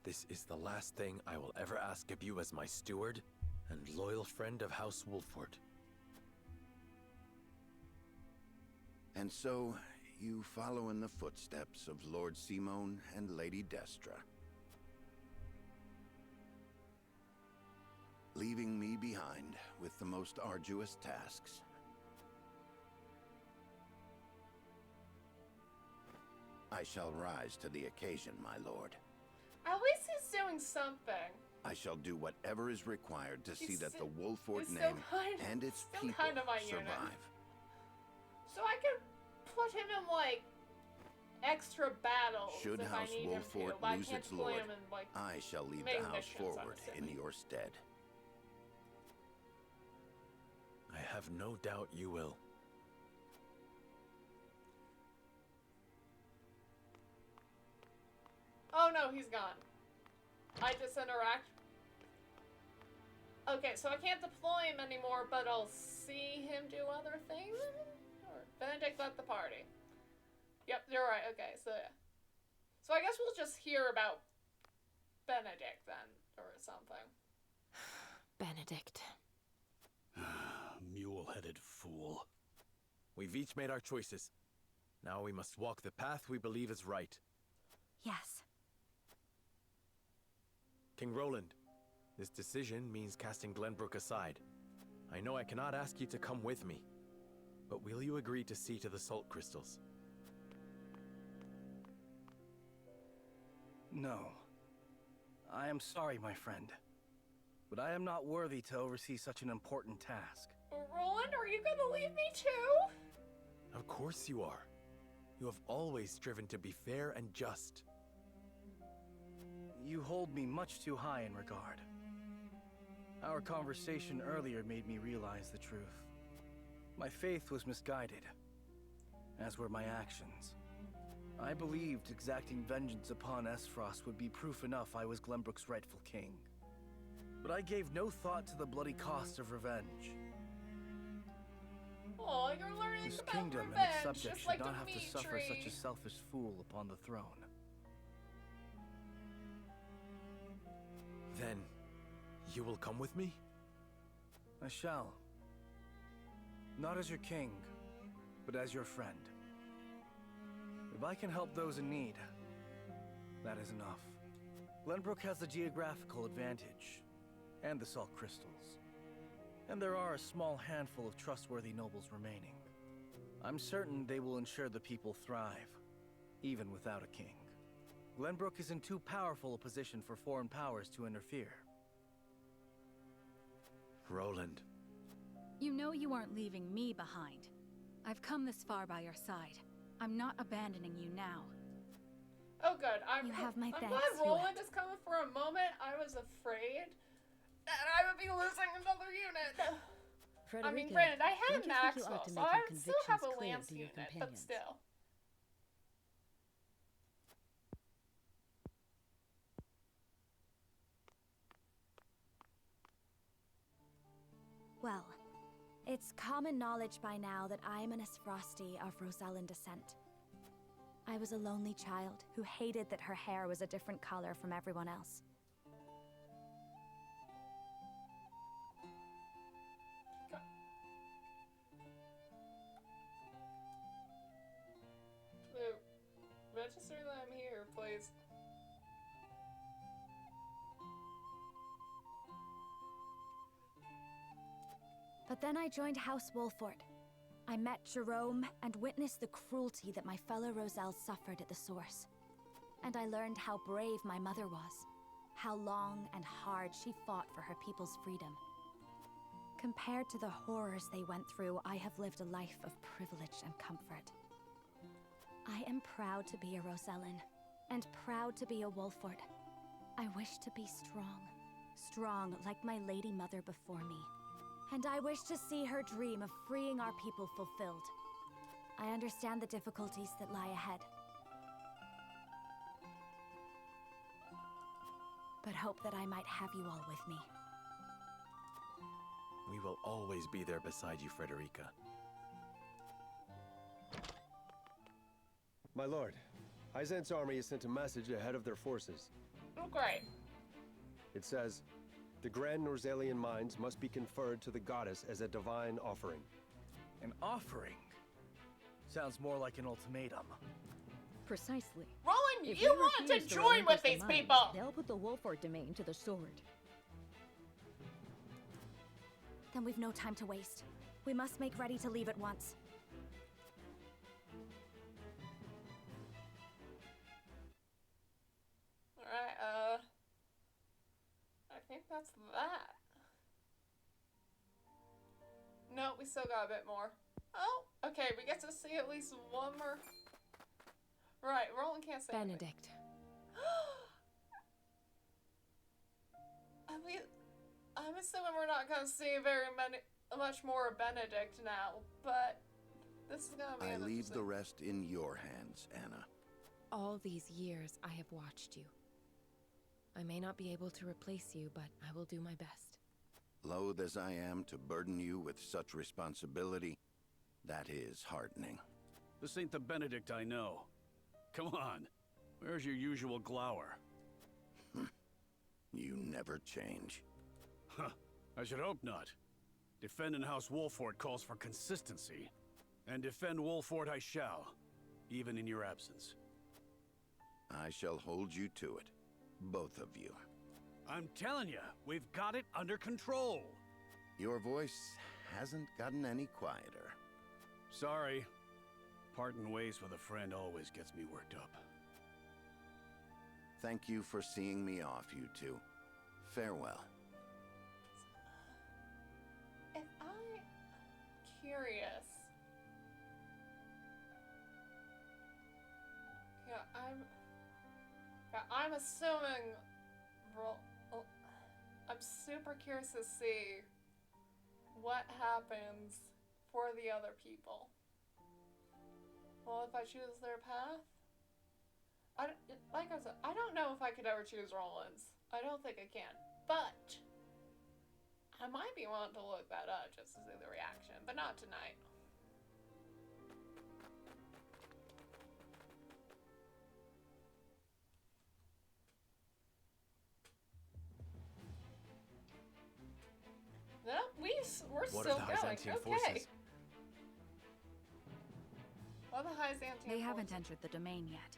This is the last thing I will ever ask of you as my steward and loyal friend of House Wolfort. And so, you follow in the footsteps of Lord Simon and Lady Destra, leaving me behind with the most arduous tasks. I shall rise to the occasion, my lord. At least he's doing something. I shall do whatever is required to see that the Wolfort he's name still kind- and its still people kind of my unit. survive. So I could put him in, like, extra battles Should if House I need him to, Wolfort but I lose can't its deploy lord, him in, like, I shall lead main the house missions, I'm forward in assuming. your stead. I have no doubt you will. Oh no, he's gone. I just interact. Okay, so I can't deploy him anymore, but I'll see him do other things? Or Benedict left the party. Yep, you're right, okay, so yeah. So I guess we'll just hear about Benedict then, or something. Benedict. Mule-headed fool. We've each made our choices. Now we must walk the path we believe is right. Yes. King Roland, this decision means casting Glenbrook aside. I know I cannot ask you to come with me, but will you agree to see to the salt crystals? No. I am sorry, my friend. But I am not worthy to oversee such an important task. Roland, are you gonna leave me too? Of course you are. You have always striven to be fair and just. You hold me much too high in regard. Our conversation earlier made me realize the truth. My faith was misguided, as were my actions. I believed exacting vengeance upon Esfrost would be proof enough I was Glenbrook's rightful king. But I gave no thought to the bloody cost of revenge. Oh, you're learning This about kingdom revenge, and its subjects just should like not have to suffer Dimitri. such a selfish fool upon the throne. Then, you will come with me? I shall. Not as your king, but as your friend. If I can help those in need, that is enough. Glenbrook has the geographical advantage, and the salt crystals. And there are a small handful of trustworthy nobles remaining. I'm certain they will ensure the people thrive, even without a king. Glenbrook is in too powerful a position for foreign powers to interfere. Roland. You know you aren't leaving me behind. I've come this far by your side. I'm not abandoning you now. Oh good, I'm have my I'm thanks, glad Roland is coming for a moment. I was afraid that I would be losing another unit. I mean, Frederica, granted, I had don't you think you Maxwell, ought to so make I your would still have a convictions clear Lance to your unit, but companions? still. Well, it's common knowledge by now that I'm an Esfrosti of Rosellan descent. I was a lonely child who hated that her hair was a different color from everyone else. Luke, register that I'm here, please. But then I joined House Wolfort. I met Jerome and witnessed the cruelty that my fellow Roselle suffered at the source. And I learned how brave my mother was, how long and hard she fought for her people's freedom. Compared to the horrors they went through, I have lived a life of privilege and comfort. I am proud to be a Rosellan, and proud to be a Wolford. I wish to be strong. Strong like my Lady Mother before me. And I wish to see her dream of freeing our people fulfilled. I understand the difficulties that lie ahead. But hope that I might have you all with me. We will always be there beside you, Frederica. My lord, Hyzant's army has sent a message ahead of their forces. Oh, great. It says, the Grand Norzalian mines must be conferred to the goddess as a divine offering. An offering? Sounds more like an ultimatum. Precisely. Roland, If you we want to refuse to join with relinquish the these mines, people! They'll put the Wolford domain to the sword. Then we've no time to waste. We must make ready to leave at once. Alright, I think that's that. No, we still got a bit more. Oh, okay, we get to see at least one more. Right, Roland can't say anything. Benedict. I'm assuming we're not gonna see much more of Benedict now, but this is gonna be I leave interesting. the rest in your hands, Anna. All these years I have watched you. I may not be able to replace you, but I will do my best. Loath as I am to burden you with such responsibility, that is heartening. This ain't the Benedict I know. Come on. Where's your usual glower? You never change. Huh. I should hope not. Defending House Wolford calls for consistency. And defend Wolford I shall, even in your absence. I shall hold you to it. Both of you. I'm telling you, we've got it under control. Your voice hasn't gotten any quieter. Sorry. Parting ways with a friend always gets me worked up. Thank you for seeing me off, you two. Farewell. If I'm curious. I'm assuming. I'm super curious to see what happens for the other people. Well, if I choose their path, like I said, I don't know if I could ever choose Roland's. I don't think I can, but I might be willing to look that up just to see the reaction, but not tonight. No, we're What still are the going. Hyzantian Okay. forces? Well, the Hyzantian They haven't forces. entered the domain yet.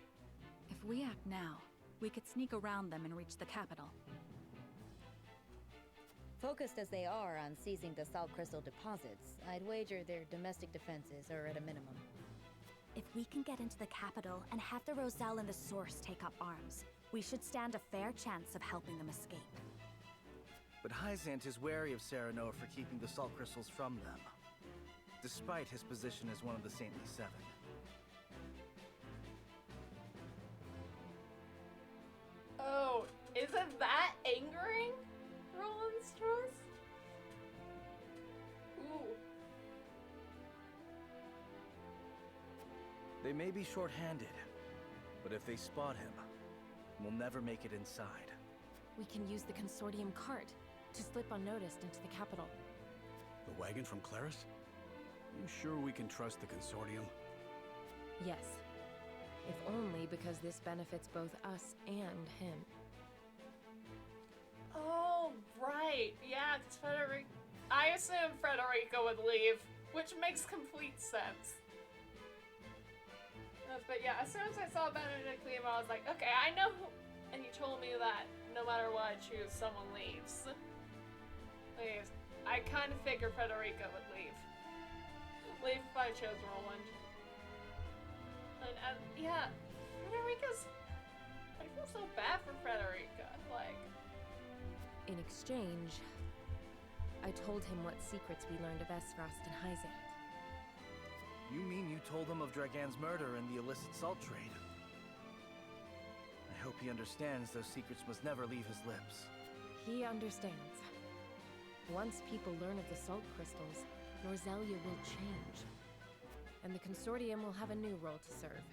If we act now, we could sneak around them and reach the capital. Focused as they are on seizing the salt crystal deposits, I'd wager their domestic defenses are at a minimum. If we can get into the capital and have the Roselle and the Source take up arms, we should stand a fair chance of helping them escape. But Hyzant is wary of Serenoa for keeping the salt crystals from them, despite his position as one of the Saintly Seven. Oh, isn't that angering Roland's choice? Ooh. They may be short-handed, but if they spot him, we'll never make it inside. We can use the consortium cart to slip unnoticed into the capital. The wagon from Claris? You sure we can trust the consortium? Yes. If only because this benefits both us and him. Oh, right. Yeah, it's Frederica. I assume Frederica would leave, which makes complete sense. But yeah, as soon as I saw Benedict leave, I was like, okay, I know who. And you told me that no matter what I choose, someone leaves. I kind of figured Frederica would leave. Leave if I chose Roland. And yeah, Frederica's. I feel so bad for Frederica. Like. In exchange, I told him what secrets we learned of Esfrost and Hyzant. You mean you told him of Dragan's murder and the illicit salt trade? he understands those secrets must never leave his lips. He understands. Once people learn of the Salt Crystals, Norzelia will change. And the Consortium will have a new role to serve.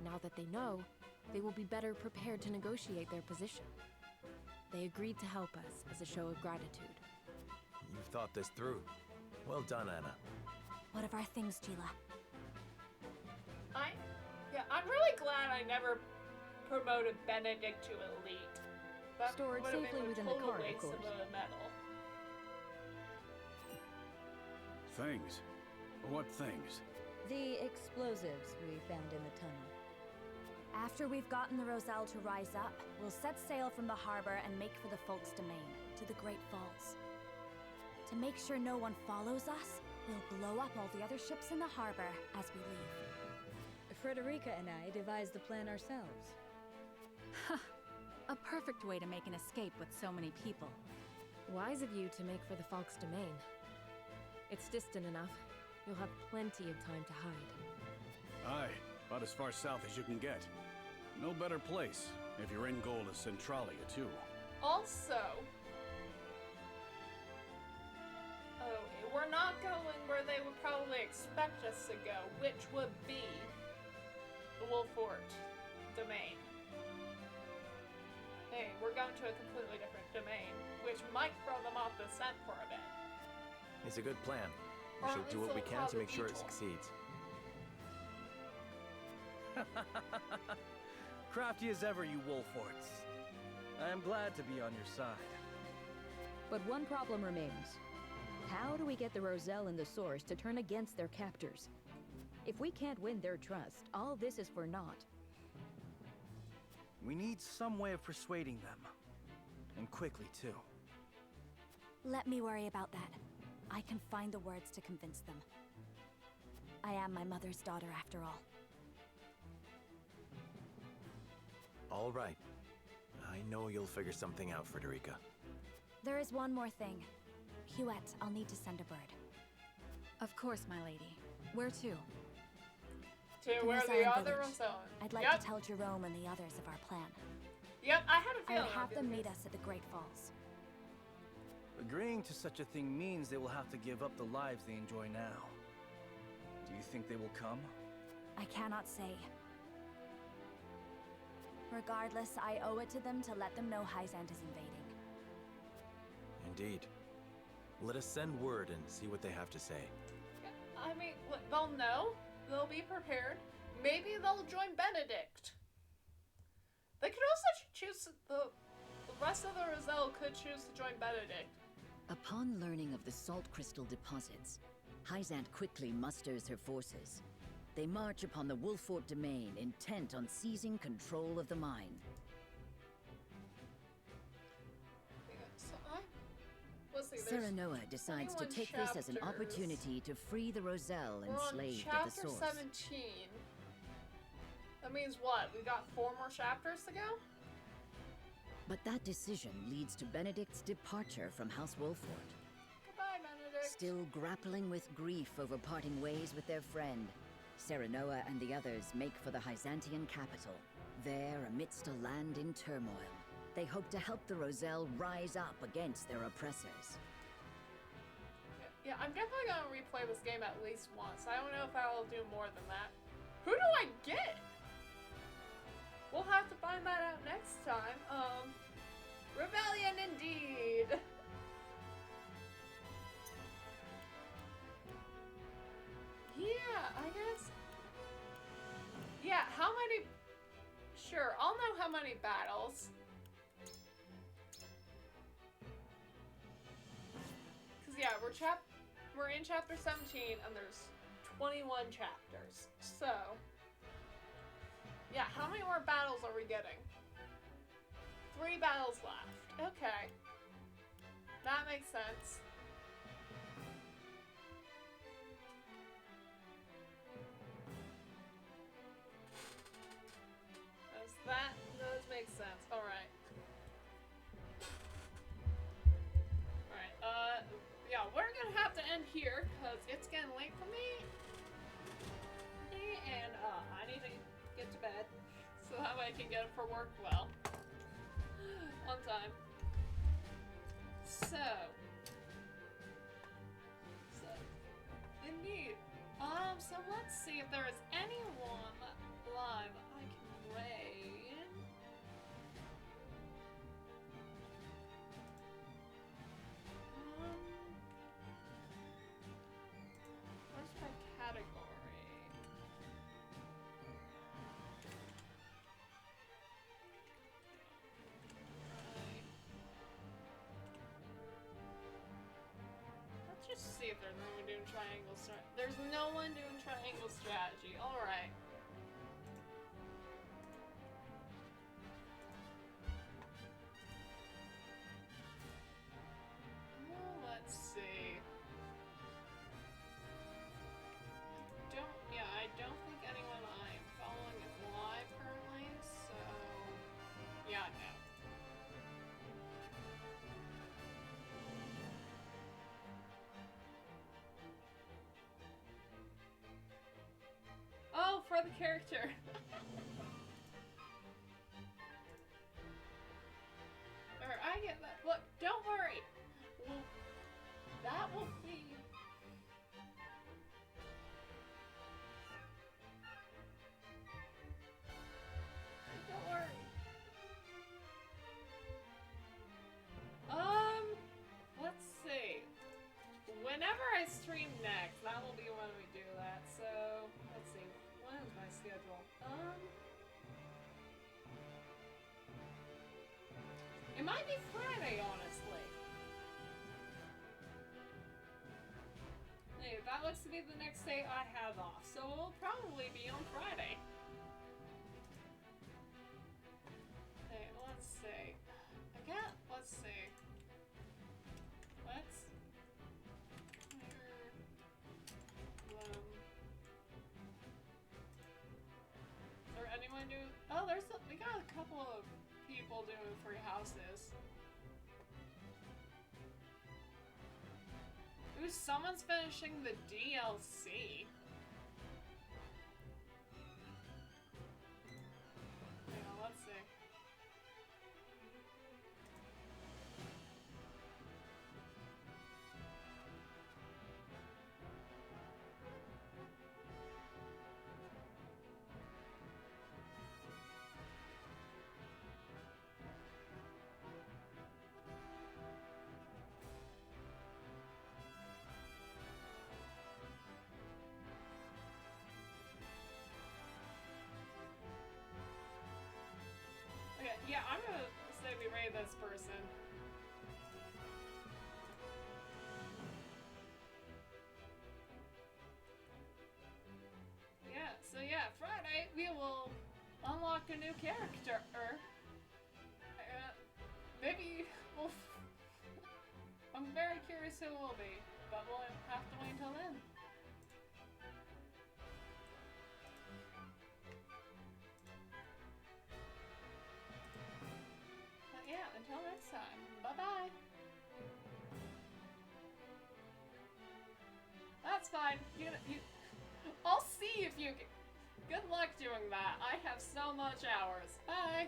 Now that they know, they will be better prepared to negotiate their position. They agreed to help us as a show of gratitude. You've thought this through. Well done, Anna. What of our things, Gila? I'm really glad I never promoted Benedict to elite. That Stored would have safely been a within the total cart, of waste course. a medal. Things? What things? The explosives we found in the tunnel. After we've gotten the Roselle to rise up, we'll set sail from the harbor and make for the Folk's Domain, to the Great Falls. To make sure no one follows us, we'll blow up all the other ships in the harbor as we leave. Frederica and I devised the plan ourselves. A perfect way to make an escape with so many people. Wise of you to make for the Falk's Domain. It's distant enough. You'll have plenty of time to hide. Aye, about as far south as you can get. No better place, if your end goal is Centralia, too. Also, we're not going where they would probably expect us to go, which would be the Wolfort Domain. Hey, we're going to a completely different domain, which might throw them off the scent for a bit. It's a good plan. We Or shall at do least what we it'll can cause to a make sure it detour. succeeds. Crafty as ever, you Wolforts. I am glad to be on your side. But one problem remains. How do we get the Roselle and the Source to turn against their captors? If we can't win their trust, all this is for naught. We need some way of persuading them. And quickly, too. Let me worry about that. I can find the words to convince them. I am my mother's daughter, after all. All right. I know you'll figure something out, Frederica. There is one more thing. Huette, I'll need to send a bird. Of course, my lady. Where to? To where the Rosellan other village. Rosellan. I'd like Yep. to tell Jerome and the others of our plan. Yep, I had a I feeling. would have I'd them do meet this. us at the Great Falls. Agreeing to such a thing means they will have to give up the lives they enjoy now. Do you think they will come? I cannot say. Regardless, I owe it to them to let them know Hyzant is invading. Indeed. Let us send word and see what they have to say. I mean, look, they'll know. They'll be prepared. Maybe they'll join Benedict. They could also choose the rest of the Roselle could choose to join Benedict. Upon learning of the salt crystal deposits, Hyzant quickly musters her forces. They march upon the Wolfort Domain, intent on seizing control of the mine. Let's see, there's Serenoa decides to 21 take this as an chapters. opportunity to free the Roselle We're on enslaved of chapter the Source. 17. That means what? We got 4 more chapters to go? But that decision leads to Benedict's departure from House Wolfort. Goodbye, Benedict. Still grappling with grief over parting ways with their friend, Serenoa and the others make for the Hyzantian capital. There, amidst a land in turmoil, they hope to help the Roselle rise up against their oppressors. Yeah, I'm definitely gonna replay this game at least once. I don't know if I'll do more than that. Who do I get? We'll have to find that out next time. Rebellion indeed. Yeah, I guess. Yeah, how many? Sure, I'll know how many battles. Cause yeah, we're in chapter 17 and there's 21 chapters. So yeah, how many more battles are we getting? 3 battles left. Okay. That makes sense. That does make sense. Alright. Alright, yeah, we're gonna have to end here because it's getting late for me. And I need to get to bed. So so that way I can get it for work well. On time. So, indeed. So let's see if there is anyone live I can raid. Where's my category? Let's just see if there's no one doing triangle strategy. There's no one doing triangle strategy. Alright. Let's see. I don't think anyone I'm following is live currently, so yeah, no. Oh, for the character. Or I get that. Look, don't worry. Well, that will be. Don't worry. Let's see. Whenever I stream next, that will be when we do that. So, let's see. When is my schedule? It might be Friday, honestly. Hey, that looks to be the next day I have off, so it will probably be on Friday. Okay, let's see. Let's see. Let's clear them. Is there anyone doing? Oh, we got a couple of people doing free houses. Ooh, someone's finishing the DLC. Hang on, let's see. Okay, yeah, I'm gonna say we raid this person. Yeah, Friday we will unlock a new character. Maybe we'll. I'm very curious who it will be, but we'll have to wait until then. But yeah, until next time. Bye-bye. That's fine. I'll see if you. Good luck doing that. I have so much hours. Bye.